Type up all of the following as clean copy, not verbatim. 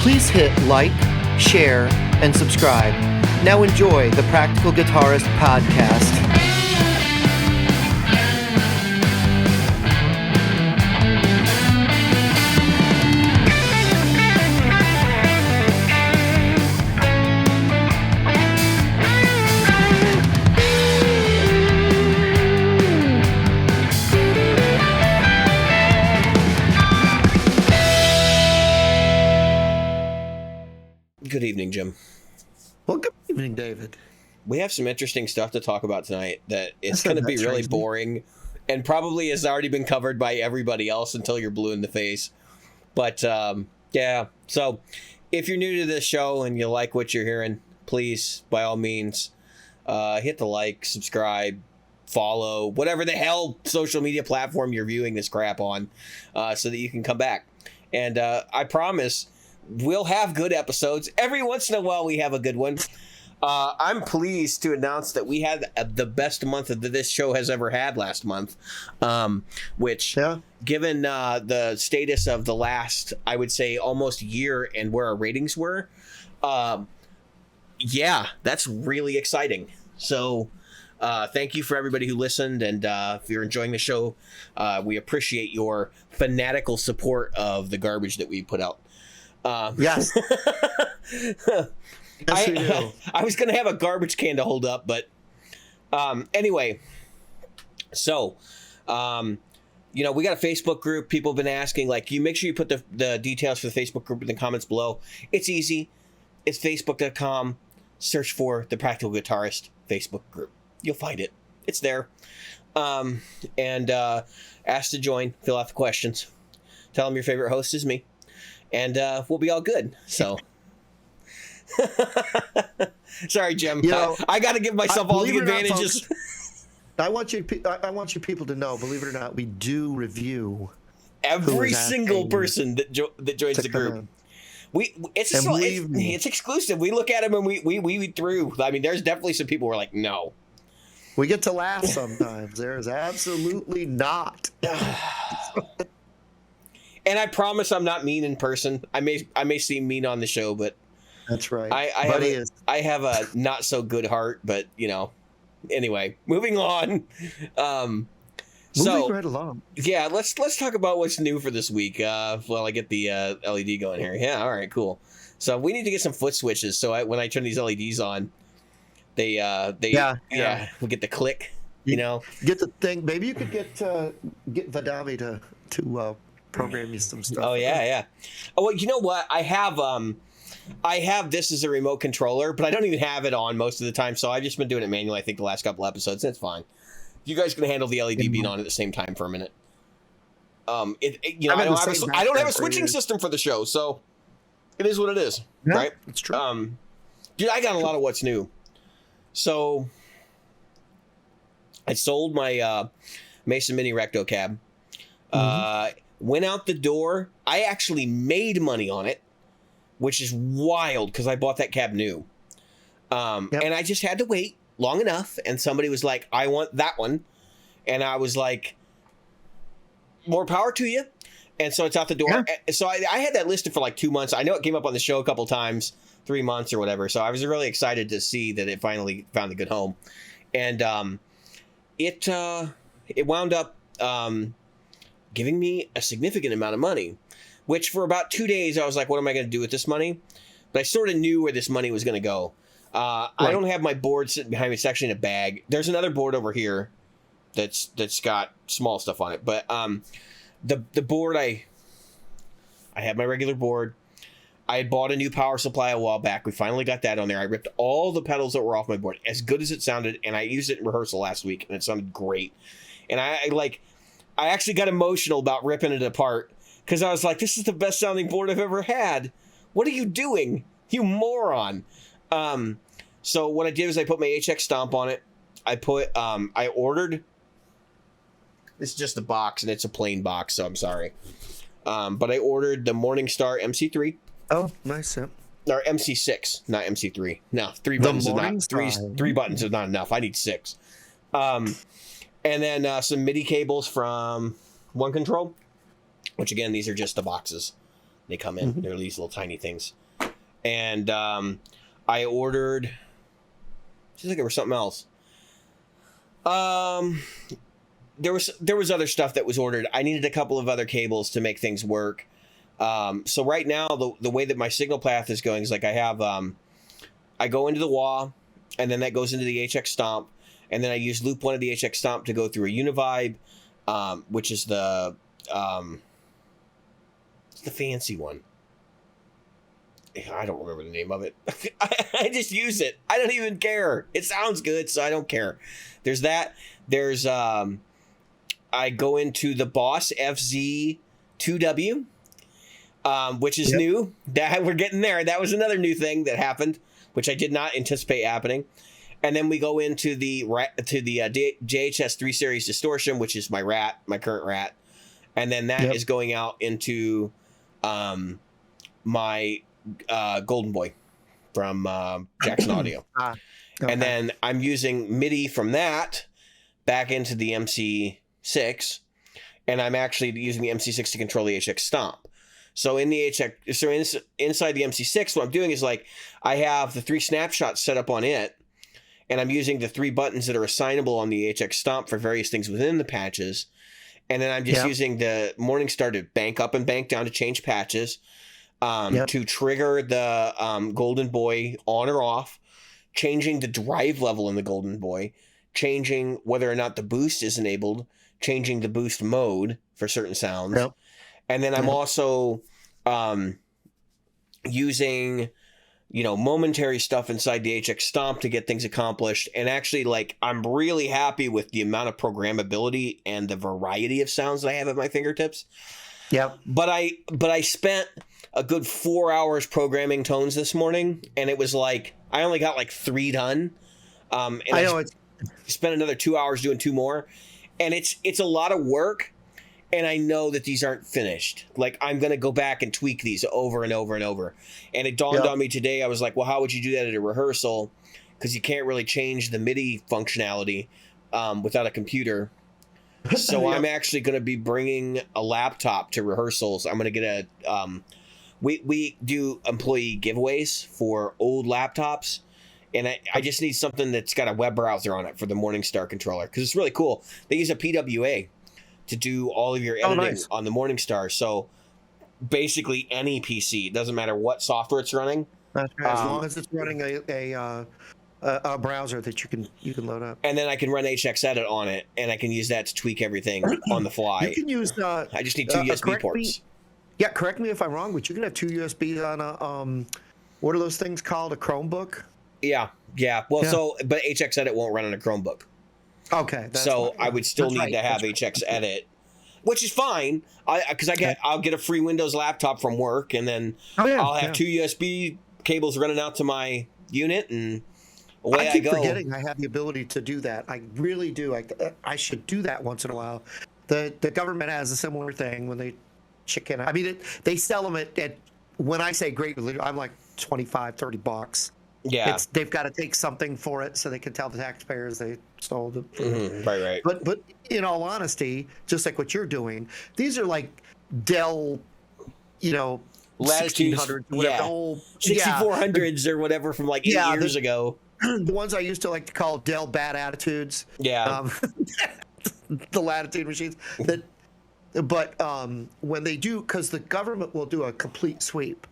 Please hit like, share, and subscribe. Now enjoy the Practical Guitarist podcast. Good evening, Jim. Well, good evening, David. We have some interesting stuff to talk about tonight that is going to be really boring and probably has already been covered by everybody else until you're blue in the face. But yeah, so if you're new to this show and you like what you're hearing, please, by all means, hit the like, subscribe, follow, whatever the hell social media platform you're viewing this crap on, so that you can come back. And I promise we'll have good episodes. Every once in a while we have a good one. I'm pleased to announce that we had the best month that this show has ever had last month, which, given the status of the last, I would say, almost year and where our ratings were, yeah, that's really exciting. So thank you for everybody who listened, and if you're enjoying the show, we appreciate your fanatical support of the garbage that we put out. Yes. Yes, we do. I was going to have a garbage can to hold up, but anyway, so, we got a Facebook group. People have been asking, like, you make sure you put the details for the Facebook group in the comments below. It's easy. It's facebook.com. Search for the Practical Guitarist Facebook group. You'll find it. It's there. And ask to join. Fill out the questions. Tell them your favorite host is me. And we'll be all good. So, sorry, Jim. I got to give myself all the advantages. Not, folks, I want you people to know. Believe it or not, we do review every single person that joins the group. It's exclusive. We look at them and we weed through. I mean, there's definitely some people who are like, no. We get to laugh sometimes. There is absolutely not. And I promise I'm not mean in person. I may seem mean on the show, but that's right. I have a not so good heart, but anyway, moving on. Moving right along. Yeah, let's talk about what's new for this week. While I get the LED going here. Yeah, all right, cool. So we need to get some foot switches. So when I turn these LEDs on, they we get the click. Get the thing. Maybe you could get Vadami to program you some stuff. Oh yeah. Oh, well, you know what? I have this as a remote controller, but I don't even have it on most of the time. So I've just been doing it manually. I think the last couple episodes, and it's fine. You guys can handle the LED being on at the same time for a minute. I don't have a switching system for the show, so it is what it is, right? It's true. Dude, I got a lot of what's new. So I sold my Mason Mini Recto cab. Went out the door. I actually made money on it, which is wild because I bought that cab new. And I just had to wait long enough. And somebody was like, I want that one. And I was like, more power to you. And so it's out the door. Yeah. So I had that listed for like 2 months. I know it came up on the show a couple times, 3 months or whatever. So I was really excited to see that it finally found a good home. And it wound up giving me a significant amount of money, which for about 2 days I was like, what am I going to do with this money? But I sort of knew where this money was going to go. I don't have my board sitting behind me. It's actually in a bag. There's another board over here that's got small stuff on it. But the board, I have my regular board. I had bought a new power supply a while back. We finally got that on there. I ripped all the pedals that were off my board, as good as it sounded, and I used it in rehearsal last week, and it sounded great. And I actually got emotional about ripping it apart because I was like, this is the best sounding board I've ever had. What are you doing? You moron. So what I did was I put my HX Stomp on it. I ordered, this is just a box and it's a plain box, so I'm sorry. But I ordered the Morningstar MC3. Oh, nice. Yeah. Or MC6, not MC3. No, three buttons is not enough. I need 6. And then some MIDI cables from One Control, which again, these are just the boxes. They come in. They're these little tiny things. And I ordered. Seems like there was something else. There was other stuff that was ordered. I needed a couple of other cables to make things work. So right now, the way that my signal path is going is like I have, I go into the wah, and then that goes into the HX Stomp, and then I use loop 1 of the HX Stomp to go through a Univibe, which is the fancy one. I don't remember the name of it. I just use it. I don't even care. It sounds good, so I don't care. There's that. There's I go into the Boss FZ2W, which is new. That we're getting there. That was another new thing that happened, which I did not anticipate happening. And then we go into the JHS 3 Series Distortion, which is my current rat. And then that is going out into my Golden Boy from Jackson Audio. Okay. And then I'm using MIDI from that back into the MC6, and I'm actually using the MC6 to control the HX Stomp. So in the HX, inside the MC6, what I'm doing is like I have the 3 snapshots set up on it, and I'm using the 3 buttons that are assignable on the HX Stomp for various things within the patches. And then I'm just using the Morningstar to bank up and bank down to change patches, to trigger the Golden Boy on or off, changing the drive level in the Golden Boy, changing whether or not the boost is enabled, changing the boost mode for certain sounds. And then I'm also using, momentary stuff inside the HX Stomp to get things accomplished. And actually, like, I'm really happy with the amount of programmability and the variety of sounds that I have at my fingertips. But I spent a good 4 hours programming tones this morning, and it was like I only got like 3 done. And I know it's spent another 2 hours doing 2 more, and it's a lot of work. And I know that these aren't finished. Like, I'm going to go back and tweak these over and over and over. And it dawned on me today. I was like, well, how would you do that at a rehearsal? Because you can't really change the MIDI functionality without a computer. So I'm actually going to be bringing a laptop to rehearsals. I'm going to get we do employee giveaways for old laptops. And I just need something that's got a web browser on it for the Morningstar controller. Because it's really cool. They use a PWA to do all of your editing on the Morningstar. So basically any PC, it doesn't matter what software it's running. That's right. As long as it's running a browser that you can load up. And then I can run HX Edit on it, and I can use that to tweak everything on the fly. You can use I just need 2 USB ports. Correct me if I'm wrong, but you can have 2 USBs on a what are those things called? A Chromebook? Yeah. Well, but HX Edit won't run on a Chromebook. Okay. So I would still need to have HX Edit, which is fine. I'll get a free Windows laptop from work, and then I'll have 2 USB cables running out to my unit, and away I go. I keep forgetting I have the ability to do that. I really do. I should do that once in a while. The government has a similar thing when they chicken. I mean, they sell them at when I say great, I'm like $25-$30. Yeah, they've got to take something for it so they can tell the taxpayers they sold it. Right. But in all honesty, just like what you're doing, these are like Dell, Latitudes, 1600s, whatever, the whole 6400s or whatever from like 8 years ago. The ones I used to like to call Dell Bad Attitudes. Yeah, the Latitude machines. But when they do, because the government will do a complete sweep.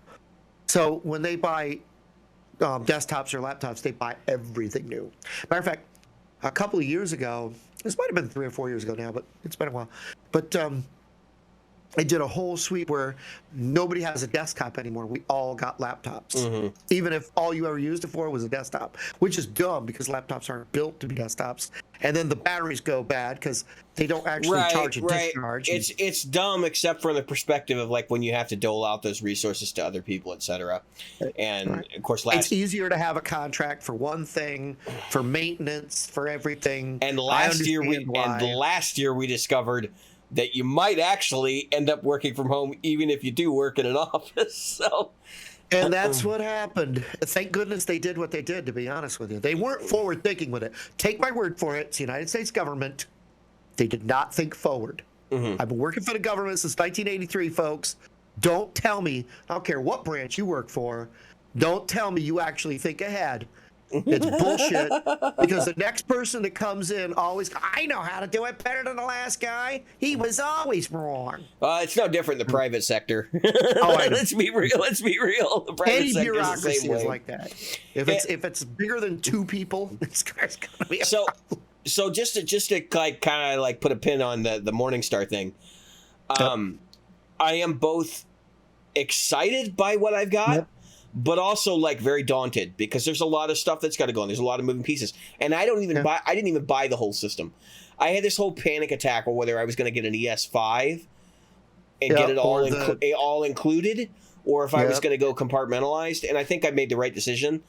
So when they buy desktops or laptops, they buy everything new. Matter of fact, a couple of years ago, this might have been 3 or 4 years ago now, but it's been a while. But I did a whole sweep where nobody has a desktop anymore. We all got laptops, even if all you ever used it for was a desktop, which is dumb because laptops aren't built to be desktops. And then the batteries go bad because they don't actually charge a discharge. It's dumb, except from the perspective of like when you have to dole out those resources to other people, etc. And of course, it's easier to have a contract for one thing, for maintenance, for everything. And last year we discovered that you might actually end up working from home even if you do work in an office. So. And that's what happened. Thank goodness they did what they did, to be honest with you. They weren't forward thinking with it. Take my word for it. It's the United States government. They did not think forward. I've been working for the government since 1983, folks. Don't tell me, I don't care what branch you work for, don't tell me you actually think ahead. It's bullshit, because the next person that comes in always, I know how to do it better than the last guy. He was always wrong. It's no different in the private sector. Oh, I know. Let's be real. The private Any sector bureaucracy is the same is way. like that. If it's bigger than 2 people, this guy's gonna be a problem. So just to like kind of like put a pin on the Morningstar thing, I am both excited by what I've got. Yep. But also like very daunted, because there's a lot of stuff that's got to go on. There's a lot of moving pieces, and I didn't even buy the whole system. I had this whole panic attack on whether I was going to get an ES5 and get it all included, or if I was going to go compartmentalized. And I think I made the right decision.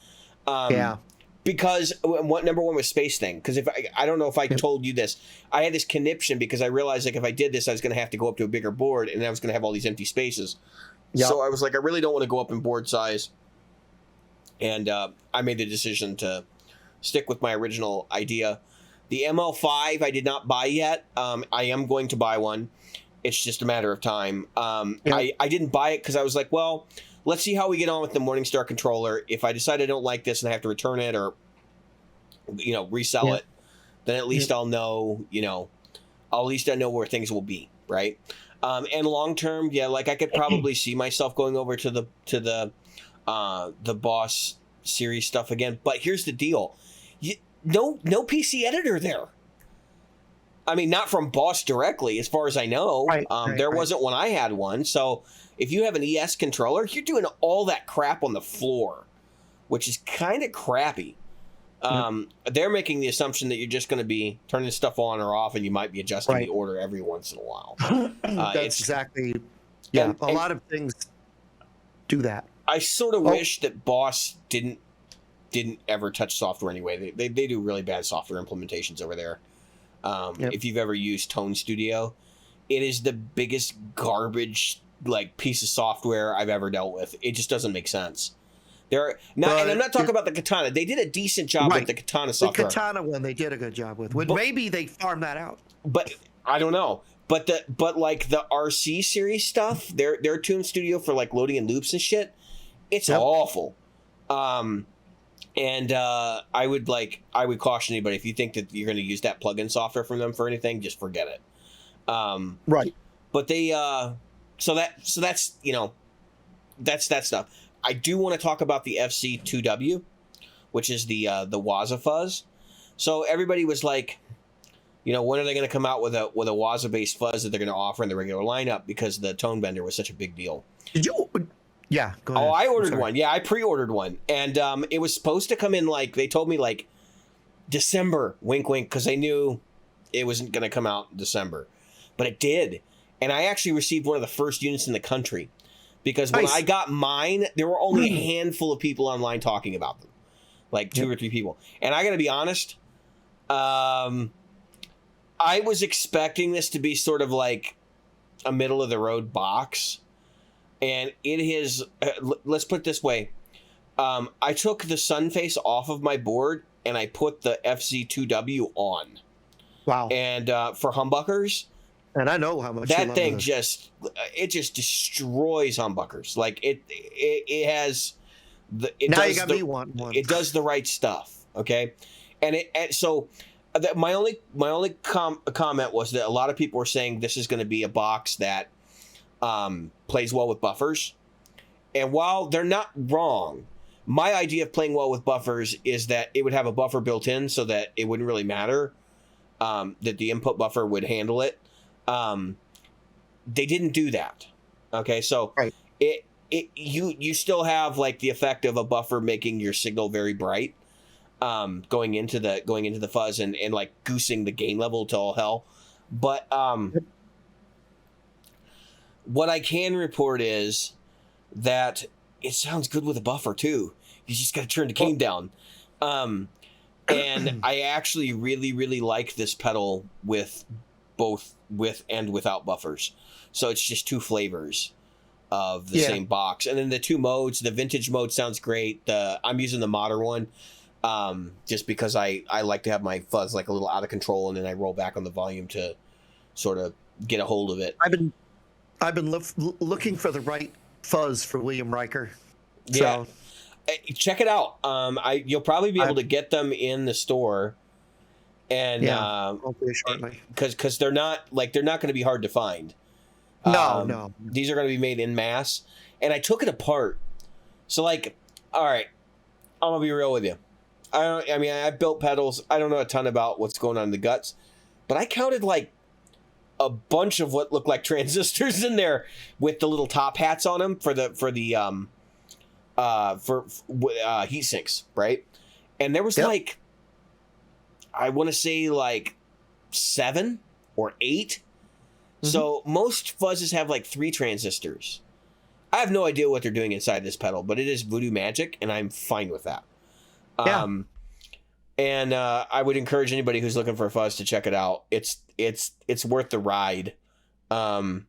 Because number one was space thing. Because if I don't know if I told you this, I had this conniption because I realized like if I did this, I was going to have to go up to a bigger board, and I was going to have all these empty spaces. Yep. So I was like, I really don't want to go up in board size. And I made the decision to stick with my original idea. The ML5 I did not buy yet. I am going to buy one. It's just a matter of time. I didn't buy it because I was like, well, let's see how we get on with the Morningstar controller. If I decide I don't like this and I have to return it or, resell it, then at least I'll know, at least I know where things will be, right? And long term, like I could probably see myself going over to the Boss series stuff again. But here's the deal: no PC editor there. I mean, not from Boss directly, as far as I know. There wasn't when I had one. So if you have an ES controller, you're doing all that crap on the floor, which is kind of crappy. They're making the assumption that you're just going to be turning stuff on or off, and you might be adjusting the order every once in a while. That's exactly. Yeah, a lot of things do that. I sort of wish that Boss didn't ever touch software anyway. They do really bad software implementations over there. If you've ever used Tone Studio, it is the biggest garbage like piece of software I've ever dealt with. It just doesn't make sense. And I'm not talking about the Katana. They did a decent job with the Katana software. The Katana one they did a good job with. Maybe they farmed that out. But I don't know. But like the RC series stuff, their Tune Studio for like loading in loops and shit, it's awful. And I would caution anybody, if you think that you're going to use that plugin software from them for anything, just forget it. But they so that's that's that stuff. I do want to talk about the FC2W, which is the Waza fuzz. So everybody was like, when are they going to come out with a Waza based fuzz that they're going to offer in the regular lineup, because the Tone Bender was such a big deal. Did you? Yeah, go ahead. Oh, I ordered one. Yeah, I pre-ordered one, and it was supposed to come in they told me December, wink wink, because they knew it wasn't going to come out in December, but it did, and I actually received one of the first units in the country. Because when I got mine, there were only a handful of people online talking about them. Like 2 or 3 people. And I got to be honest, I was expecting this to be sort of like a middle-of-the-road box. And it is, let's put it this way. I took the sun face off of my board, and I put the FZ2W on. Wow. And for humbuckers... And I know how much that thing just destroys humbuckers. Like it has the you got me one. It does the right stuff. Okay, my only comment was that a lot of people were saying this is going to be a box that plays well with buffers, and while they're not wrong, my idea of playing well with buffers is that it would have a buffer built in so that it wouldn't really matter, that the input buffer would handle it. They didn't do that. Okay, so you still have like the effect of a buffer making your signal very bright, going into the fuzz and like goosing the gain level to all hell. But what I can report is that it sounds good with a buffer too. You just got to turn the gain down. And I actually really, really like this pedal with both with and without buffers. So it's just 2 flavors of the same box. And then the 2 modes, the vintage mode sounds great. I'm using the modern one just because I like to have my fuzz like a little out of control, and then I roll back on the volume to sort of get a hold of it. I've been looking for the right fuzz for William Riker. Yeah. So, check it out. You'll probably be able to get them in the store, and hopefully shortly. Because they're not going to be hard to find. No. These are going to be made in mass, and I took it apart. So like, all right, I'm gonna be real with you. I built pedals. I don't know a ton about what's going on in the guts, but I counted like a bunch of what looked like transistors in there with the little top hats on them for heat sinks, right? And there was like, I want to say like 7 or 8. Mm-hmm. So most fuzzes have like 3 transistors. I have no idea what they're doing inside this pedal, but it is voodoo magic, and I'm fine with that. Yeah. And I would encourage anybody who's looking for a fuzz to check it out. It's worth the ride. Well,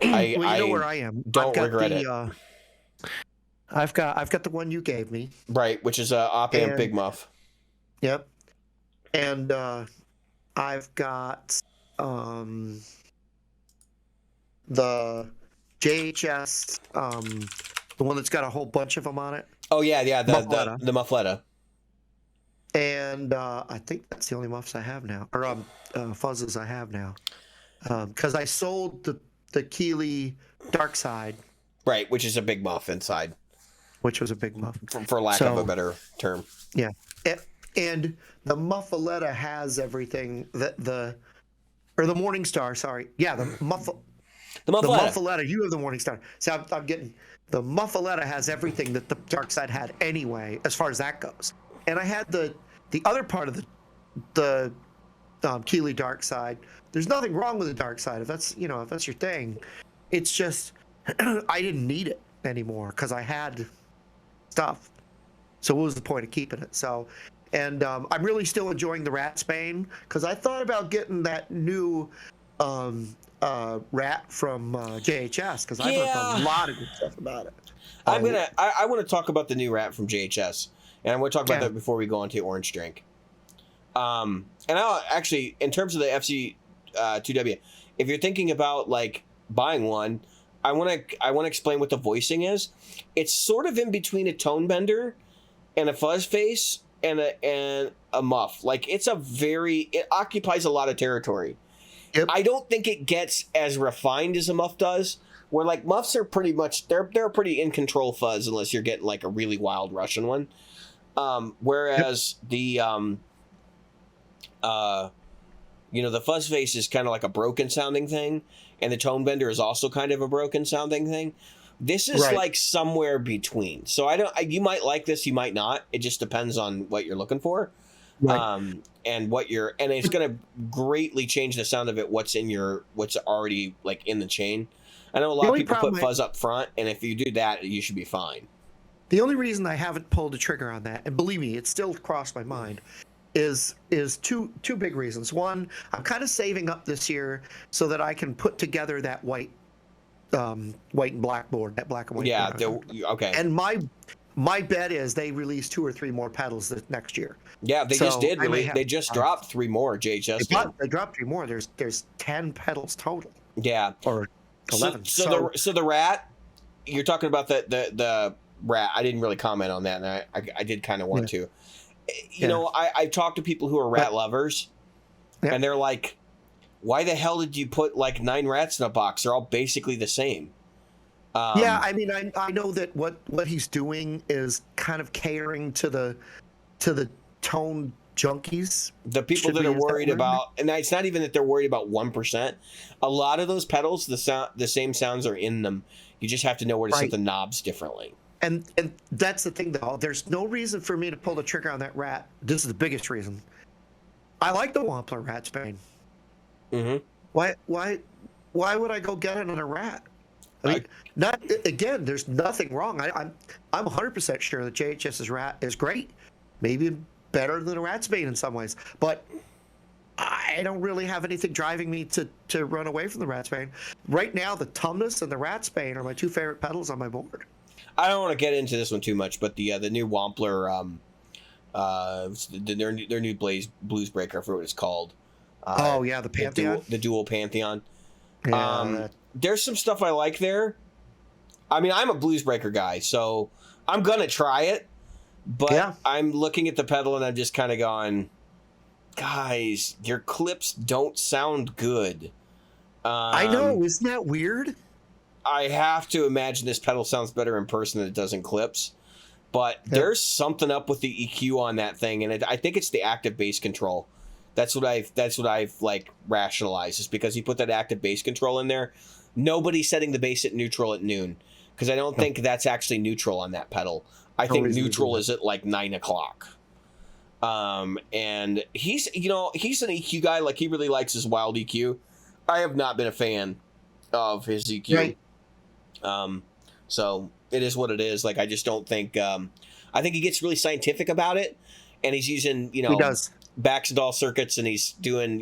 you know where I am. Don't regret it. I've got the one you gave me. Right, which is a op-amp Big Muff. Yep. And I've got the JHS, the one that's got a whole bunch of them on it. Oh yeah, the Muffletta. And I think that's the only muffs I have now, or fuzzes I have now, because I sold the Caline Dark Side. Right, which is a big muff inside. Which was a big muff. For lack of a better term. Yeah. And the Muffaletta has everything that the Morningstar, sorry. Yeah, the Muffaletta. The Muffaletta, you have the Morningstar. So I'm getting, the Muffaletta has everything that the Dark Side had anyway, as far as that goes. And I had the other part of the Caline Dark Side. There's nothing wrong with the Dark Side if that's your thing. It's just I didn't need it anymore because I had stuff. So what was the point of keeping it? So, and I'm really still enjoying the Ratsbane because I thought about getting that new Rat from JHS because I've heard a lot of good stuff about it. I want to talk about the new Rat from JHS, and I'm going to talk about that before we go on to Orange Drink. And I'll actually, in terms of the FC2W, if you're thinking about like buying one, I want to explain what the voicing is. It's sort of in between a tone bender and a fuzz face and a muff. Like it occupies a lot of territory. Yep. I don't think it gets as refined as a muff does. Where like muffs are pretty much they're a pretty in control fuzz unless you're getting like a really wild Russian one. Whereas the the fuzz face is kind of like a broken sounding thing, and the tone bender is also kind of a broken sounding thing. This is like somewhere between. So you might like this, you might not. It just depends on what you're looking for. Right. And it's going to greatly change the sound of it. What's already like in the chain. I know a lot of people put fuzz up front, and if you do that, you should be fine. The only reason I haven't pulled the trigger on that, and believe me, it still crossed my mind, is two big reasons. One, I'm kind of saving up this year so that I can put together that white and black board, that black and white. Yeah. Okay. And my bet is they release 2 or 3 more pedals next year. Yeah, they just did. They just dropped 3 more. JHS. They dropped 3 more. There's 10 pedals total. Yeah. Or 11. So the Rat, you're talking about the Rat. I didn't really comment on that, and I did kind of want to. You know, I've talked to people who are Rat lovers, and they're like, "Why the hell did you put like 9 rats in a box? They're all basically the same." I mean, I know that what he's doing is kind of catering to the tone junkies, the people that are worried about, and it's not even that they're worried about 1%. A lot of those pedals, the same sounds are in them. You just have to know where to set the knobs differently. And that's the thing, though. There's no reason for me to pull the trigger on that Rat. This is the biggest reason. I like the Wampler Ratsbane. Mm-hmm. Why would I go get it on a Rat? I mean, there's nothing wrong. I'm 100% sure that JHS's Rat is great, maybe better than a Ratsbane in some ways. But I don't really have anything driving me to run away from the Ratsbane. Right now, the Tumnus and the Ratsbane are my 2 favorite pedals on my board. I don't want to get into this one too much, but the new Wampler, their new Blues Breaker, I forget what it's called. The Pantheon, the dual Pantheon. Yeah, There's some stuff I like there. I mean, I'm a blues breaker guy, so I'm gonna try it. But I'm looking at the pedal and I'm just kind of going, guys, your clips don't sound good. I know, isn't that weird? I have to imagine this pedal sounds better in person than it does in clips. But there's something up with the EQ on that thing, and I think it's the active bass control. That's what I've like rationalized, is because you put that active bass control in there. Nobody's setting the bass at neutral at noon, because I don't think that's actually neutral on that pedal. I think neutral is at like 9 o'clock. And he's an EQ guy. Like, he really likes his wild EQ. I have not been a fan of his EQ. Right. So it is what it is. Like, I just don't think. I think he gets really scientific about it, and he's using he does Baxendall circuits, and he's doing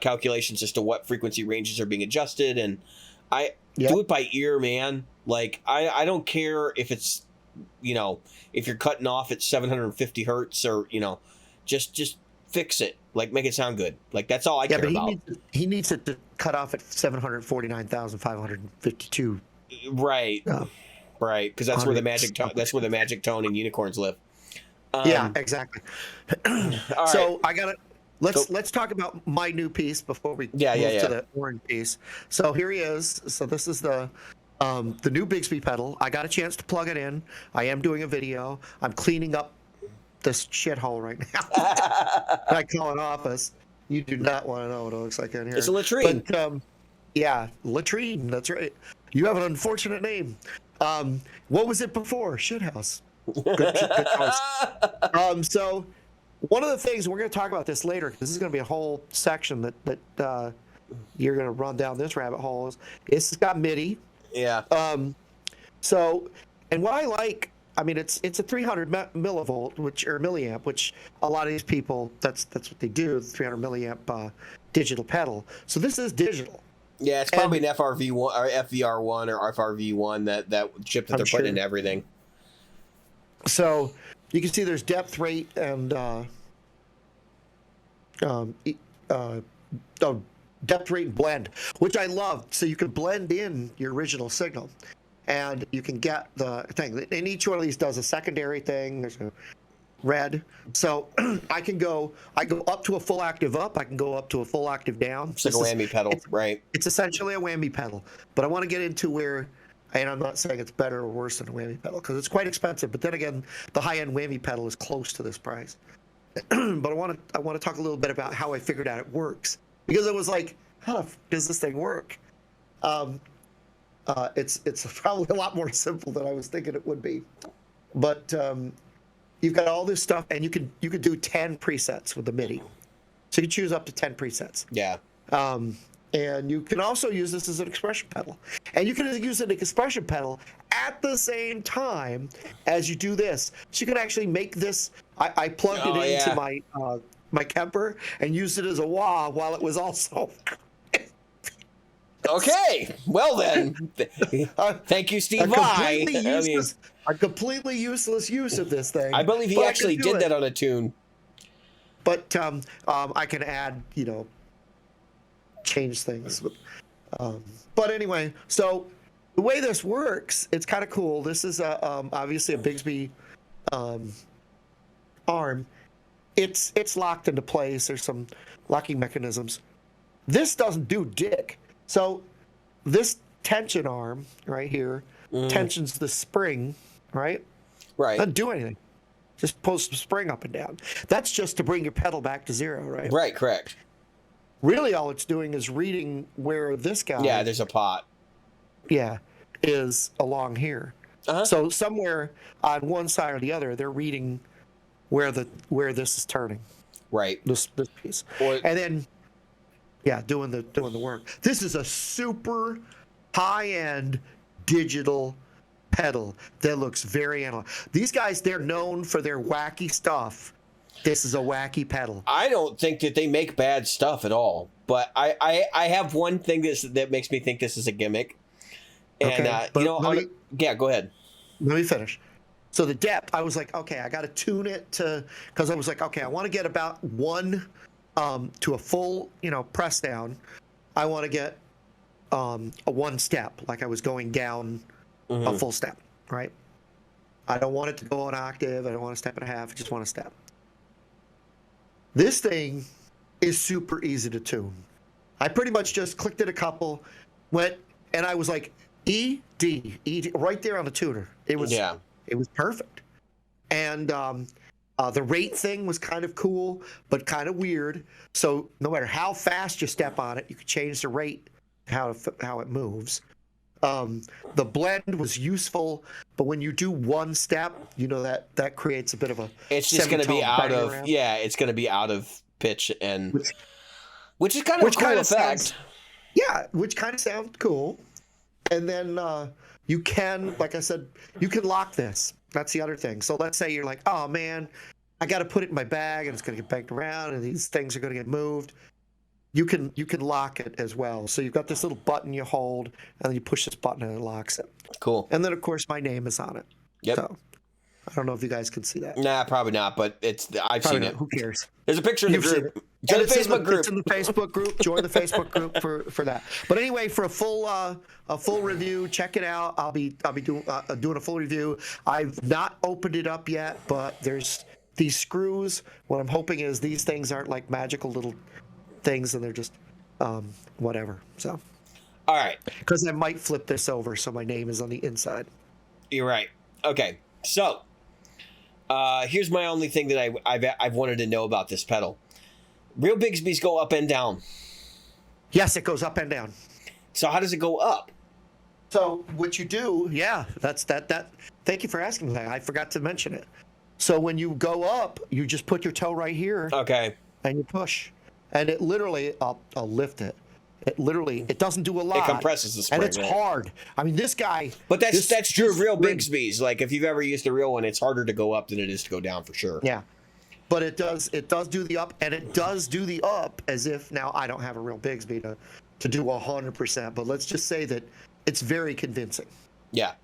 calculations as to what frequency ranges are being adjusted, and I do it by ear, man. Like, I don't care if it's if you're cutting off at 750 hertz or just fix it. Like, make it sound good. Like, that's all I care about. He needs it to cut off at 749,552. Right. Right, because that's where the magic tone and unicorns live. Yeah, exactly. So I got it. Let's talk about my new piece before we move to the orange piece. So here he is. So this is the new Bigsby pedal. I got a chance to plug it in. I am doing a video. I'm cleaning up this shithole right now. I call it office. You do not want to know what it looks like in here. It's a latrine. But, yeah, latrine. That's right. You have an unfortunate name. What was it before? Shithouse. Good choice. So one of the things, we're going to talk about this later, because this is going to be a whole section that you're going to run down this rabbit hole. It's got MIDI. Yeah. So, and what I like, I mean, it's a 300 millivolt, milliamp, which a lot of these people, that's what they do, the 300 milliamp digital pedal. So this is digital. Yeah, it's probably an FRV1 or FVR1 or FRV1, that chip that they're putting into everything. So you can see there's depth, rate, and depth, rate, and blend, which I love. So you can blend in your original signal, and you can get the thing. And each one of these does a secondary thing. There's a red. So I go up to a full octave up. I can go up to a full octave down. It's like a whammy pedal, right? It's essentially a whammy pedal. But I want to get into where, and I'm not saying it's better or worse than a whammy pedal, because it's quite expensive. But then again, the high-end whammy pedal is close to this price. But I want to talk a little bit about how I figured out it works, because it was like, how does this thing work? It's probably a lot more simple than I was thinking it would be. But you've got all this stuff, and you could do 10 presets with the MIDI. So you can choose up to 10 presets. Yeah. And you can also use this as an expression pedal. And you can use an expression pedal at the same time as you do this. So you can actually make this. I plugged it into my Kemper and used it as a wah while it was also. Okay, well then, thank you, Steve Vai. A completely useless use of this thing. I believe he actually did that on a tune. But I can add, change things. But anyway, so the way this works, it's kind of cool. This is obviously a Bigsby arm. It's locked into place. There's some locking mechanisms. This doesn't do dick. So this tension arm right here tensions the spring, right? Right. Doesn't do anything. Just pulls the spring up and down. That's just to bring your pedal back to zero, right? Right, correct. Really all it's doing is reading where this guy... Yeah, there's a pot. Yeah, is along here. Uh-huh. So somewhere on one side or the other, they're reading where this is turning. Right. This piece. And then... Yeah, doing the work. This is a super high-end digital pedal that looks very analog. These guys, they're known for their wacky stuff. This is a wacky pedal. I don't think that they make bad stuff at all, but I have one thing that makes me think this is a gimmick. And okay, go ahead. Let me finish. So the depth, I was like, okay, I got to tune it because I was like, okay, I want to get about 1 to a full, press down. I want to get a one step, like I was going down a full step, right? I don't want it to go an octave. I don't want a step and a half. I just want a step. This thing is super easy to tune. I pretty much just clicked it a couple, went, and I was like, E, D, right there on the tuner. It was perfect. And the rate thing was kind of cool, but kind of weird. So no matter how fast you step on it, you could change the rate, how it moves. The blend was useful, but when you do one step, that creates a bit of a. It's just going to be out of it's going to be out of pitch, and which is kind of a cool effect. Which kind of sounds cool. And then you can, like I said, you can lock this. That's the other thing. So let's say you're like, oh man, I got to put it in my bag, and it's going to get banked around, and these things are going to get moved. You can lock it as well. So you've got this little button you hold, and then you push this button, and it locks it. Cool. And then of course my name is on it. Yep. So I don't know if you guys can see that. Nah, probably not. But I've seen it. Who cares? There's a picture in the group. Join the Facebook group. It's in the Facebook group. Join the Facebook group for that. But anyway, for a full review, check it out. I'll be doing a full review. I've not opened it up yet, but there's these screws. What I'm hoping is these things aren't like magical little things, and they're just whatever. So, all right, because I might flip this over so my name is on the inside. You're right. Okay, so here's my only thing that I've wanted to know about this pedal. Real Bigsby's go up and down. Yes, it goes up and down. So how does it go up? So what you do, that's that. Thank you for asking that. I forgot to mention it. So when you go up, you just put your toe right here. Okay. And you push, and it literally, I'll lift it. It doesn't do a lot. It compresses the spring, and it's hard. I mean, this guy. But that's true of real Bigsby's. Like if you've ever used a real one, it's harder to go up than it is to go down for sure. Yeah. But it does do the up, and it does do the up as if, now I don't have a real Bigsby to do 100%, but let's just say that it's very convincing. Yeah.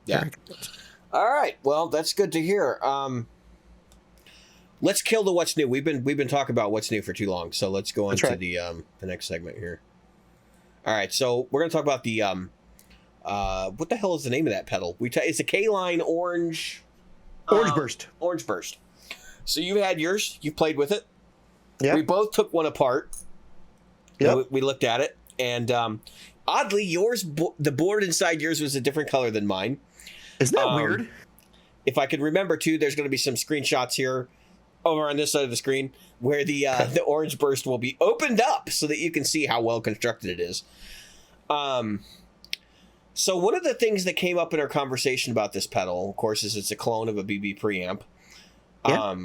All right, well, that's good to hear. Let's kill the what's new. We've been talking about what's new for too long, so let's go on to the next segment here. All right, so we're gonna talk about the what the hell is the name of that pedal? It's a Caline Orange Burst. Orange Burst. So you had yours. You played with it. Yeah. We both took one apart. Yeah. We looked at it, and oddly, yours the board inside yours was a different color than mine. Isn't that weird? If I could remember too, there's going to be some screenshots here over on this side of the screen where the Orange Burst will be opened up so that you can see how well constructed it is. So one of the things that came up in our conversation about this pedal, of course, is it's a clone of a BB preamp. Yeah.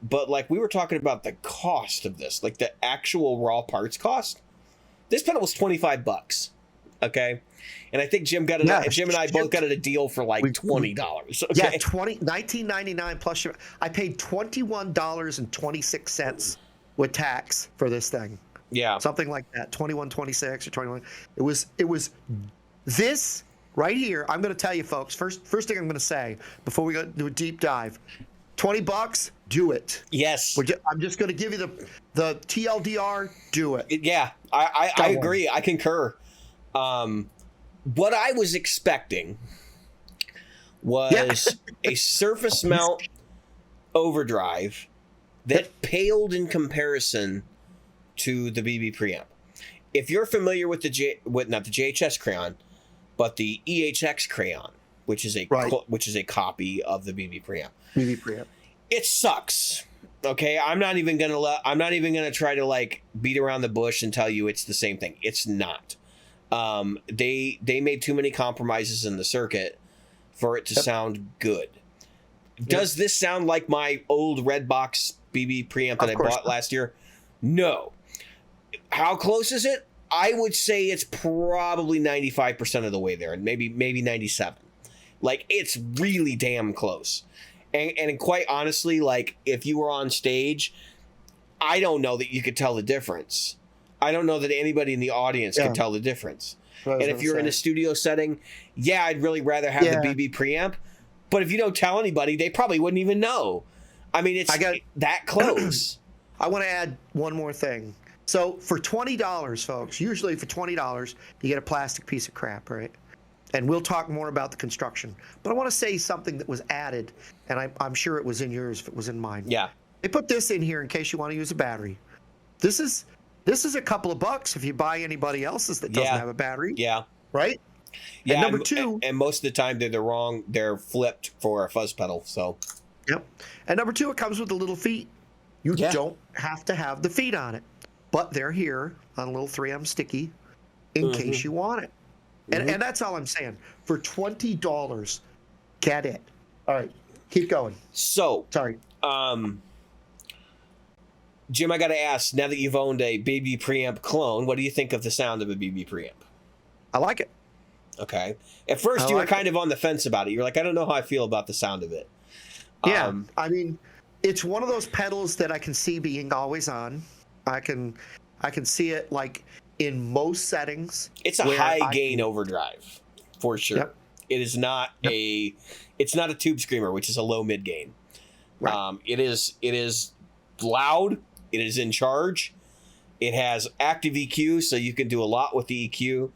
But like we were talking about the cost of this, like the actual raw parts cost. This pedal was $25. Okay. And I think Jim got it. Yeah, Jim and I both got it a deal for like $20. Okay? Yeah, $19.99 plus. I paid $21.26 with tax for this thing. Yeah, something like that. 21.26 or 21. It was this right here. I'm going to tell you, folks. First thing I'm going to say before we go do a deep dive. $20, do it. Yes. I'm just going to give you the TLDR. Do it. Yeah, I agree. I concur. What I was expecting was a surface mount overdrive that paled in comparison to the BB preamp. If you're familiar with not the JHS crayon, but the EHX crayon, which is a copy of the BB preamp. BB preamp. It sucks. Okay, I'm not even gonna try to like beat around the bush and tell you it's the same thing. It's not. They made too many compromises in the circuit for it to sound good. Does this sound like my old red box BB preamp that I bought last year? No. How close is it? I would say it's probably 95% of the way there, and maybe 97. Like, it's really damn close. And quite honestly, like, if you were on stage, I don't know that you could tell the difference. I don't know that anybody in the audience can tell the difference. And if you're in a studio setting, I'd really rather have the BB preamp. But if you don't tell anybody, they probably wouldn't even know. I mean, it's that close. I want to add one more thing. So for $20, folks, usually for $20, you get a plastic piece of crap, right? And we'll talk more about the construction. But I want to say something that was added, and I'm sure it was in yours if it was in mine. Yeah. They put this in here in case you want to use a battery. This is a couple of bucks if you buy anybody else's that doesn't have a battery. Yeah. Right? Yeah. And number two. And most of the time they're flipped for a fuzz pedal. So. Yep. And number two, it comes with the little feet. You don't have to have the feet on it, but they're here on a little 3M sticky in case you want it. And that's all I'm saying. For $20, get it. All right, keep going. So, sorry, Jim, I got to ask. Now that you've owned a BB preamp clone, what do you think of the sound of a BB preamp? I like it. Okay. At first, you were kind of on the fence about it. You're like, I don't know how I feel about the sound of it. Yeah, I mean, it's one of those pedals that I can see being always on. I can see it like in most settings. It's a high gain overdrive for sure. Yep. It is not it's not a tube screamer, which is a low mid gain. Right. It is loud. It is in charge. It has active EQ, so you can do a lot with the EQ.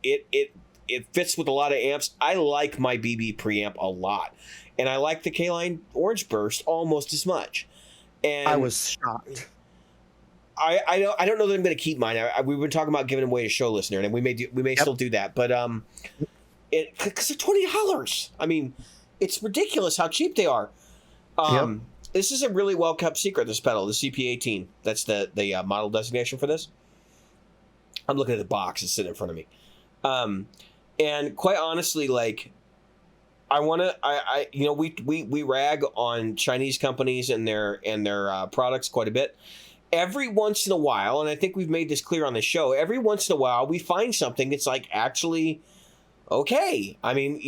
It fits with a lot of amps. I like my BB preamp a lot, and I like the Caline Orange Burst almost as much. And I was shocked. I don't know that I'm going to keep mine. We've been talking about giving them away to show listener, and we may still do that. But because they're $20. I mean, it's ridiculous how cheap they are. This is a really well kept secret. This pedal, the CP18. That's the model designation for this. I'm looking at the box that's sitting in front of me, and quite honestly, like we rag on Chinese companies and their products quite a bit. Every once in a while, and I think we've made this clear on the show, every once in a while we find something that's like actually okay. I mean,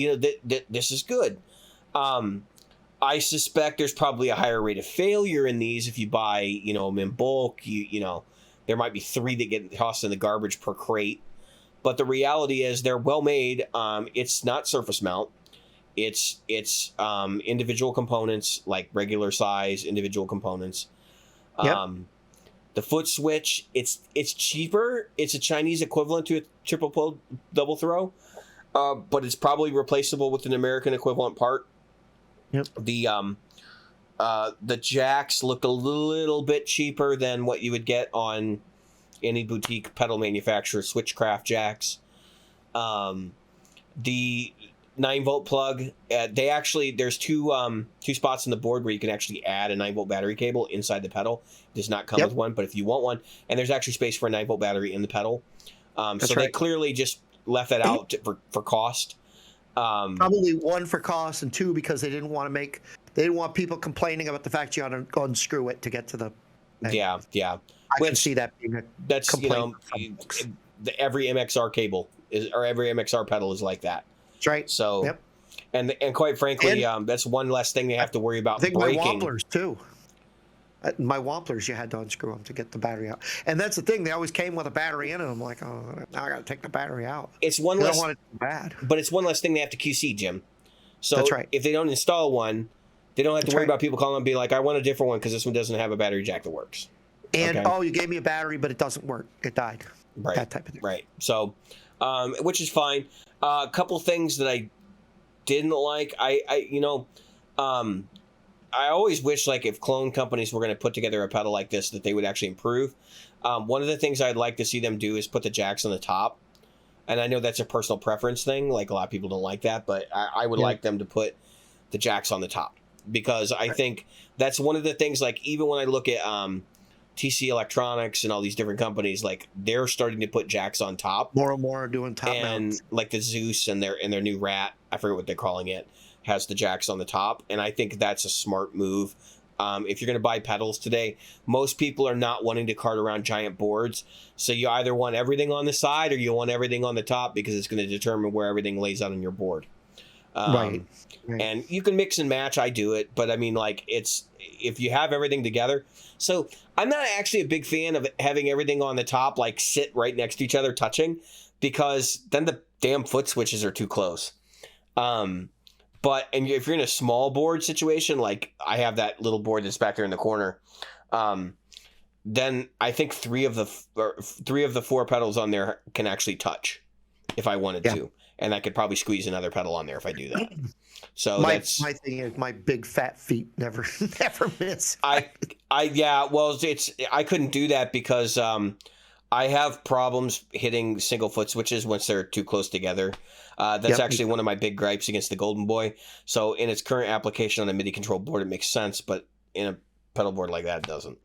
this is good. I suspect there's probably a higher rate of failure in these if you buy, them in bulk. There might be 3 that get tossed in the garbage per crate. But the reality is they're well made. It's not surface mount. It's individual components, like regular size individual components. The foot switch, it's cheaper. It's a Chinese equivalent to a triple pull double throw, but it's probably replaceable with an American equivalent part. Yep. The jacks look a little bit cheaper than what you would get on any boutique pedal manufacturer switchcraft jacks. The 9-volt plug, there's two spots in the board where you can actually add a 9-volt battery cable inside the pedal. It does not come with one, but if you want one, and there's actually space for a 9-volt battery in the pedal. They clearly just left that out for cost. Probably 1 for cost, and 2 because they didn't want people complaining about the fact you had to go and screw it to get to the. Yeah. I can see that being a complaint. Every MXR cable or every MXR pedal is like that. That's right. So, and quite frankly, that's one less thing they have to worry about breaking. My Wamplers too. My Wamplers, you had to unscrew them to get the battery out, and that's the thing. They always came with a battery in it. I'm like, oh, now I got to take the battery out. It's one less. I don't want it bad, but it's one less thing they have to QC, Jim. So that's right. If they don't install one, they don't have to worry about people calling and be like, I want a different one because this one doesn't have a battery jack that works. And you gave me a battery, but it doesn't work. It died. Right. That type of thing. Right. So, which is fine. A couple things that I didn't like. I always wish, like, if clone companies were going to put together a pedal like this, that they would actually improve. One of the things I'd like to see them do is put the jacks on the top. And I know that's a personal preference thing. Like, a lot of people don't like that, but I would like them to put the jacks on the top. Because I think that's one of the things, like, even when I look at TC Electronics and all these different companies, like, they're starting to put jacks on top. More and more are doing top and mounts. Like the Zeus and their new Rat, I forget what they're calling it, has the jacks on the top, and I think that's a smart move. If you're going to buy pedals today, most people are not wanting to cart around giant boards, so you either want everything on the side or you want everything on the top because it's going to determine where everything lays out on your board. Right. And you can mix and match. I do it, but I mean, like, it's if you have everything together. So I'm not actually a big fan of having everything on the top like sit right next to each other touching, because then the damn foot switches are too close. But if you're in a small board situation, like I have that little board that's back there in the corner, then I think three of the 4 pedals on there can actually touch if I wanted to, and I could probably squeeze another pedal on there if I do that. So my thing is my big fat feet never miss. I couldn't do that because I have problems hitting single foot switches once they're too close together. That's actually one of my big gripes against the Golden Boy. So in its current application on a MIDI control board, it makes sense, but in a pedal board like that, it doesn't.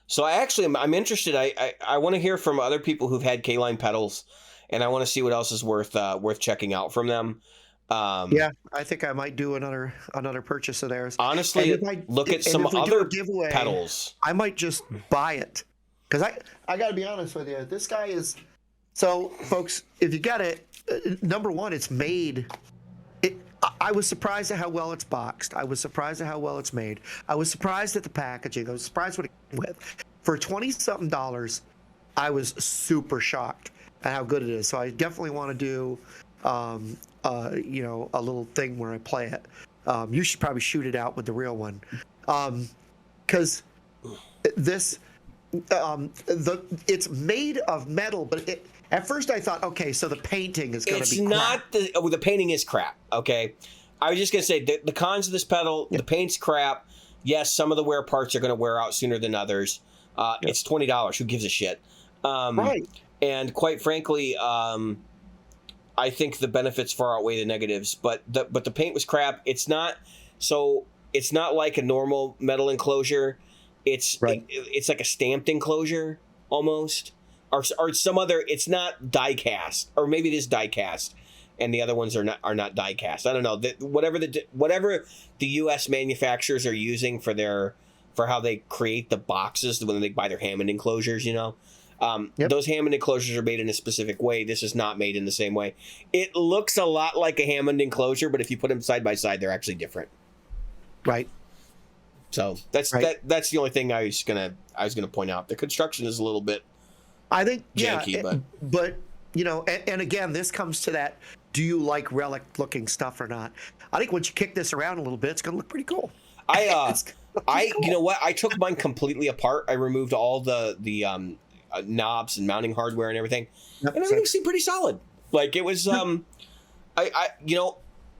So I'm interested. I want to hear from other people who've had Caline pedals, and I want to see what else is worth checking out from them. I think I might do another purchase of theirs. Honestly, look at some other giveaway, pedals. I might just buy it, because I got to be honest with you. This guy is so, folks. If you get it, number one, it's made. I was surprised at how well it's boxed. I was surprised at how well it's made. I was surprised at the packaging. I was surprised what it came with. For $20-something, I was super shocked at how good it is. So I definitely want to do, a little thing where I play it. You should probably shoot it out with the real one, because this, it's made of metal, but at first I thought, okay, so the painting is going to be crap. It's not the painting is crap. Okay, I was just gonna say the cons of this pedal. The paint's crap. Yes, some of the wear parts are going to wear out sooner than others. It's $20. Who gives a shit? Right. And quite frankly, I think the benefits far outweigh the negatives. But the paint was crap. It's not like a normal metal enclosure. It's like a stamped enclosure almost, or some other. It's not die cast, or maybe it is die cast, and the other ones are not die cast. I don't know. Whatever the U.S. manufacturers are using for how they create the boxes when they buy their Hammond enclosures, those Hammond enclosures are made in a specific way. This is not made in the same way. It looks a lot like a Hammond enclosure, but if you put them side by side, they're actually different. Right. So that's the only thing I was gonna point out. The construction is a little bit, I think, janky, but and again, this comes to that. Do you like relic looking stuff or not? I think once you kick this around a little bit, it's gonna look pretty cool. You know what? I took mine completely apart. I removed all the knobs and mounting hardware and everything, and everything seemed pretty solid. Like it was,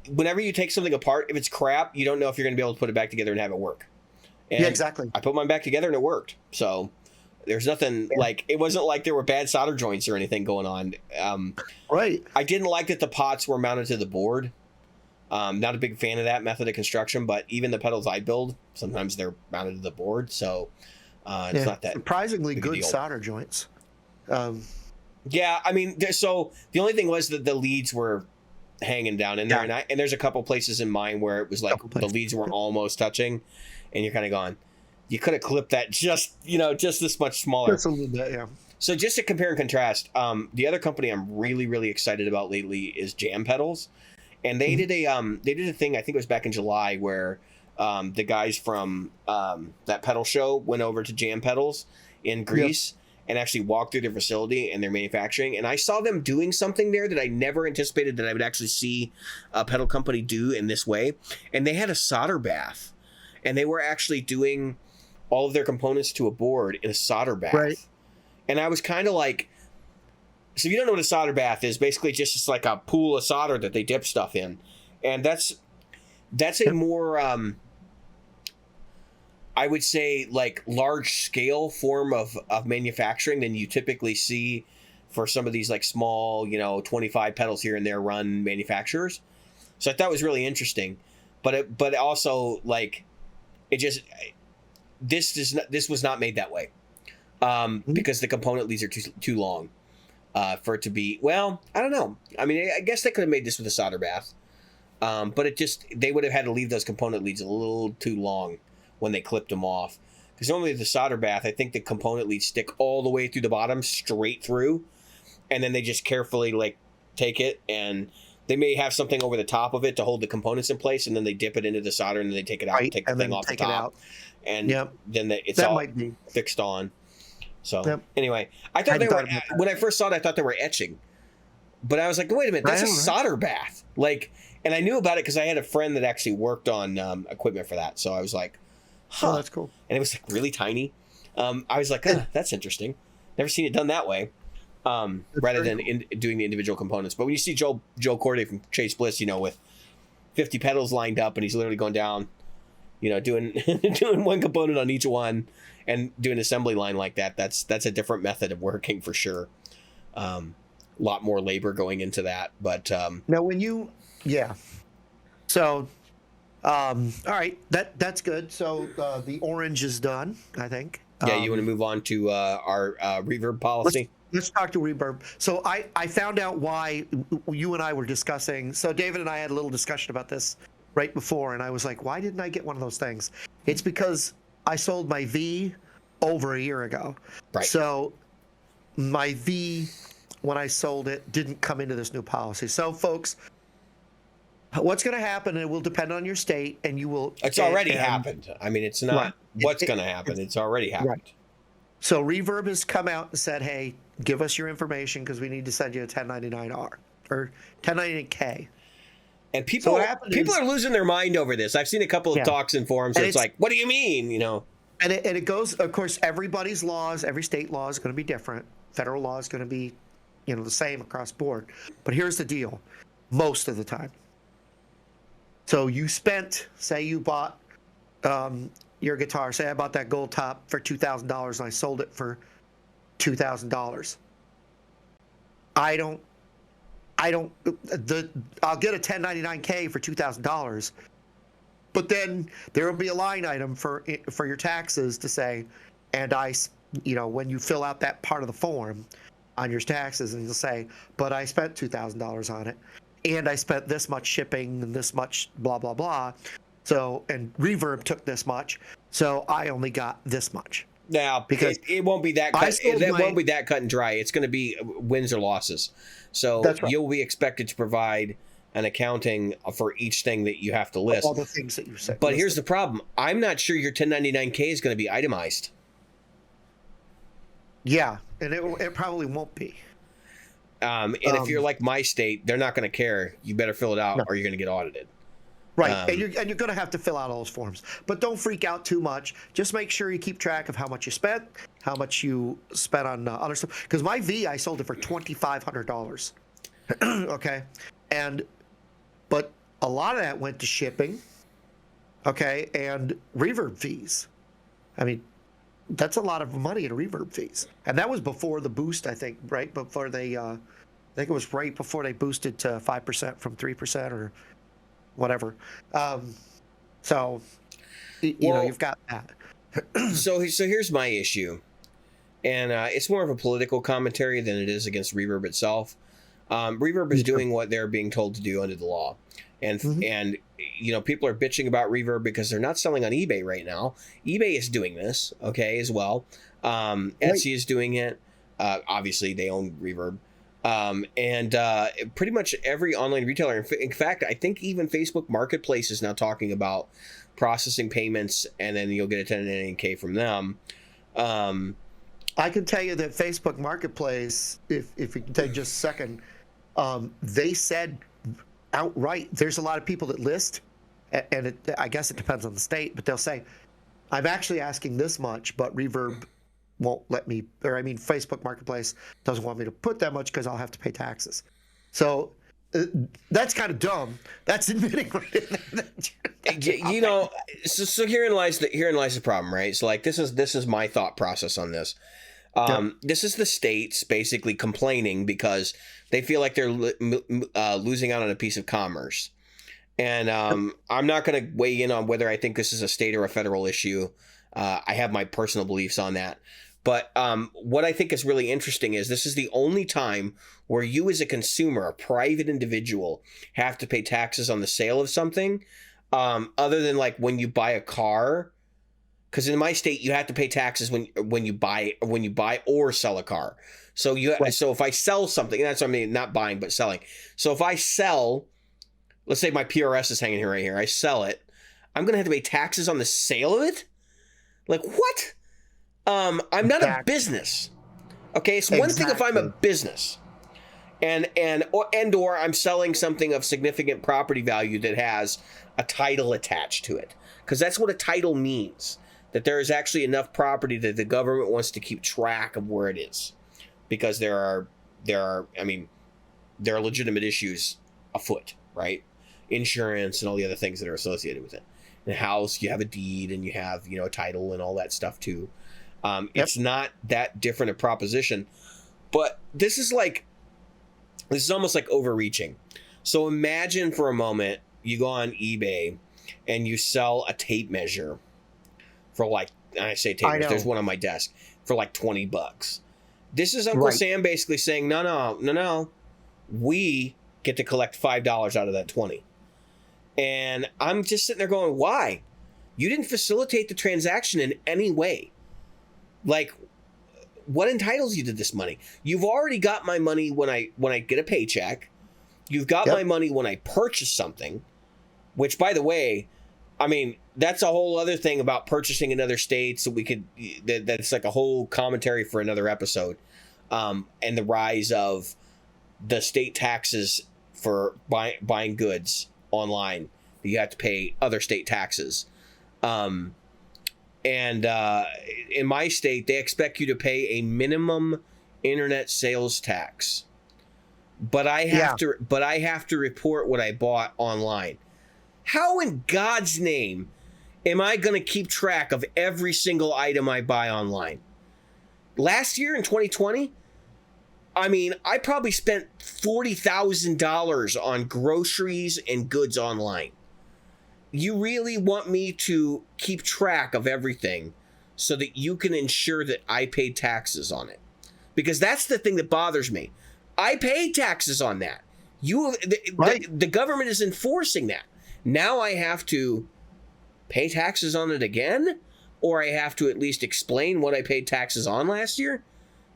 whenever you take something apart, if it's crap, you don't know if you're going to be able to put it back together and have it work. And yeah, exactly. I put mine back together and it worked. So there's nothing it wasn't like there were bad solder joints or anything going on. Right. I didn't like that the pots were mounted to the board. Not a big fan of that method of construction, but even the pedals I build, sometimes they're mounted to the board. So it's not that surprisingly good solder joints. Yeah, I mean, so the only thing was that the leads were hanging down in there, and there's a couple places in mine where it was like the leads were almost touching, and you're kind of going, you could have clipped that just this much smaller. Just a little bit, yeah. So just to compare and contrast, the other company I'm really, really excited about lately is Jam Pedals, and they did a thing, I think it was back in July, where the guys from that pedal show went over to Jam Pedals in Greece. Yep. And actually walked through their facility and their manufacturing. And I saw them doing something there that I never anticipated that I would actually see a pedal company do in this way. And they had a solder bath. And they were actually doing all of their components to a board in a solder bath. Right. And I was kind of like, so if you don't know what a solder bath is, basically just like a pool of solder that they dip stuff in. And that's a more... I would say like large scale form of manufacturing than you typically see for some of these like small, 25 pedals here and there run manufacturers. So I thought it was really interesting, but also like this was not made that way because the component leads are too long for it to be, well, I don't know. I mean, I guess they could have made this with a solder bath, but they would have had to leave those component leads a little too long when they clipped them off, because normally the solder bath, I think the component leads stick all the way through the bottom, straight through, and then they just carefully like take it, and they may have something over the top of it to hold the components in place, and then they dip it into the solder, and then they take it out, and take the thing off the top, and then it's all fixed on. So anyway, I thought they were, when I first saw it, I thought they were etching, but I was like, wait a minute, that's a solder bath, like, and I knew about it because I had a friend that actually worked on equipment for that, so I was like, huh. Oh, that's cool. And it was like really tiny. I was like, that's interesting. Never seen it done that way. Rather than doing the individual components. But when you see Joe Corday from Chase Bliss, with 50 pedals lined up and he's literally going down, doing doing one component on each one and doing an assembly line like that, that's a different method of working for sure. A lot more labor going into that. But now so all right, that's good. So the orange is done, I think. Yeah, you want to move on to our reverb policy? Let's talk to reverb. So I found out why you and I were discussing. So David and I had a little discussion about this right before, and I was like, why didn't I get one of those things? It's because I sold my V over a year ago. Right. So my V, when I sold it, didn't come into this new policy. So folks, what's going to happen, it will depend on your state, and you will... It's already happened. I mean, it's not what's going to happen. It's already happened. Right. So Reverb has come out and said, hey, give us your information because we need to send you a 1099R or 1099K. And people are losing their mind over this. I've seen a couple of talks in forums, and it's like, what do you mean? And it goes, of course, everybody's laws, every state law is going to be different. Federal law is going to be, the same across board. But here's the deal, most of the time. So say you bought your guitar. Say I bought that gold top for $2,000 and I sold it for $2,000. I'll get a 1099K for $2,000, but then there will be a line item for your taxes to say, and when you fill out that part of the form on your taxes, and you'll say, but I spent $2,000 on it, and I spent this much shipping and this much blah blah blah. So, and Reverb took this much, so I only got this much. Now, because it won't be that won't be that cut and dry. It's going to be wins or losses. So you'll be expected to provide an accounting for each thing that you have to list. All the things that you said. But here's the problem. I'm not sure your 1099K is going to be itemized. Yeah, and it probably won't be. And if you're like my state, they're not going to care. You better fill it out or you're going to get audited. Right, and you're going to have to fill out all those forms. But don't freak out too much. Just make sure you keep track of how much you spent, how much you spent on other stuff. Because my V, I sold it for $2,500. Okay, but a lot of that went to shipping. Okay, and reverb fees. I mean, that's a lot of money in reverb fees, and that was before the boost. I think right before they, I think it was right before they boosted to 5% from 3% or whatever. So you've got that. so here's my issue, and it's more of a political commentary than it is against Reverb itself. Reverb is doing what they're being told to do under the law, and people are bitching about Reverb because they're not selling on eBay right now. eBay is doing this, as well. Etsy is doing it. Obviously, they own Reverb. And pretty much every online retailer, in fact, I think even Facebook Marketplace is now talking about processing payments, and then you'll get a 1099K from them. I can tell you that Facebook Marketplace, if you can take just a second, they said outright, there's a lot of people that list, and I guess it depends on the state, but they'll say, I'm actually asking this much, but Reverb won't let me, Facebook Marketplace doesn't want me to put that much because I'll have to pay taxes. So that's kind of dumb. That's admitting right in there. So herein lies the problem, right? So like this is my thought process on this. This is the states basically complaining because they feel like they're losing out on a piece of commerce. And I'm not going to weigh in on whether I think this is a state or a federal issue. I have my personal beliefs on that. But what I think is really interesting is this is the only time where you as a consumer, a private individual, have to pay taxes on the sale of something, other than like when you buy a car. Because in my state, you have to pay taxes when you buy or sell a car. So so if I sell something, that's what I mean, not buying but selling. So if I sell, let's say my PRS is hanging here right here, I sell it, I'm gonna have to pay taxes on the sale of it. Like what? I'm not a business. Okay, it's one thing if I'm a business, and or I'm selling something of significant property value that has a title attached to it, because that's what a title means. that there is actually enough property that the government wants to keep track of where it is, because there are legitimate issues afoot, right? Insurance and all the other things that are associated with it. In a house, you have a deed and you have, a title and all that stuff too. It's not that different a proposition, but this is almost like overreaching. So imagine for a moment you go on eBay and you sell a tape measure for I say tape measure, there's one on my desk for $20. This is Uncle Sam basically saying, no. We get to collect $5 out of that 20. And I'm just sitting there going, why? You didn't facilitate the transaction in any way. What entitles you to this money? You've already got my money when I get a paycheck. You've got my money when I purchase something, which, by the way, that's a whole other thing about purchasing in other states that's like a whole commentary for another episode. And the rise of the state taxes for buying goods online. You have to pay other state taxes. And in my state, they expect you to pay a minimum internet sales tax. But I have to report what I bought online. How in God's name am I going to keep track of every single item I buy online? Last year in 2020, I probably spent $40,000 on groceries and goods online. You really want me to keep track of everything so that you can ensure that I paid taxes on it? Because that's the thing that bothers me. I paid taxes on that. The government is enforcing that. Now I have to pay taxes on it again? Or I have to at least explain what I paid taxes on last year?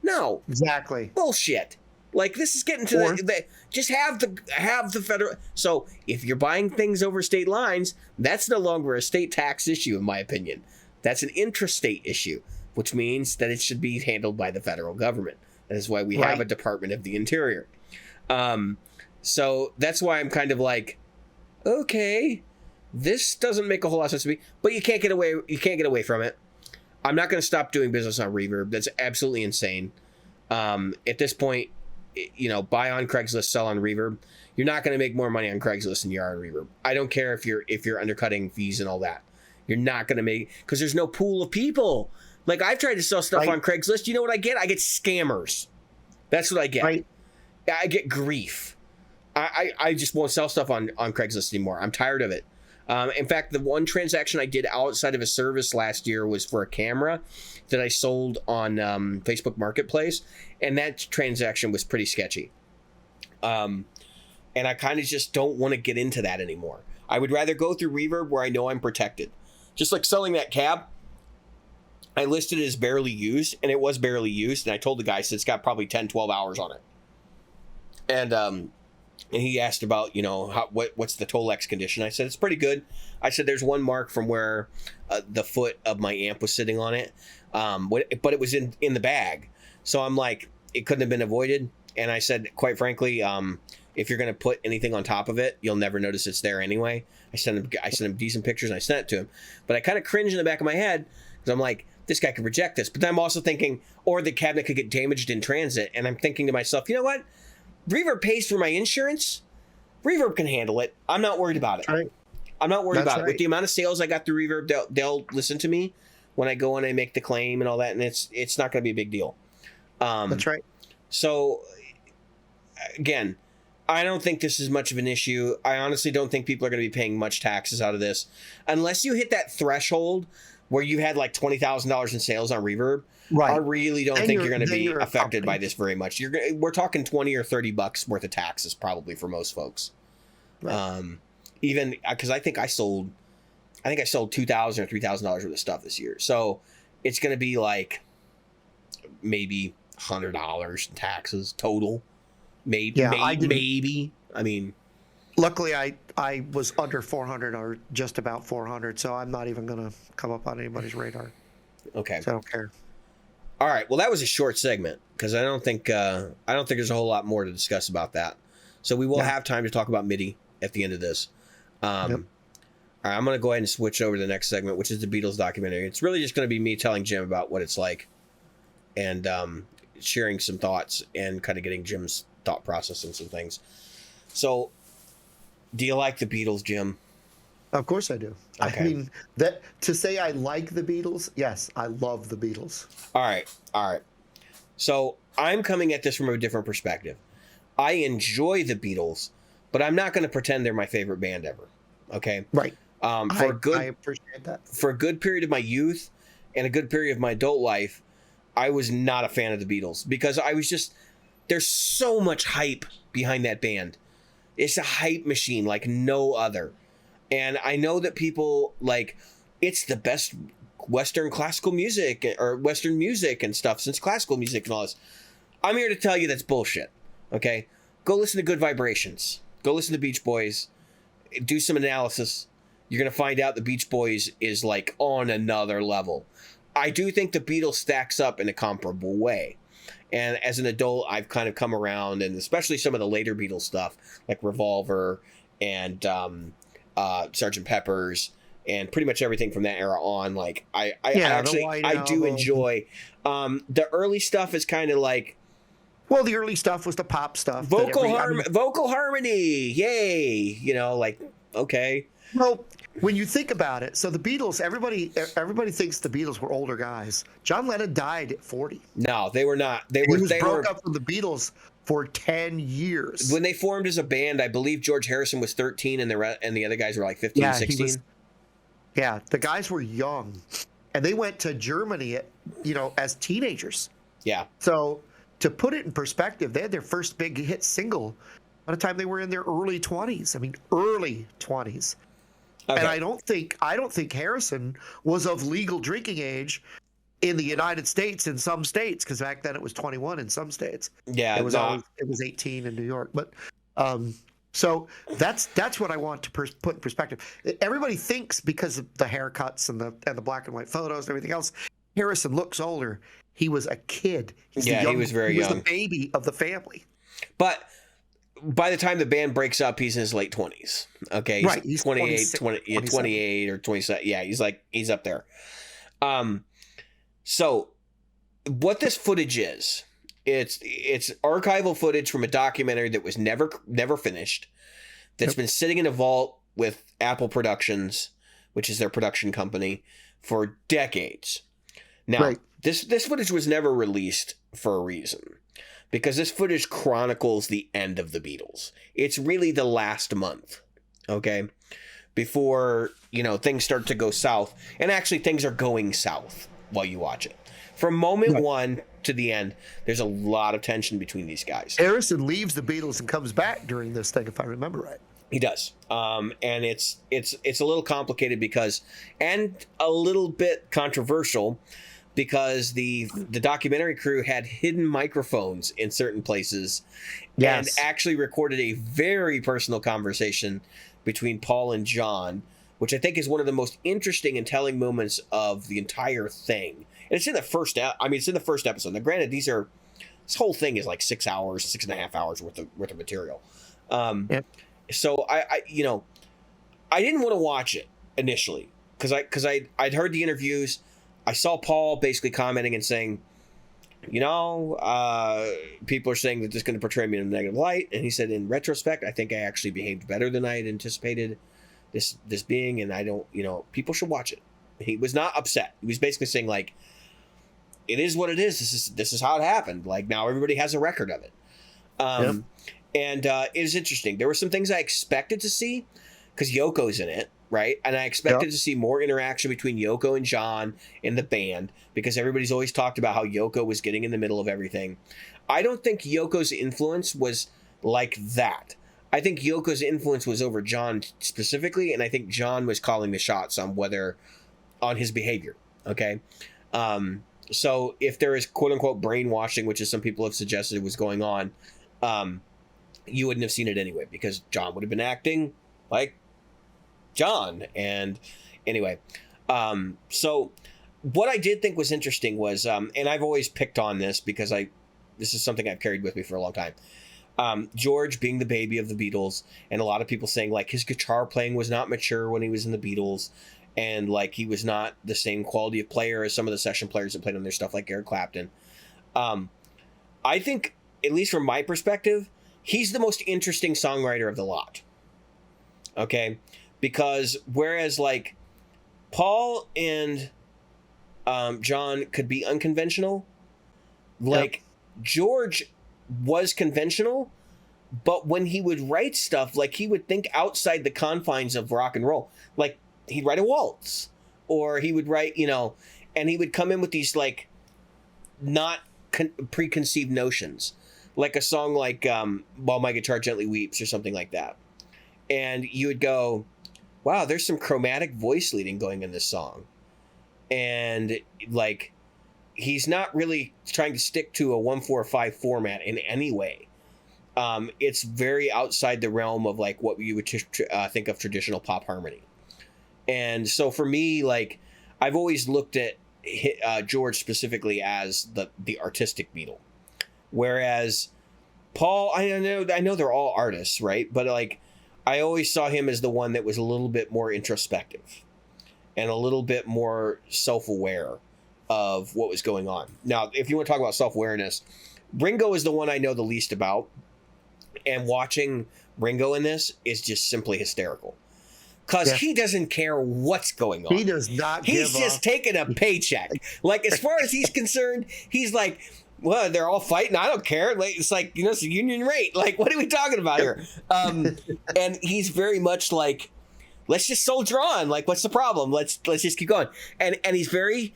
No. Exactly. Bullshit. This is getting to just have the federal. So if you're buying things over state lines, that's no longer a state tax issue, in my opinion. That's an intrastate issue, which means that it should be handled by the federal government. That is why we have a Department of the Interior. So that's why I'm kind of okay, this doesn't make a whole lot of sense to me, but you can't get away from it. I'm not going to stop doing business on Reverb. That's absolutely insane. At this point, buy on Craigslist, sell on Reverb. You're not going to make more money on Craigslist than you are on Reverb. I don't care if you're undercutting fees and all that. You're not going to make, because there's no pool of people. I've tried to sell stuff on Craigslist. You know what I get? I get scammers. That's what I get. Right. I get grief. I just won't sell stuff on Craigslist anymore. I'm tired of it. In fact, the one transaction I did outside of a service last year was for a camera that I sold on Facebook Marketplace, and that transaction was pretty sketchy. And I kind of just don't want to get into that anymore. I would rather go through Reverb where I know I'm protected. Just like selling that cab, I listed it as barely used, and it was barely used, and I told the guy, I said, it's got probably 10, 12 hours on it. And he asked about, what's the Tolex condition? I said, it's pretty good. I said, there's one mark from where the foot of my amp was sitting on it. But it was in the bag. So I'm like, it couldn't have been avoided. And I said, quite frankly, if you're going to put anything on top of it, you'll never notice it's there anyway. I sent him decent pictures and I sent it to him. But I kind of cringe in the back of my head because I'm like, this guy could reject this. But then I'm also thinking, or the cabinet could get damaged in transit. And I'm thinking to myself, you know what? Reverb pays for my insurance. Reverb can handle it. I'm not worried about it. Right. I'm not worried about it. With the amount of sales I got through Reverb, they'll listen to me when I go in and make the claim and all that, and it's not going to be a big deal. That's right. So, again, I don't think this is much of an issue. I honestly don't think people are going to be paying much taxes out of this. Unless you hit that threshold where you had $20,000 in sales on Reverb, right. I really don't think you're going to be affected by this very much. We're talking $20 or $30 worth of taxes probably for most folks. Right. Even because I think I sold $2,000 or $3,000 worth of stuff this year. So it's going to be maybe $100 in taxes total. Maybe. I mean, luckily I was under 400 or just about 400, so I'm not even going to come up on anybody's radar. Okay. So I don't care. All right. Well, that was a short segment because I don't think there's a whole lot more to discuss about that. So we will have time to talk about MIDI at the end of this. All right, I'm going to go ahead and switch over to the next segment, which is the Beatles documentary. It's really just going to be me telling Jim about what it's like and sharing some thoughts and kind of getting Jim's thought process and some things. So, do you like the Beatles, Jim? Of course I do. Okay. I mean, that to say I like the Beatles, yes, I love the Beatles. All right. So, I'm coming at this from a different perspective. I enjoy the Beatles, but I'm not going to pretend they're my favorite band ever. Okay? Right. I appreciate that. For a good period of my youth and a good period of my adult life, I was not a fan of the Beatles because I was just, there's so much hype behind that band. It's a hype machine like no other. And I know that people like, it's the best Western classical music or Western music and stuff since classical music and all this. I'm here to tell you that's bullshit. Okay? Go listen to Good Vibrations. Go listen to Beach Boys. Do some analysis. You're going to find out the Beach Boys is like on another level. I do think the Beatles stacks up in a comparable way. And as an adult, I've kind of come around, and especially some of the later Beatles stuff, like Revolver and Sgt. Pepper's, and pretty much everything from that era on. Like I do enjoy. The early stuff is kind of like. Well, the early stuff was the pop stuff. Vocal harmony, yay! You know, like okay. Well, when you think about it, so the Beatles, everybody thinks the Beatles were older guys. John Lennon died at 40. No, they were not. They broke up from the Beatles for 10 years. When they formed as a band, I believe George Harrison was 13 and the other guys were like 15, 16. The guys were young. And they went to Germany as teenagers. Yeah. So to put it in perspective, they had their first big hit single by the time they were in their early 20s. I mean, early 20s. Okay. And I don't think Harrison was of legal drinking age in the United States in some states, because back then it was 21 in some states. Yeah, it was 18 in New York. But so that's what I want to put in perspective. Everybody thinks because of the haircuts and the black and white photos and everything else, Harrison looks older. He was a kid. He was very young. He was the baby of the family. But by the time the band breaks up, he's in his late 20s. Okay, he's 28 or 27. Yeah, he's up there. So what this footage is, it's archival footage from a documentary that was never finished, that's been sitting in a vault with Apple Productions, which is their production company, for decades. Now, this footage was never released for a reason. Because this footage chronicles the end of the Beatles. It's really the last month, okay? Before, things start to go south. And actually, things are going south while you watch it. From moment one to the end, there's a lot of tension between these guys. Harrison leaves the Beatles and comes back during this thing, if I remember right. He does. And it's a little complicated and a little bit controversial, because the documentary crew had hidden microphones in certain places and actually recorded a very personal conversation between Paul and John, which I think is one of the most interesting and telling moments of the entire thing. And it's in the first episode. Now, granted, this whole thing is like 6 hours, 6.5 hours worth of material. So I didn't want to watch it initially because I'd heard the interviews. I saw Paul basically commenting and saying, people are saying that this is going to portray me in a negative light. And he said, in retrospect, I think I actually behaved better than I had anticipated this being. And I don't, people should watch it. He was not upset. He was basically saying, like, it is what it is. This is how it happened. Like, now everybody has a record of it. And it is interesting. There were some things I expected to see because Yoko's in it. Right. And I expected to see more interaction between Yoko and John in the band, because everybody's always talked about how Yoko was getting in the middle of everything. I don't think Yoko's influence was like that. I think Yoko's influence was over John specifically. And I think John was calling the shots on his behavior. Okay. So if there is quote unquote brainwashing, which is some people have suggested was going on, you wouldn't have seen it anyway, because John would have been acting like John. And anyway, so what I did think was interesting was, and I've always picked on this because this is something I've carried with me for a long time. George being the baby of the Beatles, and a lot of people saying like his guitar playing was not mature when he was in the Beatles, and like he was not the same quality of player as some of the session players that played on their stuff, like Eric Clapton. I think, at least from my perspective, he's the most interesting songwriter of the lot. Okay, because whereas like Paul and John could be unconventional, like George was conventional, but when he would write stuff, like he would think outside the confines of rock and roll. Like he'd write a waltz, or he would write, and he would come in with these like not preconceived notions, like a song like While My Guitar Gently Weeps or something like that. And you would go, wow, there's some chromatic voice leading going in this song. And like, he's not really trying to stick to a 1-4-5 format in any way. It's very outside the realm of like what you would think of traditional pop harmony. And so for me, like, I've always looked at George specifically as the artistic Beatle, whereas Paul, I know they're all artists, right? But like, I always saw him as the one that was a little bit more introspective and a little bit more self-aware of what was going on. Now, if you want to talk about self-awareness, Ringo is the one I know the least about, and watching Ringo in this is just simply hysterical. Because he doesn't care what's going on. He does not He's just taking a paycheck. Like, as far as he's concerned, he's like, well, they're all fighting. I don't care. Like, it's like, it's a union rate. Like, what are we talking about here? And he's very much like, let's just soldier on. Like, what's the problem? Let's just keep going. And he's very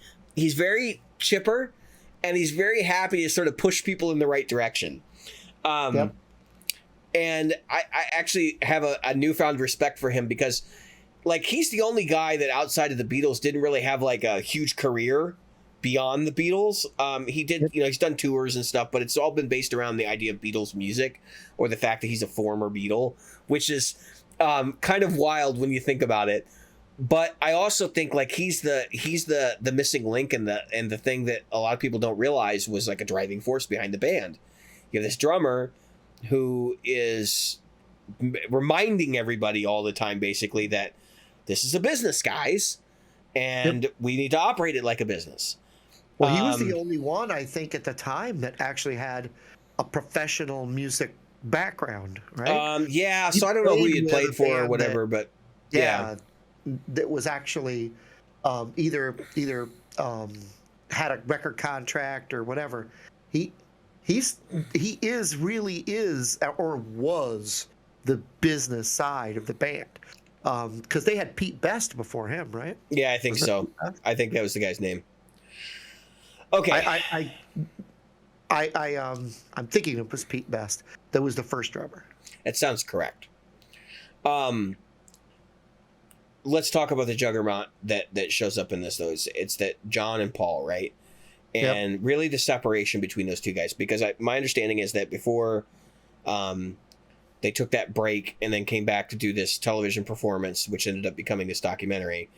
chipper, and he's very happy to sort of push people in the right direction. And I actually have a newfound respect for him because, like, he's the only guy that outside of the Beatles didn't really have like a huge career beyond the Beatles. He did, he's done tours and stuff, but it's all been based around the idea of Beatles music, or the fact that he's a former Beatle, which is kind of wild when you think about it. But I also think like he's the missing link, and the thing that a lot of people don't realize was like a driving force behind the band. You have this drummer who is reminding everybody all the time, basically, that this is a business, guys, and we need to operate it like a business. Well, he was the only one, I think, at the time that actually had a professional music background, right? Yeah, so I don't know who he had played for or whatever, but that was actually either had a record contract or whatever. He really is or was the business side of the band, because they had Pete Best before him, right? Yeah, I think so. I think that was the guy's name. Okay. I'm thinking it was Pete Best that was the first drummer. That sounds correct. Let's talk about the juggernaut that shows up in this, though. It's that John and Paul, right? And really the separation between those two guys, because my understanding is that before they took that break and then came back to do this television performance, which ended up becoming this documentary,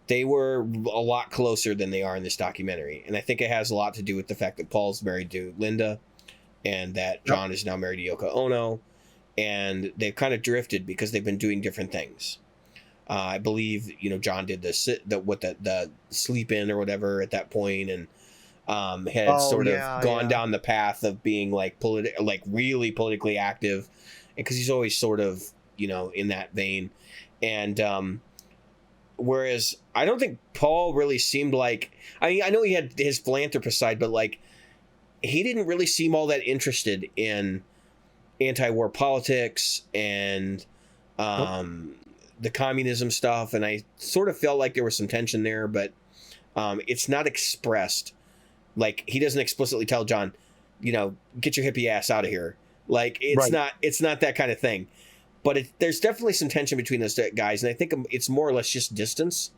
they were a lot closer than they are in this documentary. And I think it has a lot to do with the fact that Paul's married to Linda and that John is now married to Yoko Ono. And they've kind of drifted because they've been doing different things. I believe, John did the sleep in or whatever at that point, and had gone down the path of being like really politically active, because he's always sort of, in that vein. And whereas I don't think Paul really seemed like, I know he had his philanthropist side, but like he didn't really seem all that interested in anti-war politics and the communism stuff. And I sort of felt like there was some tension there, but it's not expressed. Like, he doesn't explicitly tell John, get your hippie ass out of here. Like, it's not that kind of thing. But there's definitely some tension between those guys, and I think it's more or less just distance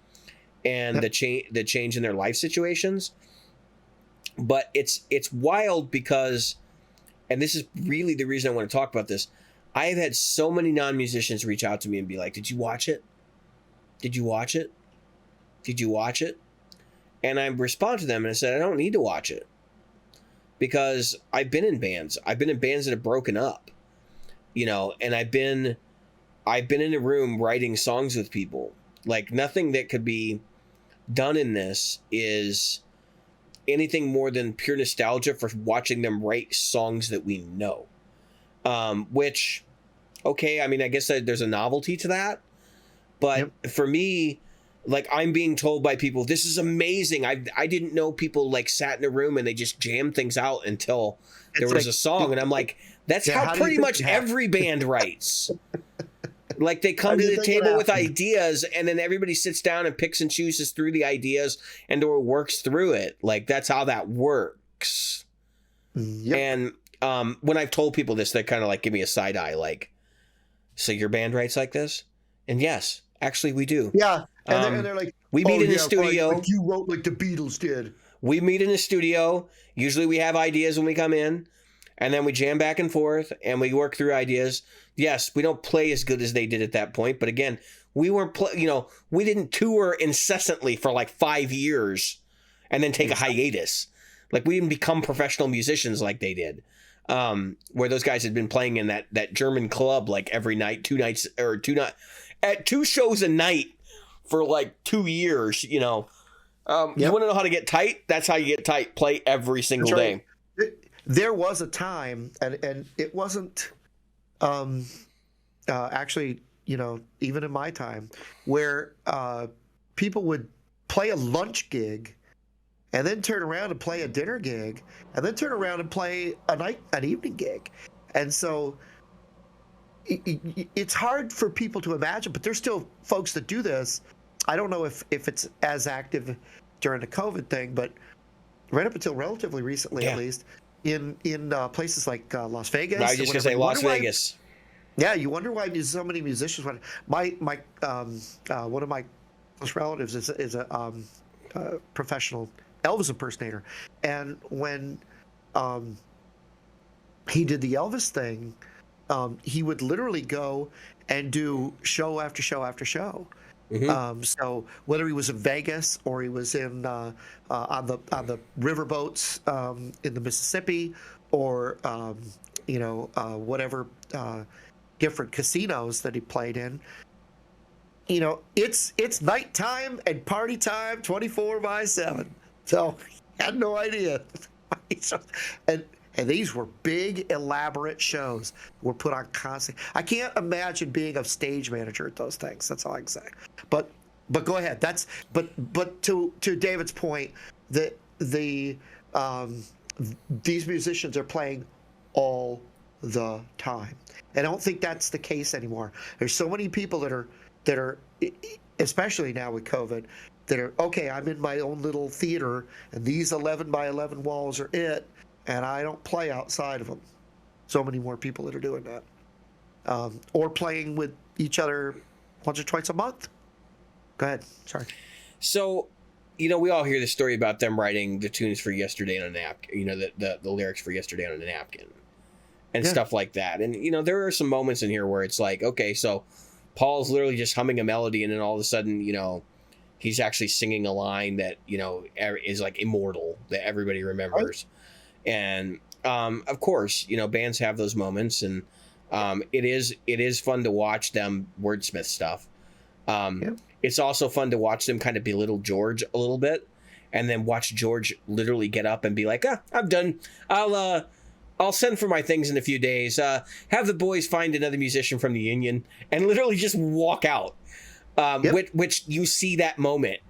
and the change in their life situations. But it's wild because, and this is really the reason I want to talk about this, I have had so many non-musicians reach out to me and be like, did you watch it? Did you watch it? Did you watch it? And I respond to them and I said, I don't need to watch it, because I've been in bands. I've been in bands that have broken up. and I've been in a room writing songs with people. Like, nothing that could be done in this is anything more than pure nostalgia for watching them write songs that we know. Which, okay, I mean, I guess there's a novelty to that. But for me, like, I'm being told by people, this is amazing. I didn't know people, like, sat in a room and they just jammed things out until there was a song. And I'm like, that's how pretty much every band writes. Like, they come to the table with ideas, and then everybody sits down and picks and chooses through the ideas and or works through it. Like, that's how that works. And when I've told people this, they kind of like give me a side eye, like, so your band writes like this? And yes, actually we do. Yeah. And they're like, we meet in a studio. Like you wrote like the Beatles did. We meet in a studio. Usually we have ideas when we come in, and then we jam back and forth and we work through ideas. Yes, we don't play as good as they did at that point, but again, we weren't we didn't tour incessantly for like 5 years and then take a hiatus. Like, we didn't become professional musicians like they did. Where those guys had been playing in that German club like every night, at 2 shows a night for like 2 years, You want to know how to get tight? That's how you get tight. Play every single day. There was a time, and it wasn't actually, even in my time, where people would play a lunch gig and then turn around and play a dinner gig and then turn around and play an evening gig. And so it's hard for people to imagine, but there's still folks that do this. I don't know if it's as active during the COVID thing, but right up until relatively recently, at least, in places like Las Vegas. I was just going to say Las Vegas. Yeah, you wonder why so many musicians went. My one of my close relatives is a professional Elvis impersonator, and when he did the Elvis thing, he would literally go and do show after show after show. So whether he was in Vegas or he was in on the riverboats in the Mississippi, or whatever different casinos that he played in, it's nighttime and party time 24/7. So I had no idea. And these were big, elaborate shows were put on constantly. I can't imagine being a stage manager at those things. That's all I can say. But go ahead. But to David's point, that these musicians are playing all the time. And I don't think that's the case anymore. There's so many people that are especially now with COVID, that are, okay, I'm in my own little theater and these 11 by 11 walls are it, and I don't play outside of them. So many more people that are doing that. Or playing with each other once or twice a month. Go ahead. Sorry. So, we all hear the story about them writing the tunes for Yesterday on a Napkin, the lyrics for Yesterday on a Napkin and stuff like that. And, there are some moments in here where it's like, okay, so Paul's literally just humming a melody, and then all of a sudden, he's actually singing a line that, is like immortal, that everybody remembers. Right. And, of course, bands have those moments, and it is fun to watch them wordsmith stuff. It's also fun to watch them kind of belittle George a little bit, and then watch George literally get up and be like, I'm done. I'll send for my things in a few days. Have the boys find another musician from the union, and literally just walk out. Which you see that moment,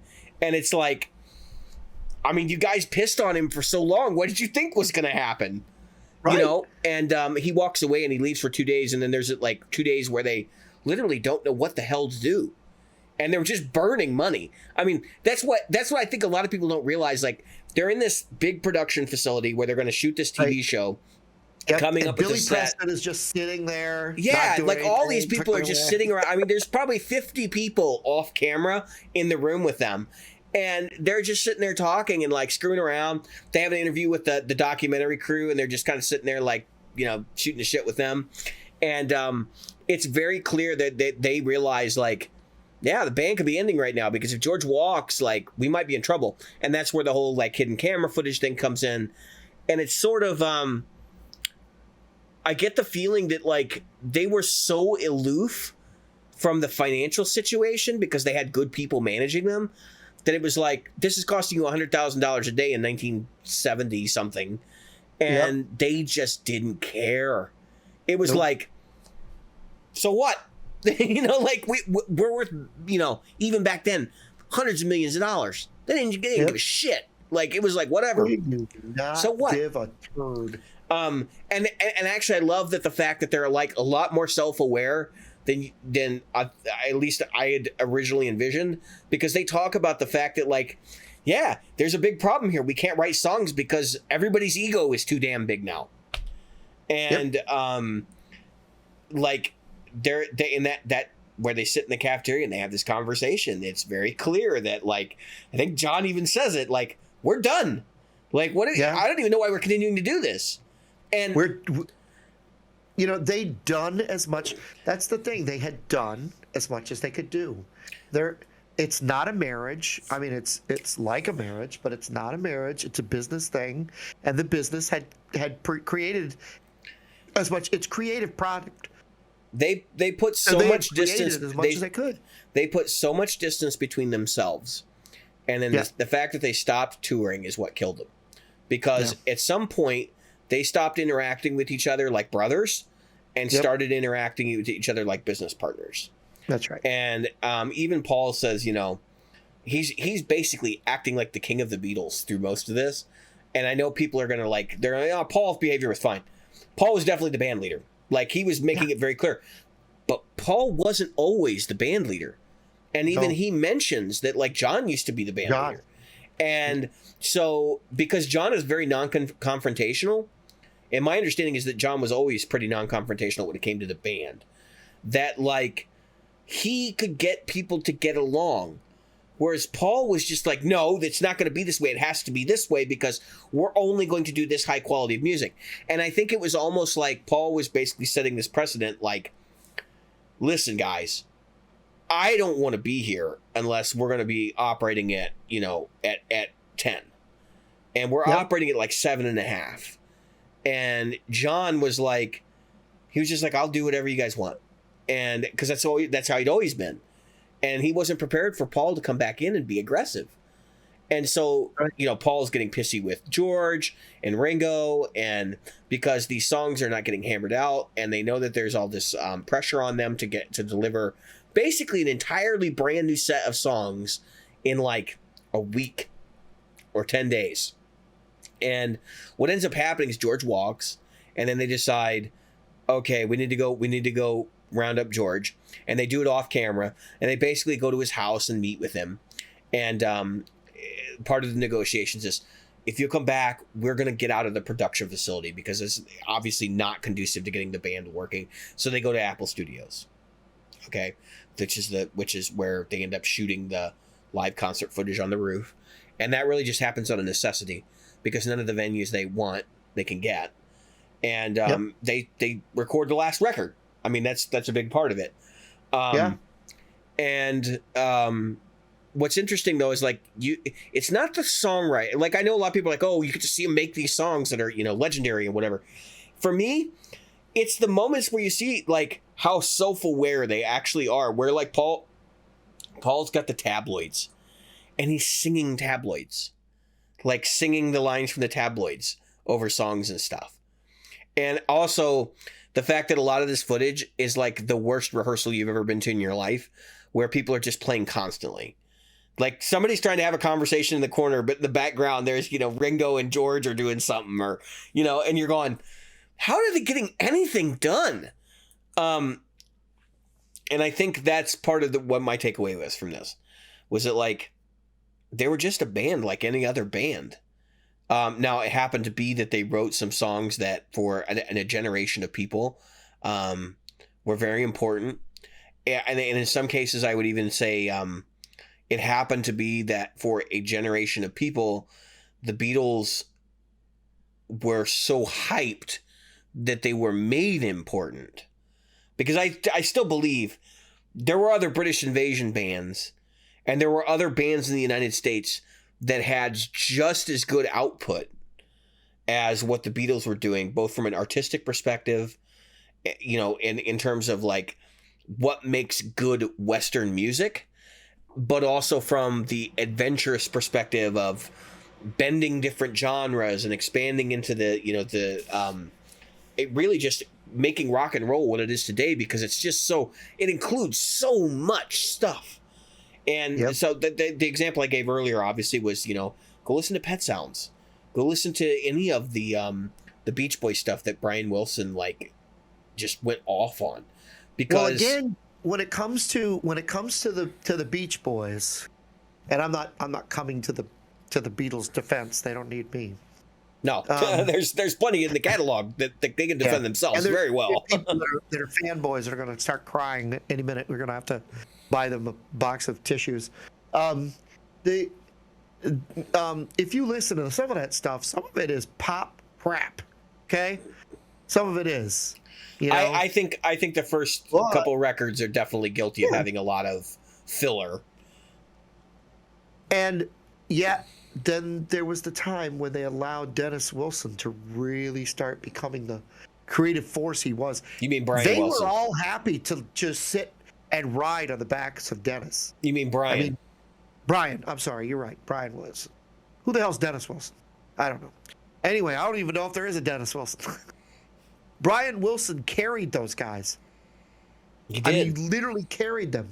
and it's like, I mean, you guys pissed on him for so long. What did you think was going to happen? Right. And he walks away and he leaves for 2 days, and then there's like 2 days where they literally don't know what the hell to do, and they're just burning money. I mean, that's what I think a lot of people don't realize. Like, they're in this big production facility where they're going to shoot this TV show. Coming and up Billy with the set. Preston is just sitting there. Yeah, like all these people are just sitting around. I mean, there's probably 50 people off camera in the room with them, and they're just sitting there talking and like screwing around. They have an interview with the documentary crew, and they're just kind of sitting there like, shooting the shit with them. And it's very clear that they realize, like, yeah, the band could be ending right now, because if George walks, like, we might be in trouble. And that's where the whole like hidden camera footage thing comes in. And it's sort of I get the feeling that like they were so aloof from the financial situation because they had good people managing them that it was like, this is costing you $100,000 a day in 1970 something. And they just didn't care. It was like, so what? You know, like we're worth, you know, even back then, hundreds of millions of dollars. They didn't give a shit. Like, it was like, whatever. So what? Give a turd. And actually, I love that the fact that they're like a lot more self-aware than at least I had originally envisioned, because they talk about the fact that like, yeah, there's a big problem here. We can't write songs because everybody's ego is too damn big now. And like they in that where they sit in the cafeteria and they have this conversation, it's very clear that like, I think John even says it, like, we're done. Like, what? I don't even know why we're continuing to do this. And you know, they'd done as much. That's the thing. They had done as much as they could do. It's not a marriage. I mean, it's like a marriage, but it's not a marriage. It's a business thing, and the business had created as much. It's creative product. They put so much distance as much as they could. They put so much distance between themselves, and then the fact that they stopped touring is what killed them, because at some point they stopped interacting with each other like brothers and started interacting with each other like business partners. That's right. And even Paul says, you know, he's basically acting like the king of the Beatles through most of this. And I know people are going to like, Paul's behavior was fine. Paul was definitely the band leader. Like, he was making it very clear. But Paul wasn't always the band leader. And even he mentions that, like, John used to be the band leader. And so, because John is very non-confrontational, and my understanding is that John was always pretty non-confrontational when it came to the band, that, like, he could get people to get along. Whereas Paul was just like, no, it's not going to be this way. It has to be this way because we're only going to do this high quality of music. And I think it was almost like Paul was basically setting this precedent, like, listen, guys, I don't want to be here unless we're going to be operating at, you know, at 10. And we're operating at like 7.5. And John was like, he was just like, I'll do whatever you guys want. And because that's how he'd always been. And he wasn't prepared for Paul to come back in and be aggressive. And so, you know, Paul's getting pissy with George and Ringo, and because these songs are not getting hammered out, and they know that there's all this pressure on them to deliver basically an entirely brand new set of songs in like a week or 10 days. And what ends up happening is George walks, and then they decide, okay, we need to go round up George, and they do it off camera, and they basically go to his house and meet with him. And part of the negotiations is, if you come back, we're going to get out of the production facility because it's obviously not conducive to getting the band working. So they go to Apple Studios, okay, which is where they end up shooting the live concert footage on the roof. And that really just happens on a necessity because none of the venues they can get. And they record the last record. I mean, that's a big part of it. And what's interesting though is like it's not the songwriting. Like, I know a lot of people are like, oh, you get to see him make these songs that are, you know, legendary and whatever. For me, it's the moments where you see like how self-aware they actually are. Where like Paul's got the tabloids, and he's singing tabloids, like singing the lines from the tabloids over songs and stuff. And also the fact that a lot of this footage is like the worst rehearsal you've ever been to in your life, where people are just playing constantly. Like, somebody's trying to have a conversation in the corner, but in the background there's, you know, Ringo and George are doing something, or, you know, and you're going, how are they getting anything done? And I think that's part of what my takeaway was from this, was that like they were just a band like any other band. Now it happened to be that they wrote some songs that for a generation of people were very important. And in some cases, I would even say it happened to be that for a generation of people, the Beatles were so hyped that they were made important. Because I still believe there were other British invasion bands, and there were other bands in the United States that had just as good output as what the Beatles were doing, both from an artistic perspective, you know, in terms of like what makes good Western music, but also from the adventurous perspective of bending different genres and expanding into the, you know, it really just making rock and roll what it is today, because it's just so, it includes so much stuff. And so the example I gave earlier obviously was, you know, go listen to Pet Sounds, go listen to any of the Beach Boys stuff that Brian Wilson like just went off on. Because, well, again, when it comes to the Beach Boys, and I'm not coming to the Beatles' defense. They don't need me. No, there's plenty in the catalog that they can defend themselves very well. People that are fanboys that are going to start crying any minute. We're going to have to buy them a box of tissues. If you listen to some of that stuff, some of it is pop crap. Okay, some of it is. You know? I think the first couple records are definitely guilty of having a lot of filler. And yet, then there was the time when they allowed Dennis Wilson to really start becoming the creative force he was. You mean Brian Wilson? Wilson? They were all happy to just sit and ride on the backs of Dennis. You mean Brian? I mean, Brian. I'm sorry, you're right. Brian Wilson. Who the hell's Dennis Wilson? I don't know. Anyway, I don't even know if there is a Dennis Wilson. Brian Wilson carried those guys. He did. I mean, he literally carried them.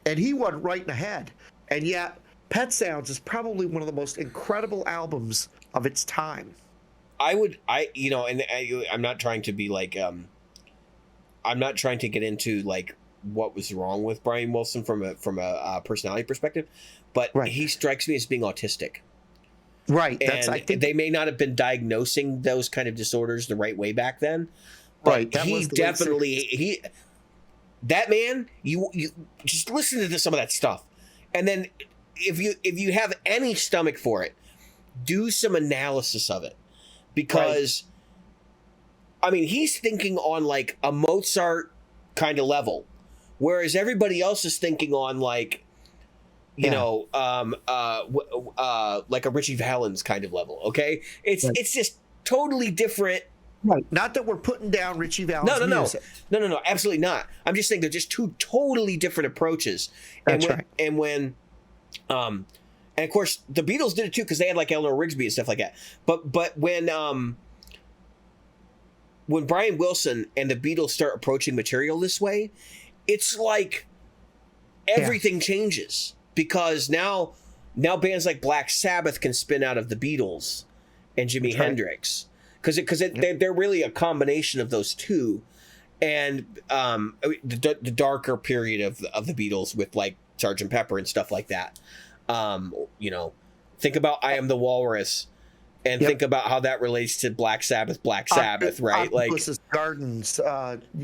And he went right ahead. And yet, Pet Sounds is probably one of the most incredible albums of its time. I'm not trying to be like, I'm not trying to get into like what was wrong with Brian Wilson from a personality perspective, but he strikes me as being autistic. Right. And I think they may not have been diagnosing those kind of disorders the right way back then. But he definitely, that man, you just listen to some of that stuff. And then if you have any stomach for it, do some analysis of it. Because, I mean, he's thinking on like a Mozart kind of level, whereas everybody else is thinking on like, you know, like a Richie Valens kind of level. Okay, it's just totally different. Right. Not that we're putting down Richie Valens. Music. No, absolutely not. I'm just saying they're just two totally different approaches. That's right. And of course the Beatles did it too, because they had like Eleanor Rigsby and stuff like that. But when Brian Wilson and the Beatles start approaching material this way, it's like everything changes. Because now bands like Black Sabbath can spin out of the Beatles and Jimi Hendrix, because they're really a combination of those two, and the darker period of the Beatles with like Sgt. Pepper and stuff like that. You know, think about I Am the Walrus, and think about how that relates to Black Sabbath, right? Like Gardens.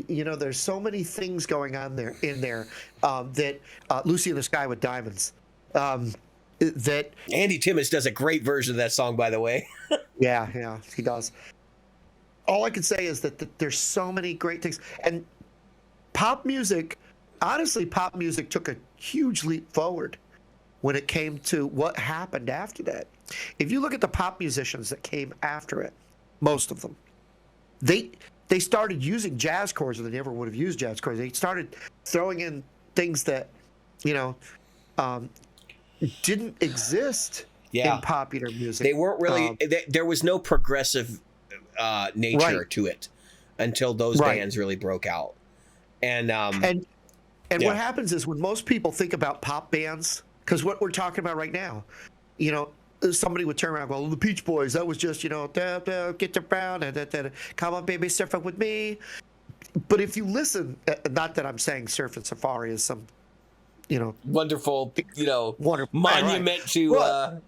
You know, there's so many things going on in there that Lucy in the Sky with Diamonds. That Andy Timmons does a great version of that song, by the way. yeah, he does. All I can say is that there's so many great things, and pop music. Honestly, pop music took a huge leap forward when it came to what happened after that. If you look at the pop musicians that came after it, most of them, they started using jazz chords when they never would have used jazz chords. They started throwing in things that, you know, didn't exist in popular music. They weren't really. There was no progressive nature to it until those bands really broke out. And what happens is when most people think about pop bands, because what we're talking about right now, you know, somebody would turn around and go, the Beach Boys, that was just, you know, get the brown, come on, baby, surf up with me. But if you listen, not that I'm saying Surf and Safari is some, you know, wonderful, you know, monument to. Well,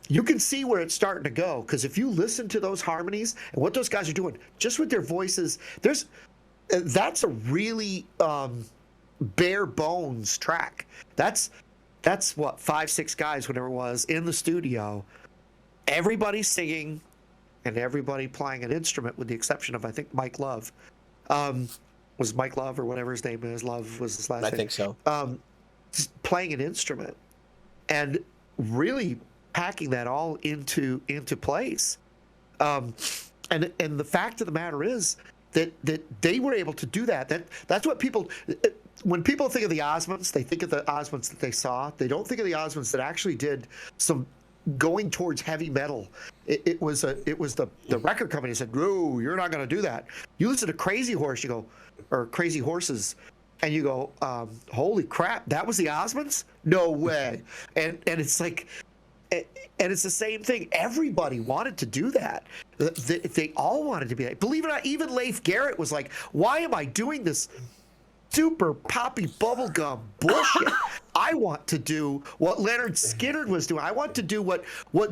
you can see where it's starting to go, because if you listen to those harmonies and what those guys are doing, just with their voices, that's a really bare bones track. That's what, 5-6 guys, whatever it was, in the studio, everybody singing and everybody playing an instrument, with the exception of, I think, Mike Love. Was Mike Love or whatever his name is? Love was his last name. I think so. Playing an instrument and really packing that all into place. And the fact of the matter is that they were able to do that. That's what people, when people think of the Osmonds, they think of the Osmonds that they saw. They don't think of the Osmonds that actually did some going towards heavy metal. It was the record company said, "No, you're not going to do that." You listen to Crazy Horse, you go, or Crazy Horses, and you go, "Holy crap, that was the Osmonds? No way!" And it's like, and it's the same thing. Everybody wanted to do that. They all wanted to be like. Believe it or not, even Leif Garrett was like, "Why am I doing this super poppy bubblegum bullshit? I want to do what Leonard Skinner was doing. I want to do what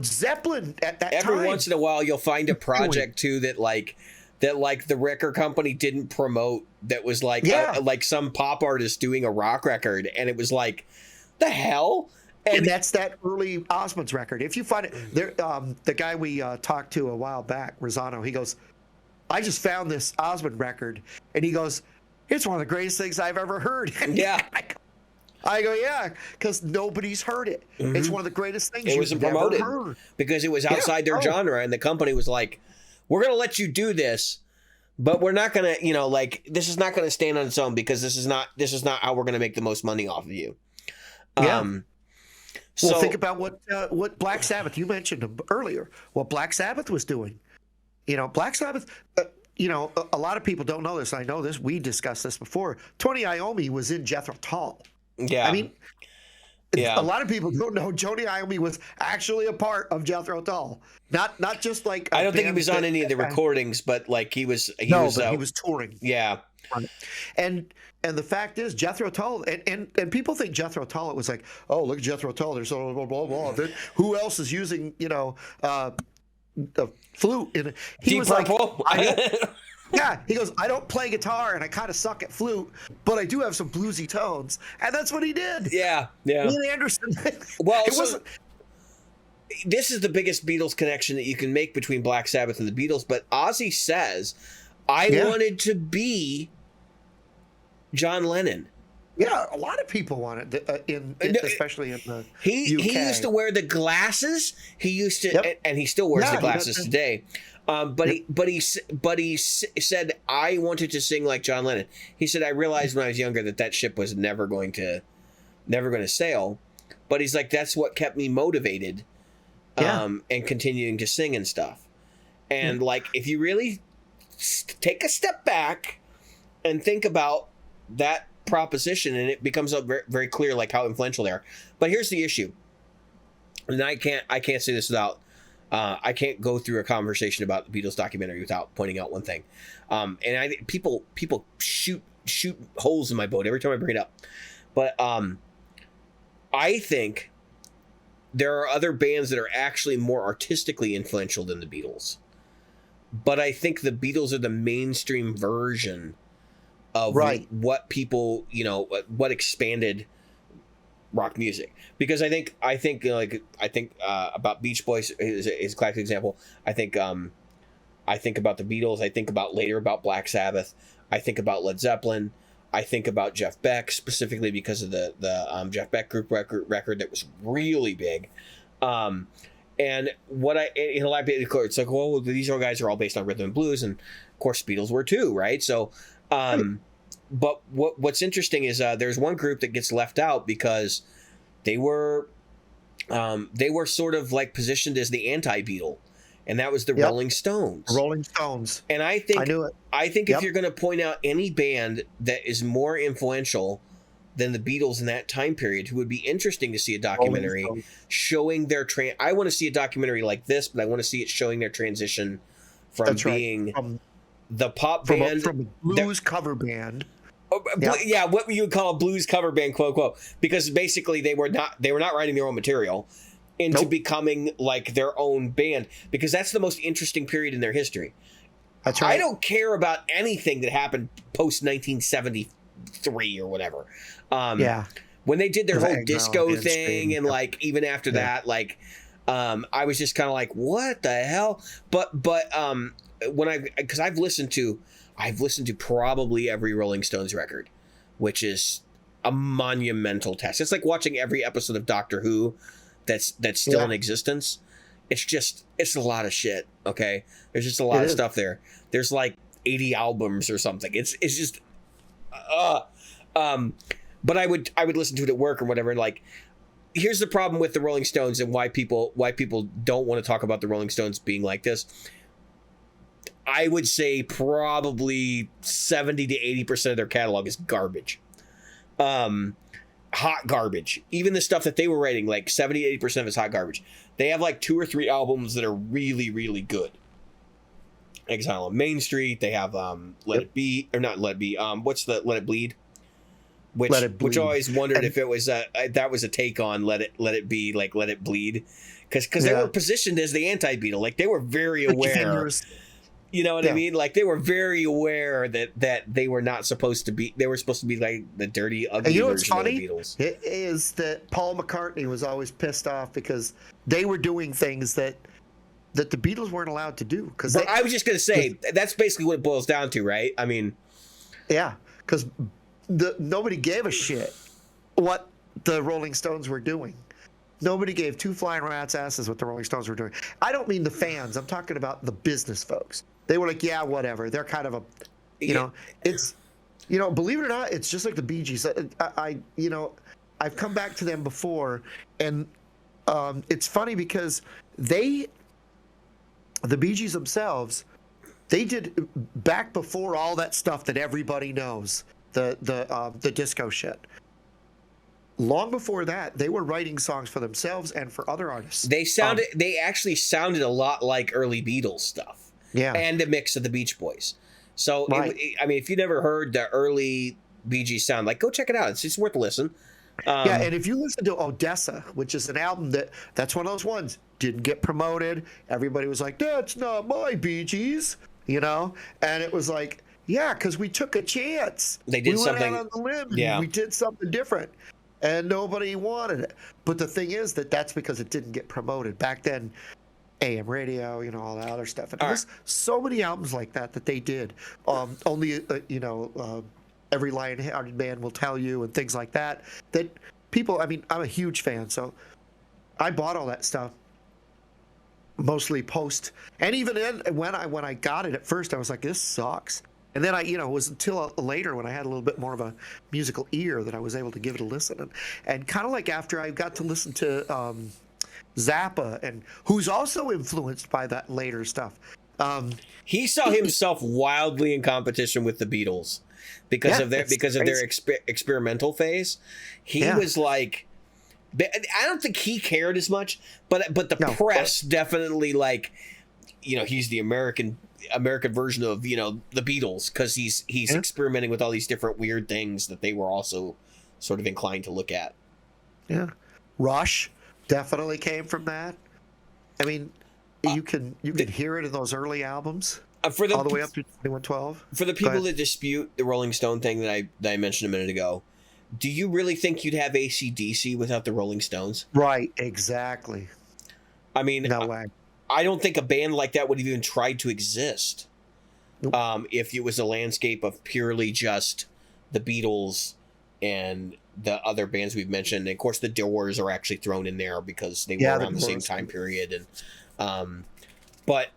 Zeppelin at that time." Every once in a while, you'll find a project too that the record company didn't promote. That was like like some pop artist doing a rock record, and it was like, the hell. And that's that early Osmonds record. If you find it, there, the guy we talked to a while back, Rosano, he goes, "I just found this Osmond record," and he goes, "It's one of the greatest things I've ever heard." Yeah. I go, "Yeah, because nobody's heard it. Mm-hmm. It's one of the greatest things it wasn't you've promoted ever heard." Because it was outside their genre, and the company was like, "We're going to let you do this, but we're not going to, like, this is not going to stand on its own because this is not how we're going to make the most money off of you." Yeah. Well, think about what Black Sabbath, you mentioned earlier, what Black Sabbath was doing. Black Sabbath, a lot of people don't know this. I know this. We discussed this before. Tony Iommi was in Jethro Tull. Yeah. I mean, a lot of people don't know Tony Iommi was actually a part of Jethro Tull. Not just like I don't think he was on any of the recordings, but like he was touring. Yeah. And the fact is, Jethro Tull, and people think Jethro Tull, it was like, "Oh, look at Jethro Tull, there's blah, blah, blah, blah. Who else is using, the flute?" And he Deep was Purple. like, yeah, he goes, "I don't play guitar and I kind of suck at flute, but I do have some bluesy tones." And that's what he did. Yeah. Ian Anderson. Well, this is the biggest Beatles connection that you can make between Black Sabbath and the Beatles, but Ozzy says, I wanted to be John Lennon. Yeah, a lot of people want it, especially in the UK. He used to wear the glasses. He used to, and he still wears the glasses today. But he said, "I wanted to sing like John Lennon." He said, "I realized when I was younger that ship was never going to sail." But he's like, "That's what kept me motivated, and continuing to sing and stuff." And like, if you really take a step back and think about that proposition, and it becomes very, very clear like how influential they are. But here's the issue, and I can't say this without I can't go through a conversation about the Beatles documentary without pointing out one thing. And people shoot holes in my boat every time I bring it up. But I think there are other bands that are actually more artistically influential than the Beatles. But I think the Beatles are the mainstream version of what people, what expanded rock music. Because I think about Beach Boys is a classic example. I think about the Beatles. I think about later about Black Sabbath. I think about Led Zeppelin. I think about Jeff Beck specifically because of the Jeff Beck group record that was really big. And what a lot of people, it's like, well, these guys are all based on rhythm and blues, and of course the Beatles were too, right? So, but what's interesting is there's one group that gets left out because they were sort of like positioned as the anti-Beatle, and that was the Rolling Stones. Rolling Stones. And I think if you're going to point out any band that is more influential than the Beatles in that time period, who would be interesting to see a documentary showing their I want to see a documentary like this, but I want to see it showing their transition from being the pop band, from a blues cover band. What you would call a blues cover band, quote unquote, because basically they were not writing their own material into becoming like their own band, because that's the most interesting period in their history. That's right. I don't care about anything that happened post 1973 or whatever. When they did their whole disco thing, and like even after that, like I was just kind of like, what the hell? But because I've listened to probably every Rolling Stones record, which is a monumental task. It's like watching every episode of Doctor Who that's still in existence. it's a lot of shit. Okay, there's just a lot of stuff there. There's like 80 albums or something. It's just but I would listen to it at work or whatever, and like, here's the problem with the Rolling Stones and why people don't want to talk about the Rolling Stones being like this. I would say probably 70 to 80% of their catalog is garbage. Hot garbage. Even the stuff that they were writing, like 70 to 80% of it's hot garbage. They have like 2 or 3 albums that are really, really good. Exile on Main Street. They have Let It Be, or not Let It Be. What's the Let It Bleed? Which I always wondered if it was that was a take on Let It Be, like Let It Bleed, because they were positioned as the anti-Beatle. Like they were very aware. You know what I mean? Like they were very aware that they were not supposed to be. They were supposed to be like the dirty, ugly version of the Beatles. It is that Paul McCartney was always pissed off because they were doing things that the Beatles weren't allowed to do. Because I was just gonna say that's basically what it boils down to, right? I mean, yeah, because nobody gave a shit what the Rolling Stones were doing. Nobody gave 2 flying rats' asses what the Rolling Stones were doing. I don't mean the fans. I'm talking about the business folks. They were like, yeah, whatever. They're kind of a, you know, it's, you know, believe it or not, it's just like the Bee Gees. You know, I've come back to them before, and it's funny because the Bee Gees themselves, they did back before all that stuff that everybody knows, the disco shit. Long before that, they were writing songs for themselves and for other artists. They actually sounded a lot like early Beatles stuff. Yeah. And a mix of the Beach Boys. So, right. I mean, if you never heard the early Bee Gees sound, like, go check it out. It's worth a listen. Yeah, and if you listen to Odessa, which is an album that's one of those ones, didn't get promoted. Everybody was like, that's not my Bee Gees, you know? And it was like, yeah, because we took a chance. They did something. We went out on the limb and we did something different. And nobody wanted it. But the thing is that's because it didn't get promoted. Back then, AM radio, you know, all that other stuff. And there's so many albums like that they did. Only, you know, Every Lionhearted Man Will Tell You and things like that. That people, I mean, I'm a huge fan, so I bought all that stuff. Mostly post. And even then, when I got it at first, I was like, this sucks. And then it was until later when I had a little bit more of a musical ear that I was able to give it a listen. And kind of like after I got to listen to Zappa, and who's also influenced by that later stuff. He saw himself wildly in competition with the Beatles because of their experimental phase. He was like, I don't think he cared as much, but the press definitely, like, you know, he's the American version of, you know, the Beatles, because he's experimenting with all these different weird things that they were also sort of inclined to look at. Yeah, Rush definitely came from that. I mean, you can hear it in those early albums all the way up to 2112. For the people that dispute the Rolling Stone thing that I mentioned a minute ago, do you really think you'd have AC/DC without the Rolling Stones? Right, exactly. I mean, no way. I don't think a band like that would have even tried to exist. Nope. If it was a landscape of purely just the Beatles and the other bands we've mentioned. And of course, the Doors are actually thrown in there because they were around the same time period. And but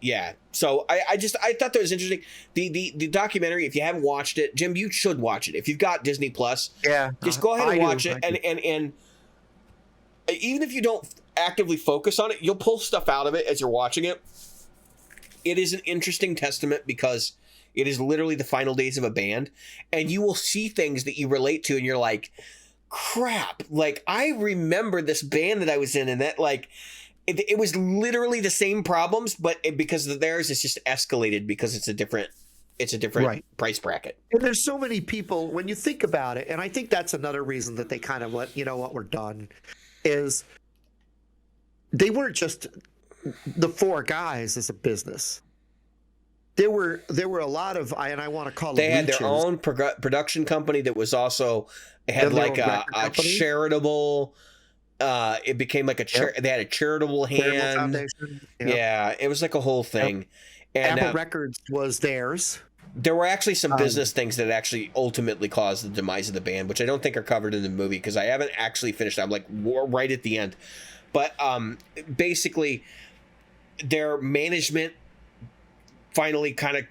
yeah, so I thought that was interesting. The documentary, if you haven't watched it, Jim, you should watch it. If you've got Disney Plus, just go ahead and watch it. And even if you don't actively focus on it, you'll pull stuff out of it as you're watching it. It is an interesting testament because it is literally the final days of a band, and you will see things that you relate to, and you're like, crap, like, I remember this band that I was in, and that, like, it was literally the same problems, but because of theirs, it's just escalated because it's a different price bracket. And there's so many people, when you think about it, and I think that's another reason that they kind of went, you know what, we're done, is they weren't just the 4 guys as a business. There were a lot of, and I want to call them They had their own production company that was also, had like a charitable, it became like they had a charitable hand. Yeah, it was like a whole thing. And Apple Records was theirs. There were actually some business things that actually ultimately caused the demise of the band, which I don't think are covered in the movie because I haven't actually finished. I'm like right at the end. But basically, their management finally kind of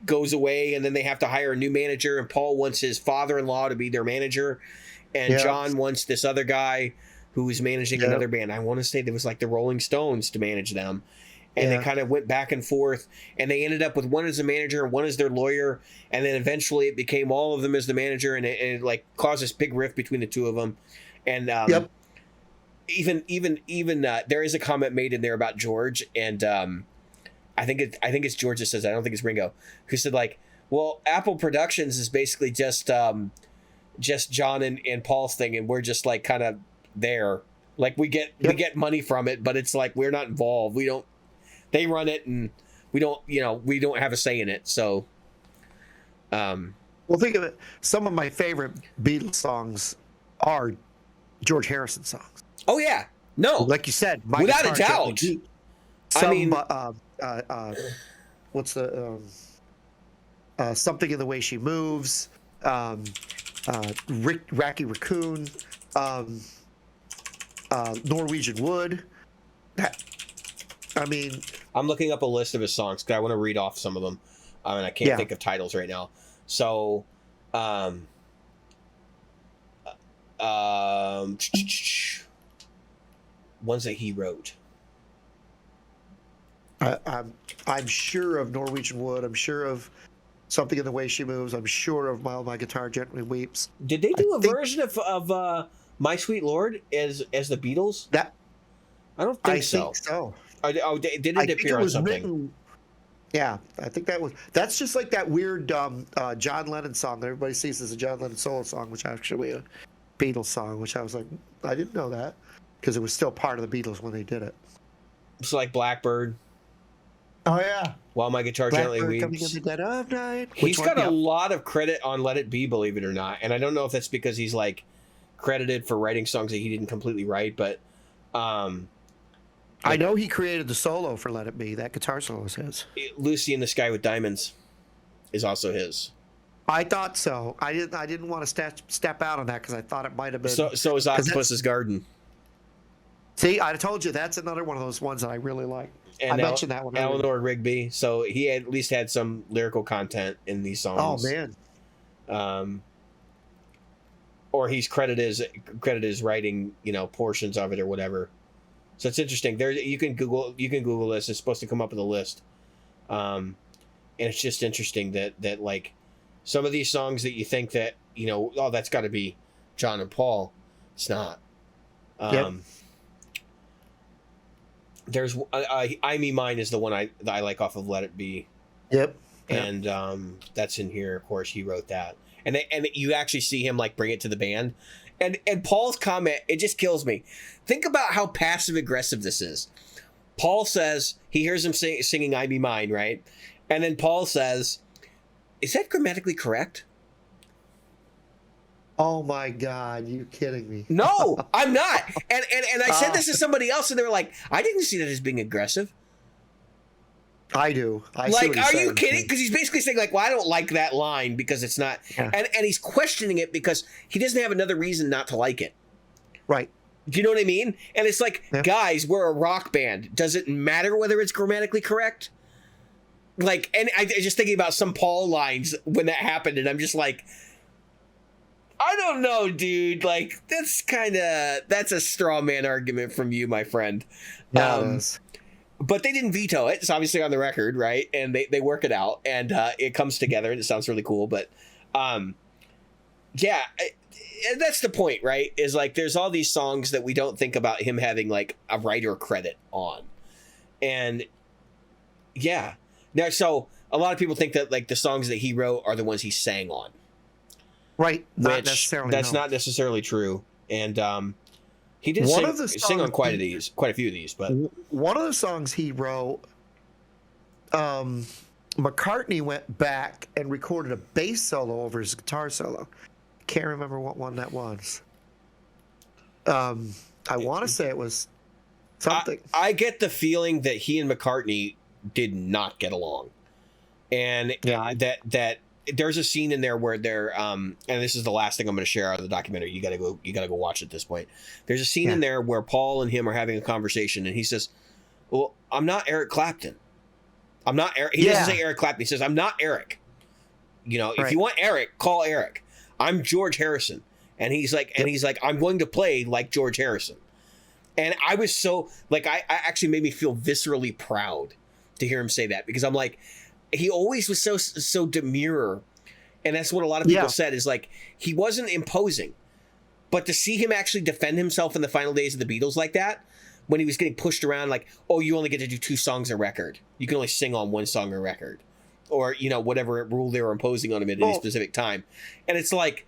goes away, and then they have to hire a new manager, and Paul wants his father-in-law to be their manager, and John wants this other guy who was managing another band. I want to say there was like the Rolling Stones to manage them, and they kind of went back and forth, and they ended up with one as the manager and one as their lawyer, and then eventually it became all of them as the manager, and it like caused this big rift between the two of them. And even there is a comment made in there about George, and I think it's George that says that. I don't think it's Ringo, who said like, well, Apple Productions is basically just John and Paul's thing, and we're just like kind of there, like we get money from it, but it's like we're not involved. They run it, and we don't have a say in it. So, well, think of it. Some of my favorite Beatles songs are George Harrison songs. Oh yeah, no, like you said, without a doubt. What's the Something in the Way She Moves, Racky Raccoon, Norwegian Wood. I'm looking up a list of his songs because I want to read off some of them, and I can't think of titles right now. So, ones that he wrote. I'm sure of Norwegian Wood. I'm sure of Something in the Way She Moves. I'm sure of While My Guitar Gently Weeps. Did they do a version of My Sweet Lord as the Beatles? That I don't think so. I think so. Oh, did it appear on something? Written, yeah, I think that's just like that weird John Lennon song that everybody sees as a John Lennon solo song, which actually a Beatles song, which I was like, I didn't know that, because it was still part of the Beatles when they did it. It's like Blackbird. Oh yeah. While My Guitar Gently Weeps. He's got a lot of credit on Let It Be, believe it or not, and I don't know if that's because he's like credited for writing songs that he didn't completely write, but I know he created the solo for Let It Be. That guitar solo is his. Lucy in the Sky with Diamonds is also his. I thought so. I didn't want to step out on that because I thought it might have been. So is Octopus's Garden. See, I told you that's another one of those ones that I really like. And I mentioned that one. Eleanor Rigby. So he at least had some lyrical content in these songs. Oh man. Or he's credited as writing, portions of it or whatever. So it's interesting. There you can Google this. It's supposed to come up with a list. And it's just interesting that like some of these songs that you think that, that's got to be John and Paul. It's not. There's I Me Mine is the one I like off of Let It Be. Yep. And that's in here. Of course, he wrote that. And you actually see him like bring it to the band. And Paul's comment, it just kills me. Think about how passive aggressive this is. Paul says he hears him singing I Me Mine, right? And then Paul says, "Is that grammatically correct?" Oh my God, you kidding me? No, I'm not. And I said this to somebody else, and they were like, "I didn't see that as being aggressive." I do. Are you kidding? Because he's basically saying like, "Well, I don't like that line because it's not," and he's questioning it because he doesn't have another reason not to like it. Right. Do you know what I mean? And it's like, guys, we're a rock band. Does it matter whether it's grammatically correct? Like, and I just thinking about some Paul lines when that happened, and I'm just like, I don't know, dude. Like, that's a straw man argument from you, my friend. Yeah, it is. But they didn't veto it. It's obviously on the record, right? And they work it out, and it comes together, and it sounds really cool. But, yeah, that's the point, right? Is like there's all these songs that we don't think about him having like a writer credit on, and yeah. Now, so a lot of people think that like the songs that he wrote are the ones he sang on. Right. Not not necessarily true. And he did sing on quite a few of these, but one of the songs he wrote, McCartney went back and recorded a bass solo over his guitar solo. Can't remember what one that was. I want to say it was something. I get the feeling that he and McCartney did not get along, and that there's a scene in there where they're and this is the last thing I'm going to share out of the documentary. You got to go watch it at this point. There's a scene in there where Paul and him are having a conversation, and he says, "Well, I'm not Eric Clapton. I'm not Eric." He doesn't say Eric Clapton. He says, "I'm not Eric. If you want Eric, call Eric. I'm George Harrison." And he's like, "I'm going to play like George Harrison." And I was so like, I actually made me feel viscerally proud to hear him say that, because I'm like, he always was so demure. And that's what a lot of people said, is like, he wasn't imposing, but to see him actually defend himself in the final days of the Beatles like that, when he was getting pushed around, like, oh, you only get to do 2 songs a record. You can only sing on 1 song a record, or, whatever rule they were imposing on him at any specific time. And it's like,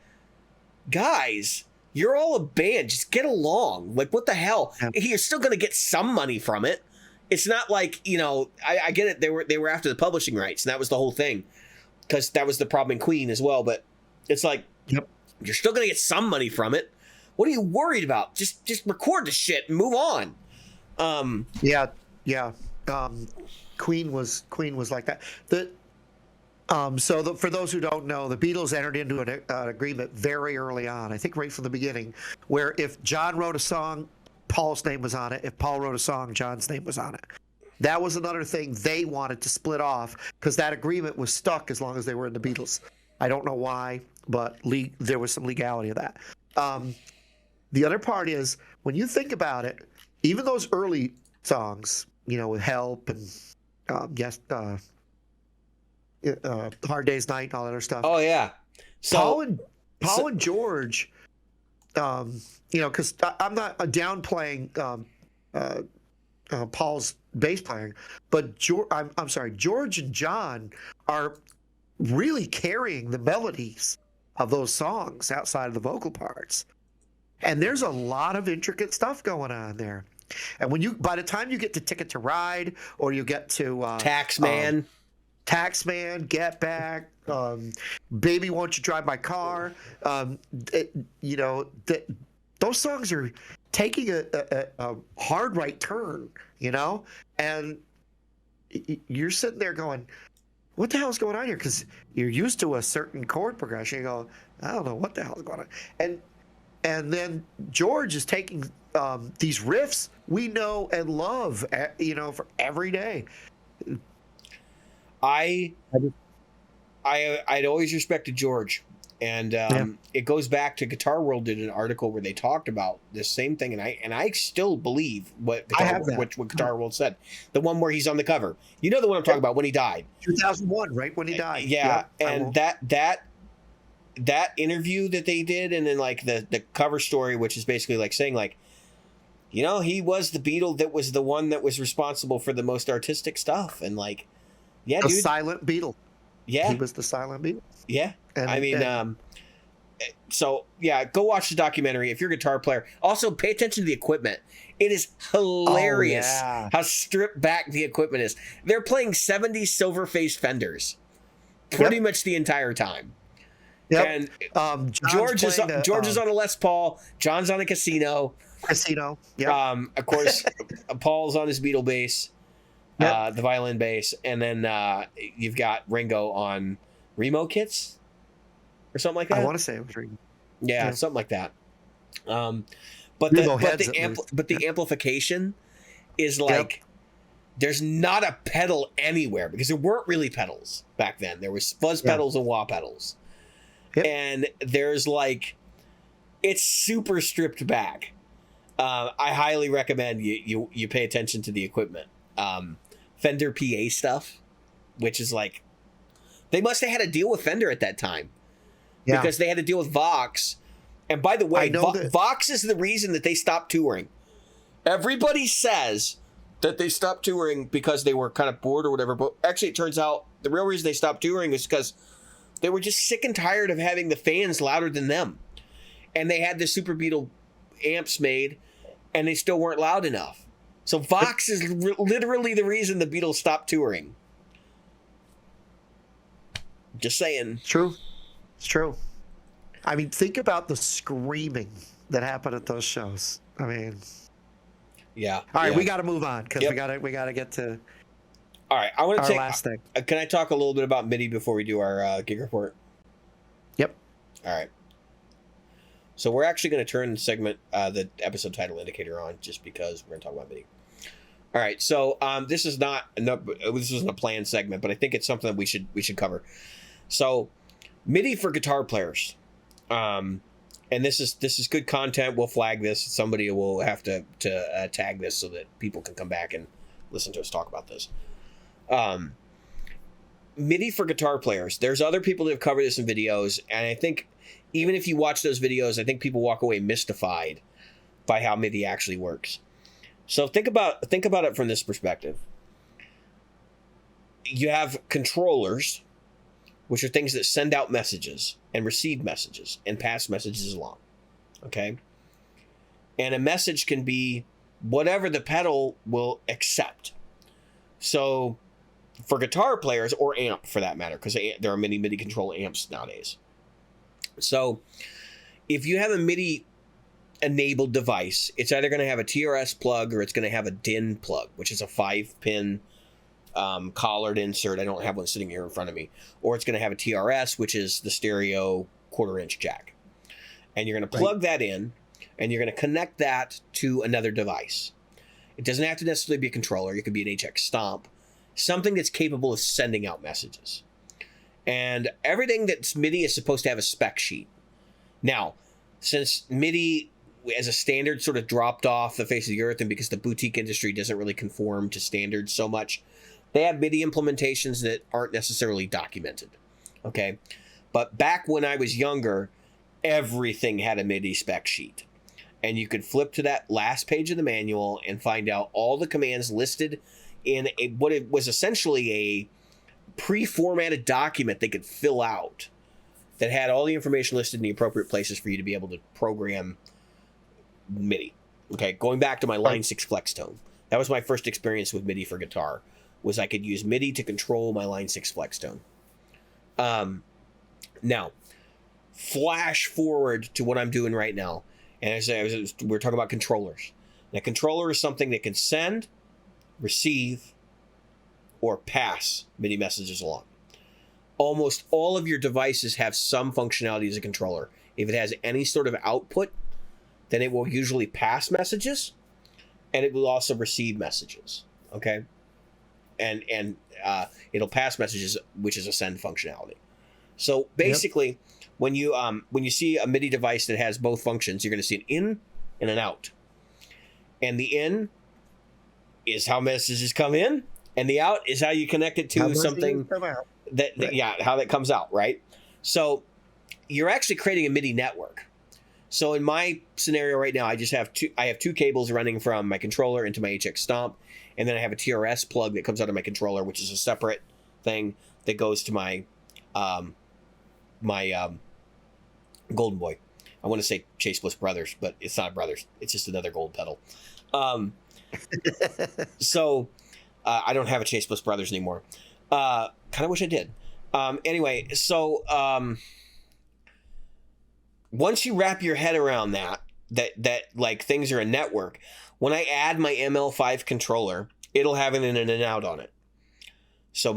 guys, you're all a band. Just get along. Like, what the hell? You're still going to get some money from it. It's not like, I get it. They were after the publishing rights, and that was the whole thing, because that was the problem in Queen as well. But it's like, you're still going to get some money from it. What are you worried about? Just record the shit and move on. Queen was like that. For those who don't know, the Beatles entered into an agreement very early on, I think right from the beginning, where if John wrote a song, Paul's name was on it. If Paul wrote a song, John's name was on it. That was another thing they wanted to split off, because that agreement was stuck as long as they were in the Beatles. I don't know why, but there was some legality of that. The other part is, when you think about it, even those early songs, with Help and Hard Day's Night and all that other stuff. Oh yeah. So Paul and George, because I'm not downplaying Paul's bass playing, but I'm sorry, George and John are really carrying the melodies of those songs outside of the vocal parts. And there's a lot of intricate stuff going on there. And by the time you get to Ticket to Ride, or you get to Taxman, Get Back, Baby Won't You Drive My Car, those songs are taking a hard right turn, and you're sitting there going, what the hell is going on here? Because you're used to a certain chord progression. You go, I don't know what the hell is going on. And then George is taking these riffs we know and love, for every day. I'd always respected George, and it goes back to Guitar World did an article where they talked about this same thing, and I still believe what Guitar World said. The one where he's on the cover, the one I'm talking about, when he died, 2001, right when he died. Yeah, and that interview that they did, and then like the cover story, which is basically like saying like, he was the Beatle that was the one that was responsible for the most artistic stuff, and like, the silent Beatle. Yeah, he was the silent Beatle. Yeah, so yeah, go watch the documentary if you're a guitar player. Also, pay attention to the equipment. It is hilarious how stripped back the equipment is. They're playing 70s silver-faced Fenders pretty much the entire time. Yep. And George is on a Les Paul. John's on a Casino. Yeah. Of course, Paul's on his Beatle bass, the violin bass, and then you've got Ringo on Remo kits or something like that. I want to say it was Ringo. Yeah, something like that. But the amplification is like, there's not a pedal anywhere, because there weren't really pedals back then. There was fuzz pedals and wah pedals. Yep. And there's like, it's super stripped back. I highly recommend you pay attention to the equipment. Fender PA stuff, which is like, they must have had a deal with Fender at that time, because they had to deal with Vox. And by the way, Vox is the reason that they stopped touring. Everybody says that they stopped touring because they were kind of bored or whatever, but actually it turns out the real reason they stopped touring is because they were just sick and tired of having the fans louder than them. And they had the Super Beatle amps made, and they still weren't loud enough. So Vox is literally the reason the Beatles stopped touring. Just saying. True. It's true. I mean, think about the screaming that happened at those shows. I mean... Yeah. All right, we got to move on, because we got to get to... All right, I want to Our take. last thing. Can I talk a little bit about MIDI before we do our gig report? Yep. All right. So we're actually going to turn the episode title indicator on, just because we're going to talk about MIDI. All right. So this isn't a planned segment, but I think it's something that we should cover. So MIDI for guitar players, and this is good content. We'll flag this. Somebody will have to tag this so that people can come back and listen to us talk about this. MIDI for guitar players. There's other people that have covered this in videos, and I think even if you watch those videos, I think people walk away mystified by how MIDI actually works. So think about it from this perspective. You have controllers, which are things that send out messages and receive messages and pass messages along. Okay? And a message can be whatever the pedal will accept. So for guitar players, or amp for that matter, because there are many MIDI control amps nowadays. So if you have a MIDI enabled device, it's either going to have a TRS plug or it's going to have a DIN plug, which is a 5-pin collared insert. I don't have one sitting here in front of me. Or it's going to have a TRS, which is the stereo 1/4-inch jack. And you're going to plug that in, and you're going to connect that to another device. It doesn't have to necessarily be a controller. It could be an HX Stomp, something that's capable of sending out messages. And everything that's MIDI is supposed to have a spec sheet. Now, since MIDI as a standard sort of dropped off the face of the earth, and because the boutique industry doesn't really conform to standards so much, they have MIDI implementations that aren't necessarily documented. Okay? But back when I was younger, everything had a MIDI spec sheet. And you could flip to that last page of the manual and find out all the commands listed in what it was essentially a pre-formatted document they could fill out that had all the information listed in the appropriate places for you to be able to program MIDI. Okay, going back to my Line 6 flex tone. That was my first experience with MIDI for guitar, was I could use MIDI to control my Line 6 flex tone. Now, flash forward to what I'm doing right now. And we're talking about controllers. Now, a controller is something that can send, receive, or pass MIDI messages along. Almost all of your devices have some functionality as a controller. If it has any sort of output, then it will usually pass messages, and it will also receive messages. Okay, and it'll pass messages, which is a send functionality. So basically, when you see a MIDI device that has both functions, you're going to see an in and an out. And the in is how messages come in, and the out is how you connect it to something how that comes out, right? So you're actually creating a MIDI network. So in my scenario right now, I have two cables running from my controller into my HX Stomp, and then I have a TRS plug that comes out of my controller, which is a separate thing that goes to my Golden Boy. I want to say Chase Bliss Brothers, but it's not Brothers. It's just another gold pedal. So I don't have a Chase Bliss Brothers anymore. Kind of wish I did. Anyway, so once you wrap your head around that like things are a network, when I add my ML5 controller, it'll have an in and an out on it. So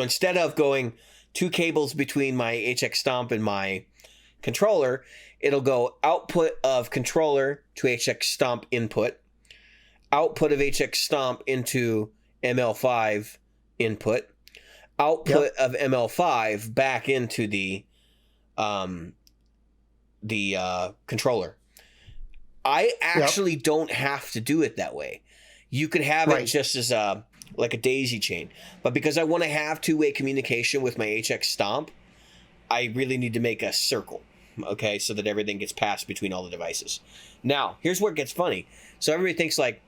instead of going two cables between my HX Stomp and my controller, it'll go output of controller to HX Stomp input, output of HX Stomp into ML5 input, output of ML5 back into the controller. I actually don't have to do it that way. You could have it just as like a daisy chain, but because I want to have two-way communication with my HX Stomp, I really need to make a circle, okay, so that everything gets passed between all the devices. Now, here's where it gets funny. So everybody thinks like,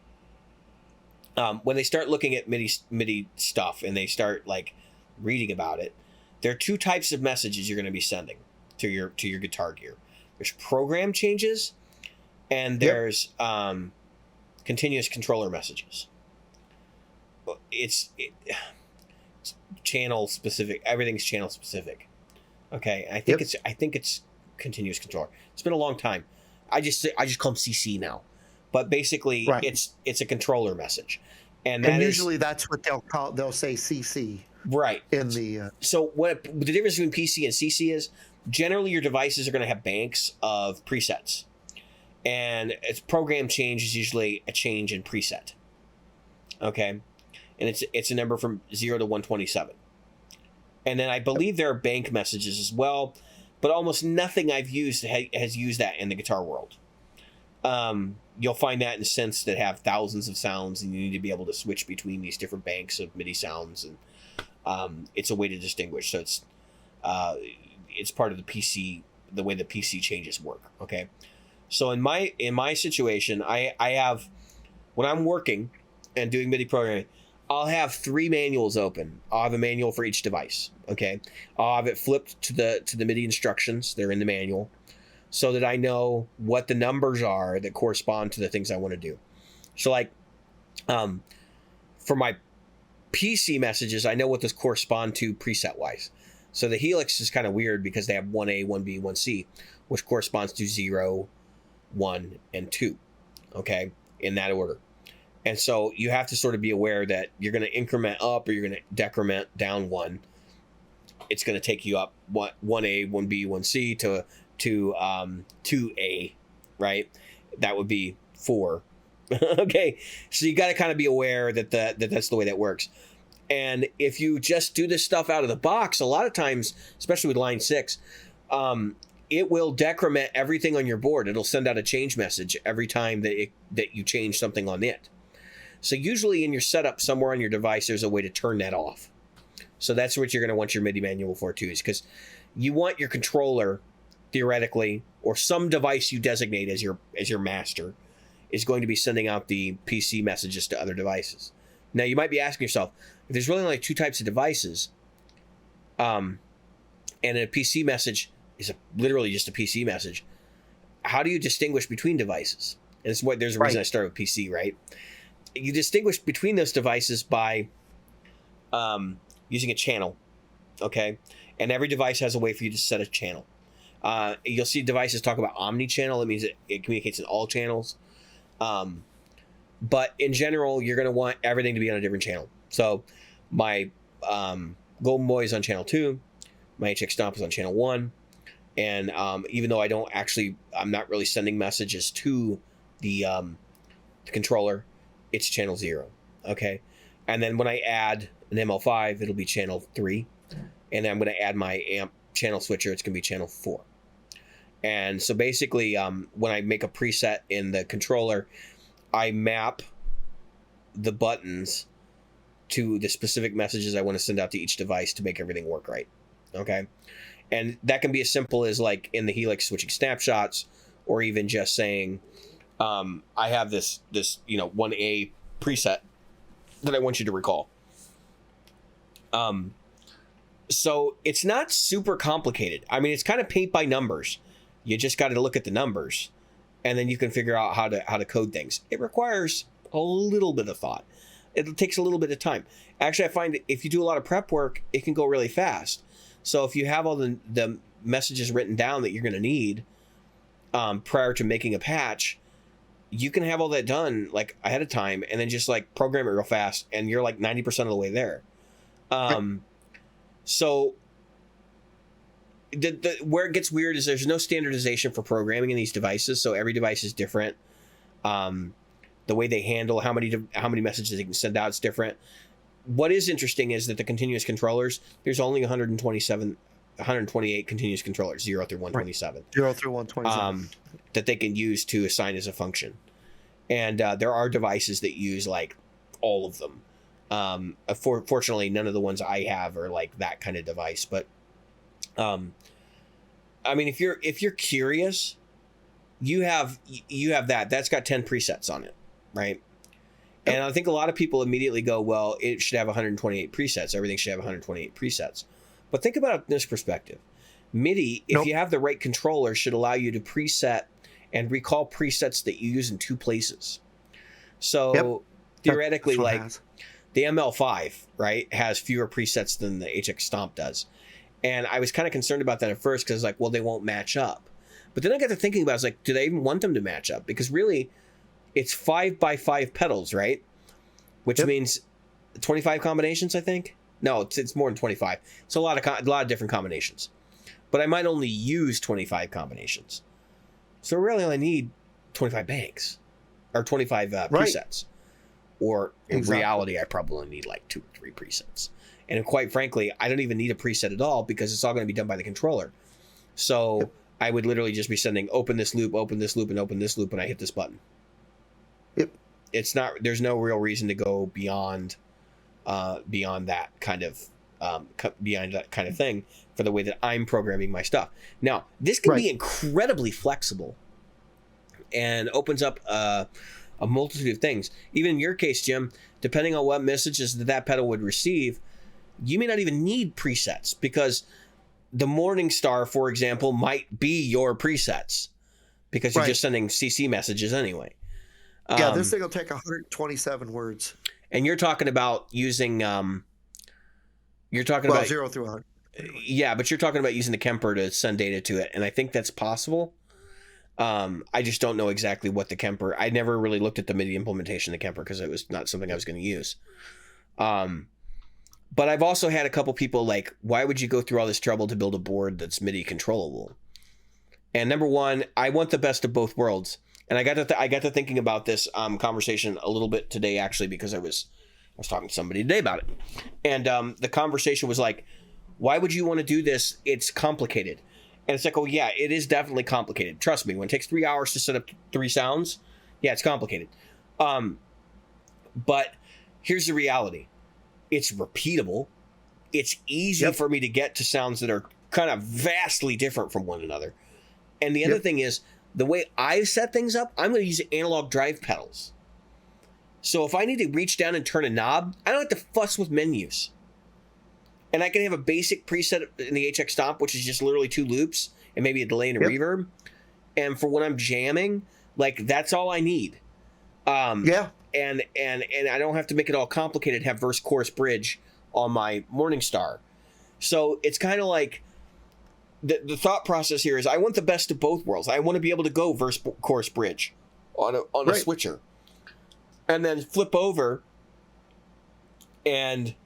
when they start looking at MIDI stuff and they start like reading about it, there are two types of messages you're going to be sending to your guitar gear. There's program changes, and there's continuous controller messages. It's channel specific. Everything's channel specific. Okay, I think it's continuous controller. It's been a long time. I just call them CC now, but basically it's a controller message. And that usually that's what they'll call. They'll say CC right in the. So what the difference between PC and CC is, generally your devices are going to have banks of presets. And its program change is usually a change in preset. Okay? And it's a number from 0 to 127. And then I believe there are bank messages as well, but almost nothing I've used has used that in the guitar world. You'll find that in synths that have thousands of sounds, and you need to be able to switch between these different banks of MIDI sounds, and it's a way to distinguish. So it's part of the PC, the way the PC changes work. Okay, so in my situation, I have, when I'm working and doing MIDI programming, I'll have 3 manuals open. I'll have a manual for each device. Okay, I'll have it flipped to the MIDI instructions. They're in the manual, so that I know what the numbers are that correspond to the things I want to do. So like, for my PC messages, I know what those correspond to preset wise. So the Helix is kind of weird because they have 1A, 1B, 1C, which corresponds to 0, 1, and 2. Okay, in that order. And so you have to sort of be aware that you're going to increment up or you're going to decrement down 1. It's going to take you up 1A, 1B, 1C to 2A, right? That would be 4. Okay, so you got to kind of be aware that that's the way that works. And if you just do this stuff out of the box, a lot of times, especially with line 6, it will decrement everything on your board. It'll send out a change message every time that you change something on it. So usually in your setup somewhere on your device, there's a way to turn that off. So that's what you're going to want your MIDI manual for too, is because you want your controller, theoretically, or some device you designate as your master, is going to be sending out the PC messages to other devices. Now you might be asking yourself, if there's really only 2 types of devices, and a PC message is literally just a PC message, how do you distinguish between devices? And it's there's a reason I started with PC, right? You distinguish between those devices by using a channel, okay? And every device has a way for you to set a channel. You'll see devices talk about omni-channel. That means it communicates in all channels. But in general, you're going to want everything to be on a different channel. So my Golden Boy is on channel 2. My HX Stomp is on channel 1. And even though I'm not really sending messages to the controller, it's channel 0. Okay. And then when I add an ML5, it'll be channel 3. And then I'm going to add my amp channel switcher, it's going to be channel 4. And so basically, when I make a preset in the controller, I map the buttons to the specific messages I want to send out to each device to make everything work right. Okay. And that can be as simple as like in the Helix switching snapshots, or even just saying, I have this 1A preset that I want you to recall. So it's not super complicated. I mean, it's kind of paint by numbers. You just got to look at the numbers, and then you can figure out how to code things. It requires a little bit of thought. It takes a little bit of time. Actually, I find if you do a lot of prep work, it can go really fast. So if you have all the messages written down that you're going to need prior to making a patch, you can have all that done like ahead of time, and then just like program it real fast, and you're like 90% of the way there. So where it gets weird is there's no standardization for programming in these devices, so every device is different. The way they handle how many messages they can send out is different. What is interesting is that the continuous controllers, there's only 128 continuous controllers, 0 through 127. 0 through 127. That they can use to assign as a function. And there are devices that use like all of them. Fortunately, none of the ones I have are like that kind of device. But I mean, if you're curious, you have that. That's got 10 presets on it, right? And I think a lot of people immediately go, well, it should have 128 presets. Everything should have 128 presets. But think about it in this perspective. MIDI, if you have the right controller, should allow you to preset and recall presets that you use in 2 places. So theoretically, like the ML5, right, has fewer presets than the HX Stomp does. And I was kind of concerned about that at first because like, well, they won't match up. But then I got to thinking about it, I was like, do they even want them to match up? Because really, it's 5 by 5 pedals, right? which means 25 combinations, I think. No, it's more than 25. It's a lot of different combinations. But I might only use 25 combinations. So really I need 25 banks or 25 presets. Or in reality, I probably need like 2 or 3 presets. And quite frankly, I don't even need a preset at all because it's all going to be done by the controller. So I would literally just be sending open this loop, and open this loop, and I hit this button. Yep. There's no real reason to go beyond that kind of thing for the way that I'm programming my stuff. Now, this can be incredibly flexible and opens up a multitude of things. Even in your case, Jim, depending on what messages that pedal would receive, you may not even need presets because the Morning Star, for example, might be your presets because you're just sending CC messages anyway. Yeah, this thing will take 127 words. And you're talking about using, about 0 through 100. Yeah, but you're talking about using the Kemper to send data to it, and I think that's possible. I just don't know exactly what the Kemper. I never really looked at the MIDI implementation of the Kemper because it was not something I was going to use. But I've also had a couple people like, why would you go through all this trouble to build a board that's MIDI controllable? And number one, I want the best of both worlds. And I got to thinking about this conversation a little bit today, actually, because I was talking to somebody today about it. And the conversation was like, why would you want to do this? It's complicated. And it's like, oh, yeah, it is definitely complicated. Trust me, when it takes 3 hours to set up 3 sounds, yeah, it's complicated. But here's the reality. It's repeatable. It's easy for me to get to sounds that are kind of vastly different from one another. And the other thing is, the way I set things up, I'm going to use analog drive pedals. So if I need to reach down and turn a knob, I don't have to fuss with menus. And I can have a basic preset in the HX Stomp, which is just literally 2 loops and maybe a delay and a reverb. And for when I'm jamming, like, that's all I need. And I don't have to make it all complicated, have verse, chorus, bridge on my Morning Star. So it's kind of like the thought process here is I want the best of both worlds. I want to be able to go verse, chorus, bridge on a switcher. And then flip over and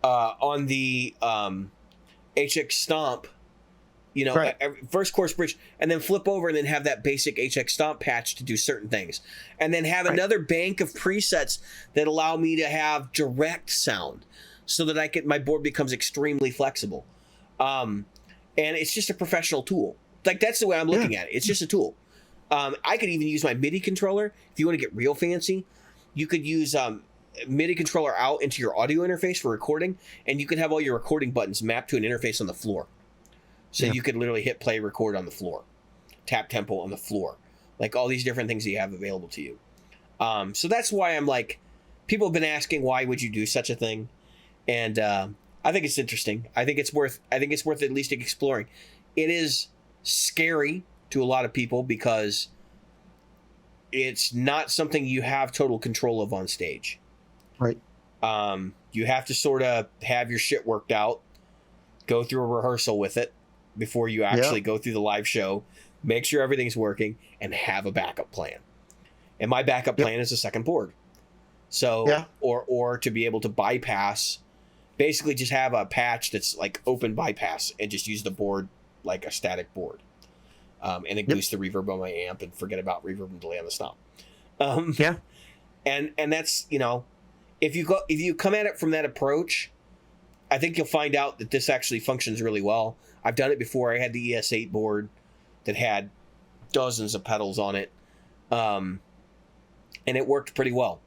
on the HX Stomp, verse, chorus, bridge, and then flip over and then have that basic HX Stomp patch to do certain things. And then have another bank of presets that allow me to have direct sound so that my board becomes extremely flexible. And it's just a professional tool. Like, that's the way I'm looking at it. It's just a tool. I could even use my MIDI controller. If you want to get real fancy, you could use MIDI controller out into your audio interface for recording, and you could have all your recording buttons mapped to an interface on the floor. So you could literally hit play, record on the floor, tap tempo on the floor, like all these different things that you have available to you. So that's why I'm like, people have been asking, why would you do such a thing? And I think it's interesting. I think it's worth at least exploring. It is scary to a lot of people because it's not something you have total control of on stage. Right. You have to sort of have your shit worked out, go through a rehearsal with it before you actually go through the live show, make sure everything's working, and have a backup plan. And my backup plan is a second board. So, or to be able to bypass, basically just have a patch that's like open bypass and just use the board like a static board. And then boost the reverb on my amp and forget about reverb and delay on the stomp. And that's, if you come at it from that approach, I think you'll find out that this actually functions really well. I've done it before. I had the ES8 board that had dozens of pedals on it. And it worked pretty well.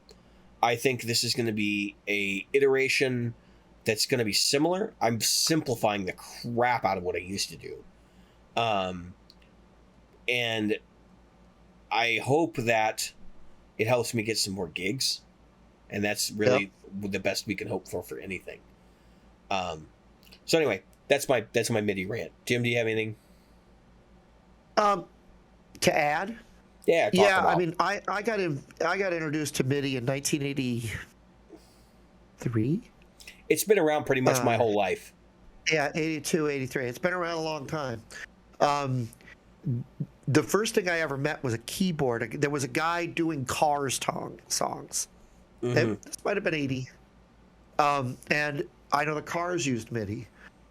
I think this is going to be a iteration that's going to be similar. I'm simplifying the crap out of what I used to do. And I hope that it helps me get some more gigs. And that's really the best we can hope for anything. So anyway, that's my MIDI rant. Jim, do you have anything? To add? Yeah. I mean, I got introduced to MIDI in 1983. It's been around pretty much my whole life. Yeah, 82, 83. It's been around a long time. The first thing I ever met was a keyboard. There was a guy doing Cars songs. This might have been 80. And I know the Cars used MIDI,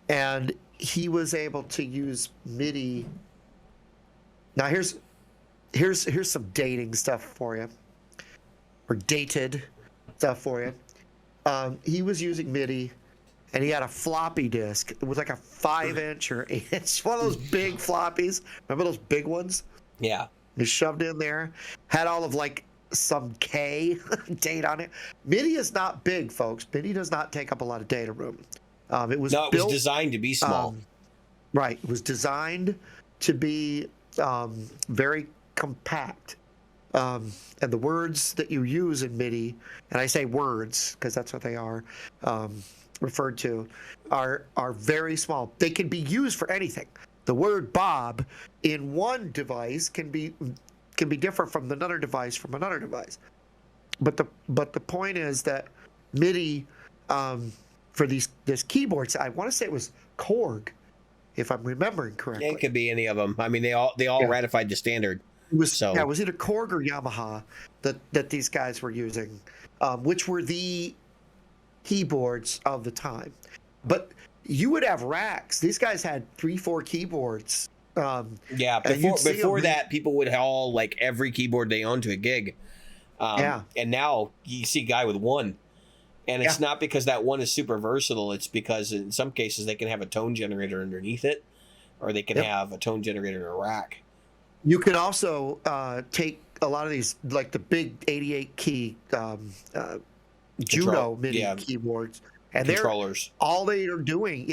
and he was able to use MIDI. Now here's some dating stuff for you, or dated stuff for you. He was using MIDI, and he had a floppy disk. It was like a 5-inch or 8-inch, one of those big floppies. Remember those big ones? Yeah. He shoved in there, had all of like some K date on it. MIDI is not big, folks. MIDI does not take up a lot of data room. It was designed to be small. Right. It was designed to be very compact. And the words that you use in MIDI, and I say words because that's what they are referred to, are very small. They can be used for anything. The word Bob in one device can be different from another device But the point is that MIDI for this keyboards, I want to say it was Korg, if I'm remembering correctly. It could be any of them. I mean, they all ratified the standard. It was it was either Korg or Yamaha that these guys were using, which were the keyboards of the time. But you would have racks. These guys had 3-4 keyboards. Before that, people would haul like every keyboard they owned to a gig. And now you see a guy with one. And it's not because that one is super versatile. It's because in some cases they can have a tone generator underneath it, or they can have a tone generator in a rack. You can also take a lot of these, like the big 88 key Juno MIDI keyboards, and controllers. All they are doing,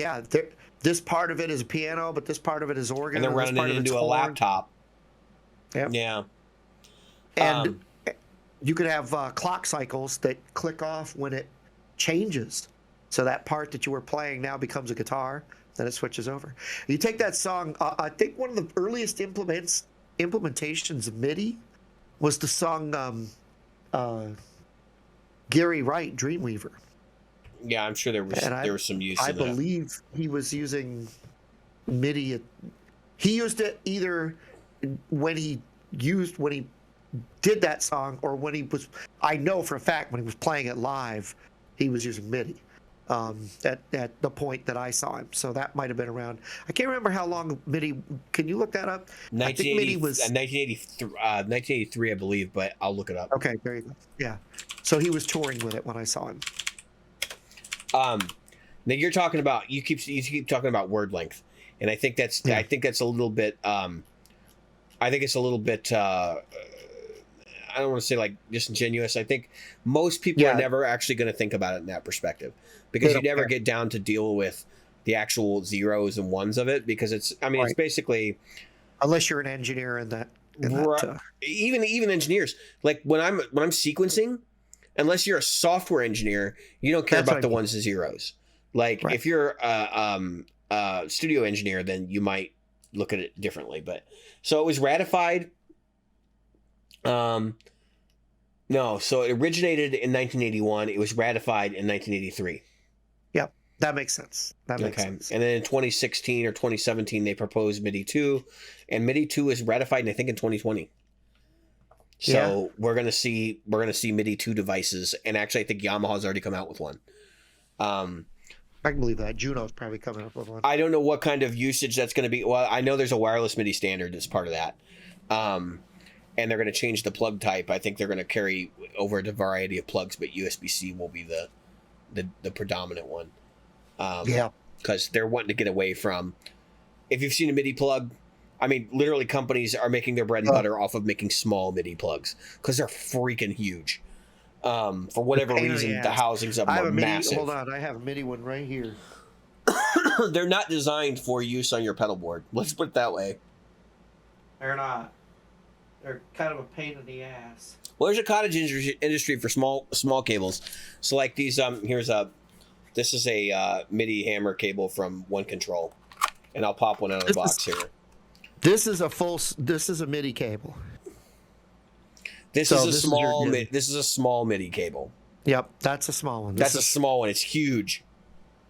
this part of it is a piano, but this part of it is organ, and they're running it into a laptop. Yep. Yeah. And you could have clock cycles that click off when it changes. So that part that you were playing now becomes a guitar, then it switches over. You take that song, I think one of the earliest implementations of MIDI was the song Gary Wright, Dreamweaver. Yeah, I'm sure there was some use I believe he was using MIDI. He used it either when he did that song, or when he was, I know for a fact when he was playing it live, he was using MIDI at the point that I saw him. So that might have been around. I can't remember how long MIDI. Can you look that up? I think MIDI was 1983, I believe, but I'll look it up. Okay, very good. Yeah. So he was touring with it when I saw him. Now you're talking about you keep talking about word length, and I think that's a little bit. I think it's a little bit. I don't want to say like disingenuous. I think most people are never actually going to think about it in that perspective, because you never get down to deal with the actual zeros and ones of it, because it's it's basically, unless you're an engineer in that. Even engineers, like when I'm sequencing, unless you're a software engineer, you don't care about the ones and zeros. Like if you're a studio engineer, then you might look at it differently. But so it was ratified. No, so it originated in 1981. It was ratified in 1983. Yep, that makes sense. That makes sense. And then in 2016 or 2017, they proposed MIDI 2, and MIDI 2 is ratified, I think, in 2020. So we're gonna see MIDI 2 devices, and actually, I think Yamaha's already come out with one. I can believe that. Juno's probably coming up with one. I don't know what kind of usage that's going to be. Well, I know there's a wireless MIDI standard that's part of that. And they're going to change the plug type. I think they're going to carry over a variety of plugs, but USB-C will be the predominant one. Because they're wanting to get away from. If you've seen a MIDI plug, I mean, literally companies are making their bread and butter off of making small MIDI plugs because they're freaking huge. For whatever reason, the housings of them are massive. Hold on, I have a MIDI one right here. They're not designed for use on your pedal board. Let's put it that way. They're not. They're kind of a pain in the ass. Well, there's a cottage industry for small cables. So like these, this is a MIDI hammer cable from One Control, and I'll pop one out of the box here. This is a MIDI cable. This is a small MIDI cable. Yep, that's a small one. That's a small one. It's huge.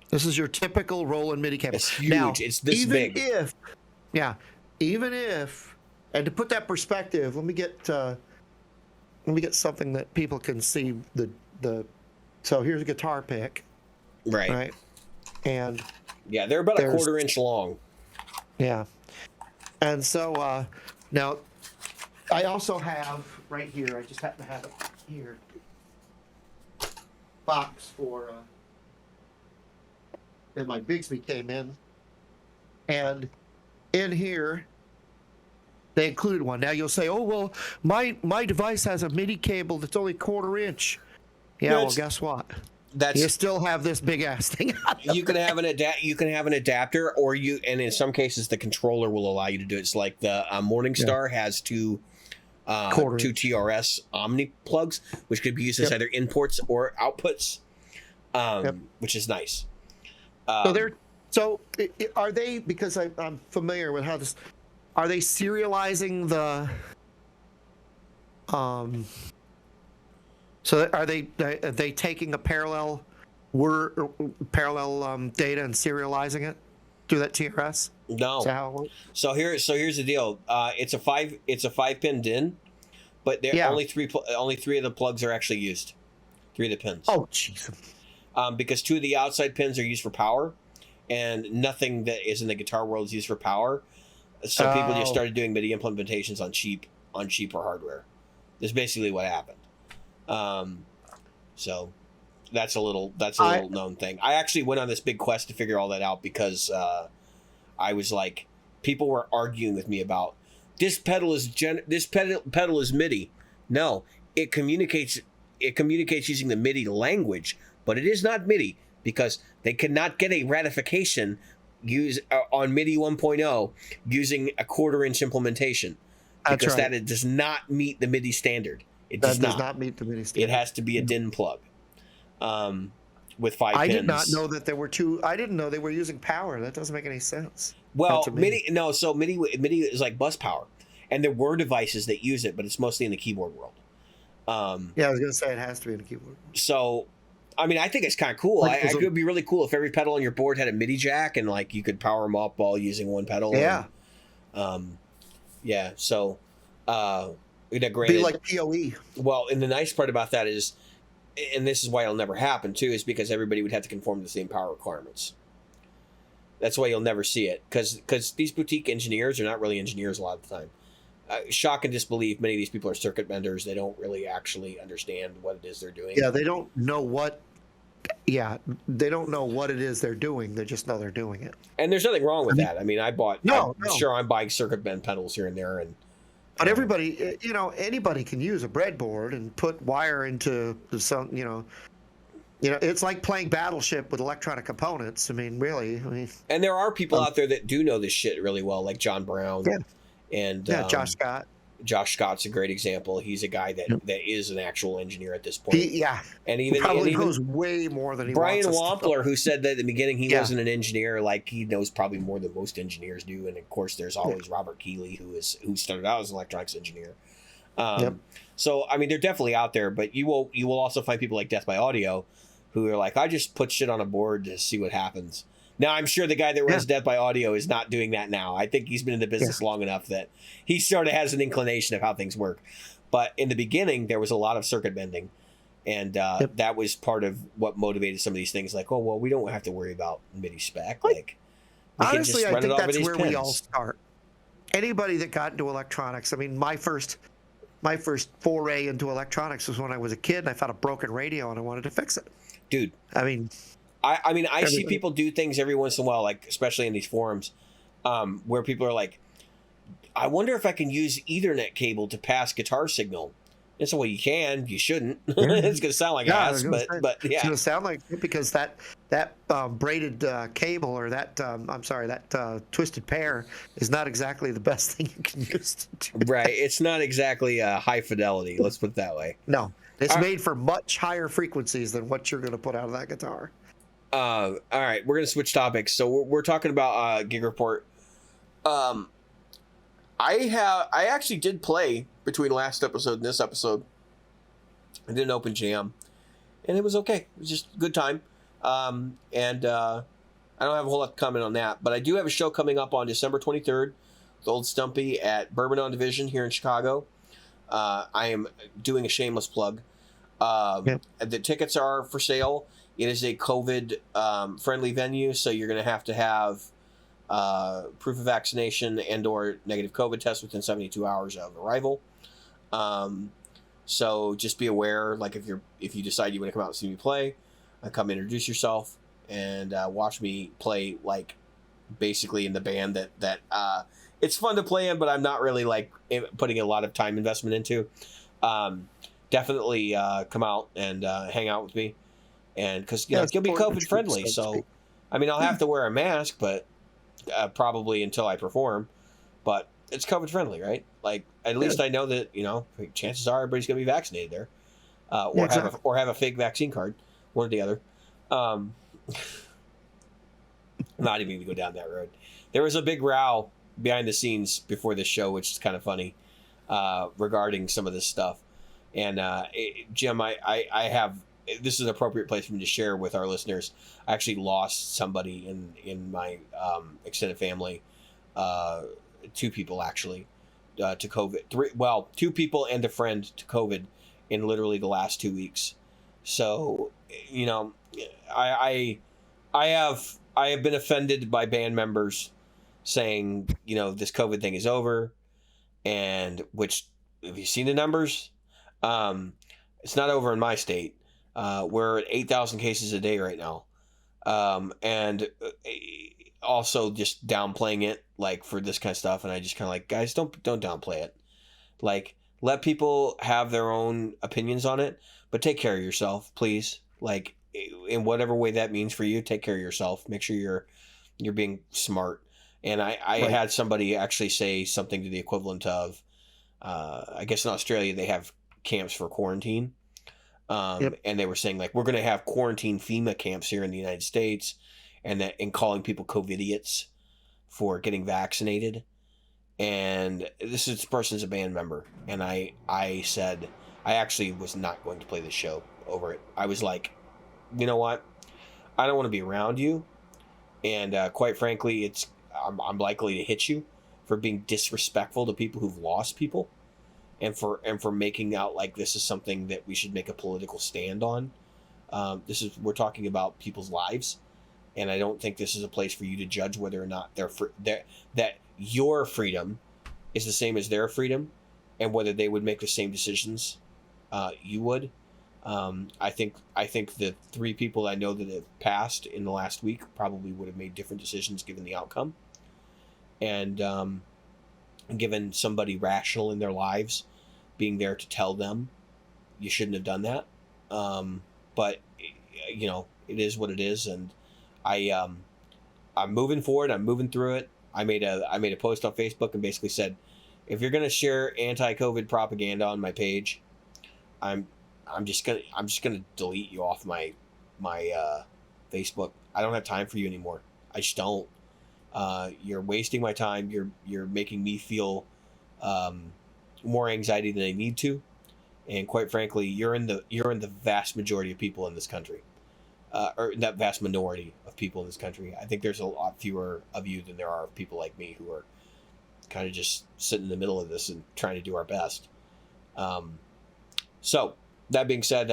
This is your typical Roland MIDI cable. It's huge. Now, it's this big. Even if, and to put that perspective, let me get something that people can see the So here's a guitar pick, Right. right? And Yeah, they're about a there's- 1/4 inch long. yeah, and so now I also have right here. I just happen to have it here. Box for and my Bigsby came in, and in here they included one. Now you'll say, "Oh well, my device has a MIDI cable that's only 1/4 inch." Yeah, well, guess what? That's You still have this big ass thing. you can have an adapter, or and in some cases the controller will allow you to do it. It's like the Morningstar has two TRS Omni plugs, which could be used as either inputs or outputs, which is nice. Are they? Because I'm familiar with how this. Are they serializing the? So are they taking a parallel data and serializing it through that TRS? No. Is that how it works? So here's the deal. It's a 5-pin DIN, but only three of the plugs are actually used. 3 of the pins. Oh, jeez. Because 2 of the outside pins are used for power, and nothing that is in the guitar world is used for power. So people just started doing MIDI implementations on cheaper hardware. That's basically what happened. So that's a little known thing. I actually went on this big quest to figure all that out because I was like, people were arguing with me about this pedal is MIDI. No, it communicates using the MIDI language, but it is not MIDI because they cannot get a ratification on MIDI 1.0 using a 1/4 inch implementation because that does not meet the MIDI standard. It does not meet the MIDI standard. It has to be a DIN plug with 5 pins. I did not know that there were 2. I didn't know they were using power. That doesn't make any sense. Well, MIDI is like bus power, and there were devices that use it, but it's mostly in the keyboard world. Yeah, I was going to say it has to be in the keyboard. So, I mean, I think it's kind of cool. It could be really cool if every pedal on your board had a MIDI jack and like you could power them up all using one pedal. Yeah. And, yeah. So, granted, be like PoE. Well, and the nice part about that is, and this is why it'll never happen too, is because everybody would have to conform to the same power requirements. That's why you'll never see it, because these boutique engineers are not really engineers a lot of the time. Shock and disbelief, many of these people are circuit benders. They don't really actually understand what it is they're doing. Yeah, they don't know what. Yeah, they don't know what it is they're doing. They just know they're doing it. And there's nothing wrong with that. I mean, I'm buying circuit bend pedals here and there, but everybody, anybody can use a breadboard and put wire into some, it's like playing Battleship with electronic components. I mean, really. And there are people out there that do know this shit really well, like John Brown. Yeah. And Josh Scott. Josh Scott's a great example. He's a guy that is an actual engineer at this point. And he probably knows way more than he Brian wants Wampler, who said that at the beginning he wasn't an engineer, like he knows probably more than most engineers do. And of course, there's always Robert Keeley, who started out as an electronics engineer. So I mean, they're definitely out there, but you will also find people like Death by Audio, who are like, I just put shit on a board to see what happens. Now, I'm sure the guy that runs Death by Audio is not doing that now. I think he's been in the business long enough that he sort of has an inclination of how things work. But in the beginning, there was a lot of circuit bending. And that was part of what motivated some of these things. Like, oh, well, we don't have to worry about MIDI spec. Like, honestly, I think that's where we all start. Anybody that got into electronics, I mean, my first foray into electronics was when I was a kid and I found a broken radio and I wanted to fix it. Dude. I see people do things every once in a while, like especially in these forums, where people are like, I wonder if I can use Ethernet cable to pass guitar signal. And so, well, you can, you shouldn't. It's going to sound like ass, but yeah. It's going to sound like it because that braided cable or that twisted pair is not exactly the best thing you can use to do Right. It's not exactly high fidelity. Let's put it that way. No. It's made for much higher frequencies than what you're going to put out of that guitar. All right, we're gonna switch topics. So we're talking about Gig Report. I actually did play between last episode and this episode. I did an open jam, and it was okay. It was just a good time. I don't have a whole lot to comment on that, but I do have a show coming up on December 23rd with Old Stumpy at Bourbon on Division here in Chicago. I am doing a shameless plug. The tickets are for sale. It is a COVID friendly venue, so you're going to have proof of vaccination and/or negative COVID test within 72 hours of arrival. So just be aware, like if you decide you want to come out and see me play, come introduce yourself and watch me play, like basically in the band that it's fun to play in, but I'm not really like putting a lot of time investment into. Definitely come out and hang out with me, and because it's gonna be COVID friendly. So, I mean, I'll have to wear a mask, but probably until I perform. But it's COVID friendly, right? Like at least I know that chances are everybody's gonna be vaccinated there, or have a fake vaccine card, one or the other. I'm not even gonna go down that road. There was a big row behind the scenes before this show, which is kind of funny, regarding some of this stuff. And Jim, I have, this is an appropriate place for me to share with our listeners. I actually lost somebody in my extended family, 2 people actually, to COVID. 2 people and a friend to COVID in literally the last 2 weeks. So, I have been offended by band members saying, this COVID thing is over, and which, have you seen the numbers? It's not over in my state. We're at 8,000 cases a day right now. And also just downplaying it, like, for this kind of stuff. And I just kind of like, guys, don't downplay it. Like, let people have their own opinions on it, but take care of yourself, please. Like, in whatever way that means for you, take care of yourself. Make sure you're being smart. And I had somebody actually say something to the equivalent of, I guess in Australia they have camps for quarantine. And they were saying, like, we're going to have quarantine FEMA camps here in the United States, and calling people COVIDiots for getting vaccinated. And this person's a band member. And I said, I actually was not going to play this show over it. I was like, you know what? I don't want to be around you. And quite frankly, I'm likely to hit you for being disrespectful to people who've lost people, and for making out like this is something that we should make a political stand on. We're talking about people's lives, and I don't think this is a place for you to judge whether or not that your freedom is the same as their freedom, and whether they would make the same decisions you would. I think the 3 people I know that have passed in the last week probably would have made different decisions given the outcome. And given somebody rational in their lives being there to tell them you shouldn't have done that. But it is what it is. And I'm moving forward. I'm moving through it. I made a post on Facebook and basically said, if you're going to share anti-COVID propaganda on my page, I'm just gonna delete you off my Facebook. I don't have time for you anymore. I just don't. You're wasting my time. You're making me feel more anxiety than I need to, and quite frankly, you're in the vast majority of people in this country, or that vast minority of people in this country. I think there's a lot fewer of you than there are of people like me who are kind of just sitting in the middle of this and trying to do our best. So that being said,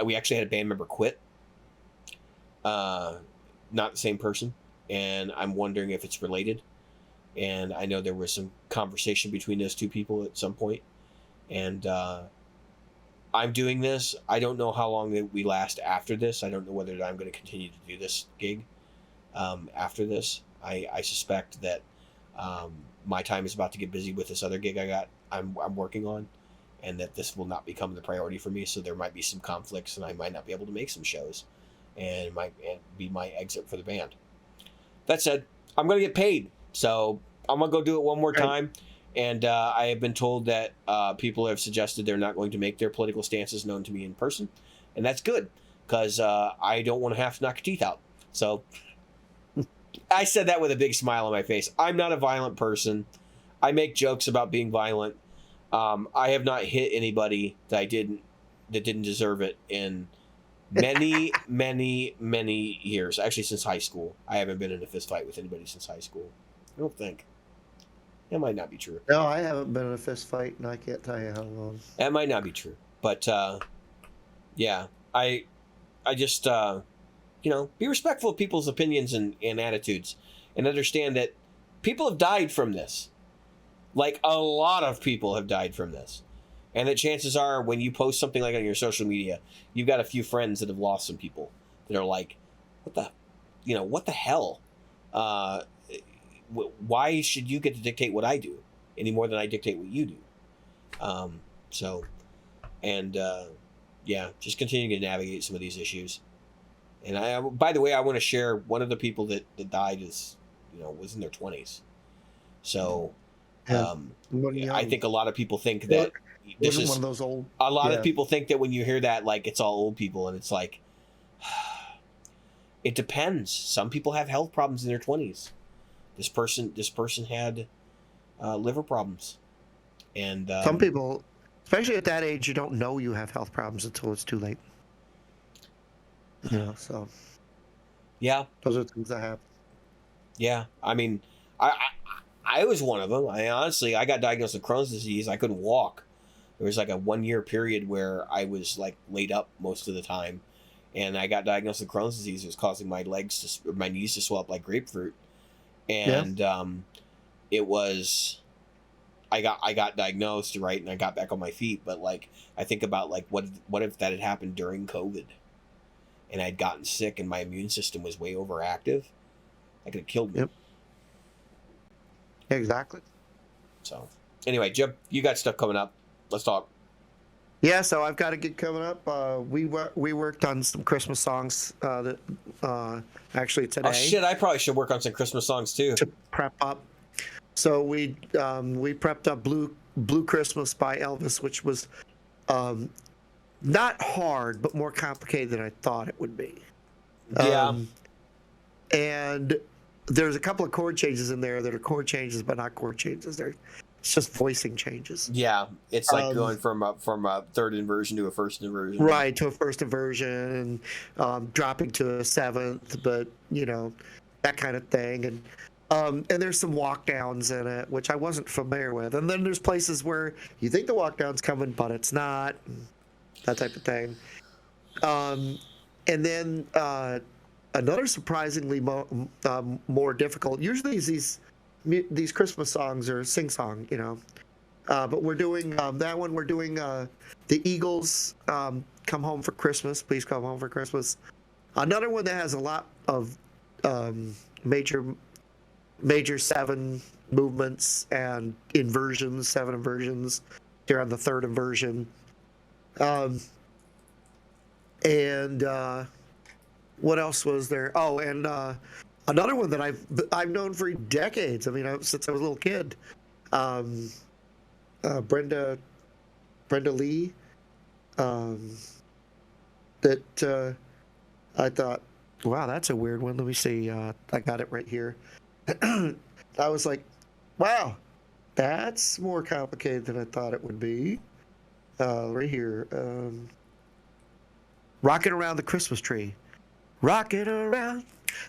we actually had a band member quit. Not the same person. And I'm wondering if it's related. And I know there was some conversation between those 2 people at some point. And I'm doing this. I don't know how long we last after this. I don't know whether I'm going to continue to do this gig after this. I suspect that my time is about to get busy with this other gig I'm working on, and that this will not become the priority for me. So there might be some conflicts, and I might not be able to make some shows, and it might be my exit for the band. That said, I'm going to get paid, so I'm going to go do it one more time. And I have been told that people have suggested they're not going to make their political stances known to me in person, and that's good, because I don't want to have to knock your teeth out. So I said that with a big smile on my face. I'm not a violent person. I make jokes about being violent. I have not hit anybody that didn't deserve it in many, many, many years. Actually, since high school. I haven't been in a fist fight with anybody since high school. I don't think. That might not be true. No, I haven't been in a fist fight, and I can't tell you how long. That might not be true. But Yeah, I just be respectful of people's opinions and attitudes, and understand that people have died from this. Like, a lot of people have died from this, and that chances are when you post something like on your social media, you've got a few friends that have lost some people that are like, what the hell? Why should you get to dictate what I do any more than I dictate what you do? Just continuing to navigate some of these issues. And by the way, I want to share one of the people that died was in their 20s. So, I think a lot of people think that this is one of those old. A lot of people think that when you hear that, like, it's all old people, and it's like, it depends. Some people have health problems in their 20s. This person had liver problems, and some people, especially at that age, you don't know you have health problems until it's too late. So yeah, those are things that happen. Yeah, I mean, I was one of them. I got diagnosed with Crohn's disease. I couldn't walk. There was like a 1-year period where I was like laid up most of the time, and I got diagnosed with Crohn's disease. It was causing my knees to swell up like grapefruit, and it was. I got diagnosed, right, and I got back on my feet. But like, I think about like what if that had happened during COVID, and I'd gotten sick and my immune system was way overactive. I could have killed me. Yep. Exactly. So, anyway, Jim, you got stuff coming up. Let's talk. Yeah, so I've got a gig coming up. We worked on some Christmas songs actually today. Oh shit! I probably should work on some Christmas songs too to prep up. So we prepped up Blue Christmas by Elvis, which was not hard, but more complicated than I thought it would be. Yeah. And there's a couple of chord changes in there that are chord changes, but not chord changes. It's just voicing changes. Yeah, it's like going from a third inversion to a first inversion. Right, to a first inversion, and dropping to a seventh, but that kind of thing. And there's some walk downs in it, which I wasn't familiar with. And then there's places where you think the walk down's coming, but it's not. That type of thing. And then another surprisingly more difficult. Usually these Christmas songs are sing-song, but we're doing that one. We're doing the Eagles' "Come Home for Christmas." Please come home for Christmas. Another one that has a lot of major 7 movements and inversions, 7 inversions. Here on the third inversion. What else was there? Oh, and another one that I've known for decades. I mean, since I was a little kid. Brenda Lee. That I thought, wow, that's a weird one. Let me see. I got it right here. I was like, wow, that's more complicated than I thought it would be. Right here. Rocking Around the Christmas Tree. Rocking around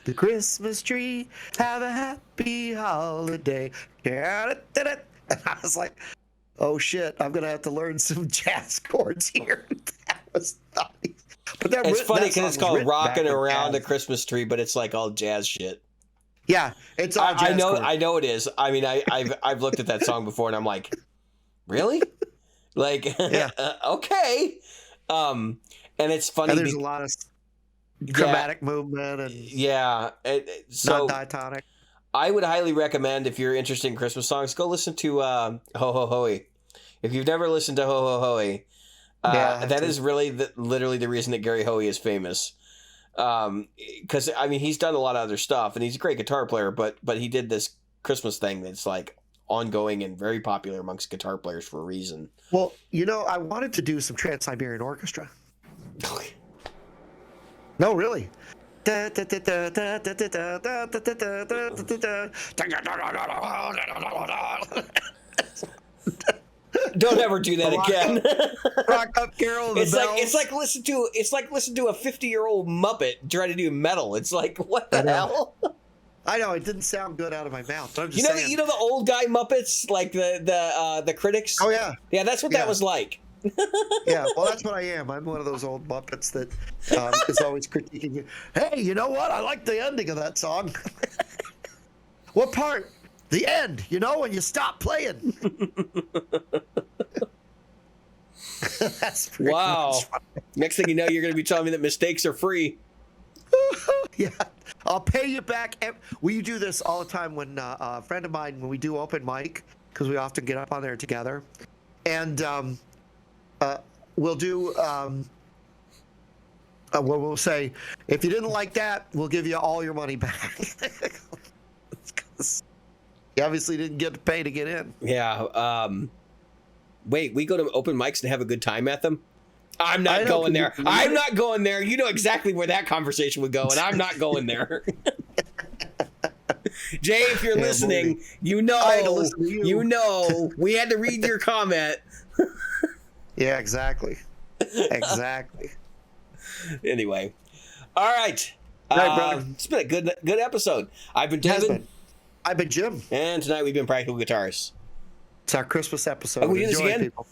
the Christmas tree. Have a happy holiday. And I was like, oh shit, I'm going to have to learn some jazz chords here. That was nice. But it's funny because it's called Rocking Around the Christmas Tree, but it's like all jazz shit. Yeah, it's all jazz chords. I know it is. I mean, I've looked at that song before, and I'm like, really? Like, yeah. Okay. And it's funny. And there's a lot of chromatic movement and so non-diatonic. I would highly recommend, if you're interested in Christmas songs, go listen to Ho Ho Hoey. If you've never listened to Ho Ho Hoey, that is really literally the reason that Gary Hoey is famous. Because I mean, he's done a lot of other stuff, and he's a great guitar player. But he did this Christmas thing that's like ongoing and very popular amongst guitar players for a reason. Well, I wanted to do some Trans-Siberian Orchestra. No, really. Don't ever do that again. Rock up, Carol. It's like listen to a 50-year-old Muppet try to do metal. It's like, what the hell? I know it didn't sound good out of my mouth. But I'm just saying. The old guy Muppets, like the critics. Oh yeah, yeah. That's what that was like. Yeah, well, that's what I am. I'm one of those old Muppets that is always critiquing you. Hey, you know what? I like the ending of that song. What part? The end, when you stop playing. That's pretty Wow. much Next thing you know, you're going to be telling me that mistakes are free. Yeah, I'll pay you back. We do this all the time when a friend of mine, when we do open mic, because we often get up on there together, and we'll do, we'll say, if you didn't like that, we'll give you all your money back. 'Cause you obviously didn't get to pay to get in. Yeah. Wait, we go to open mics and have a good time at them? I'm I not know, going there. can you- I'm not going there. You know exactly where that conversation would go, and I'm not going there. Jay, if you're Yeah, listening, Morty. you I had to know, listen to you. you know, we had to read your comment. Yeah, exactly. Exactly. Anyway, all right. Right, brother. It's been a good episode. I've been Has Devin, been. I've been Jim. and tonight we've been Practical Guitars. It's our Christmas episode. Oh, we do this Enjoy, again? people.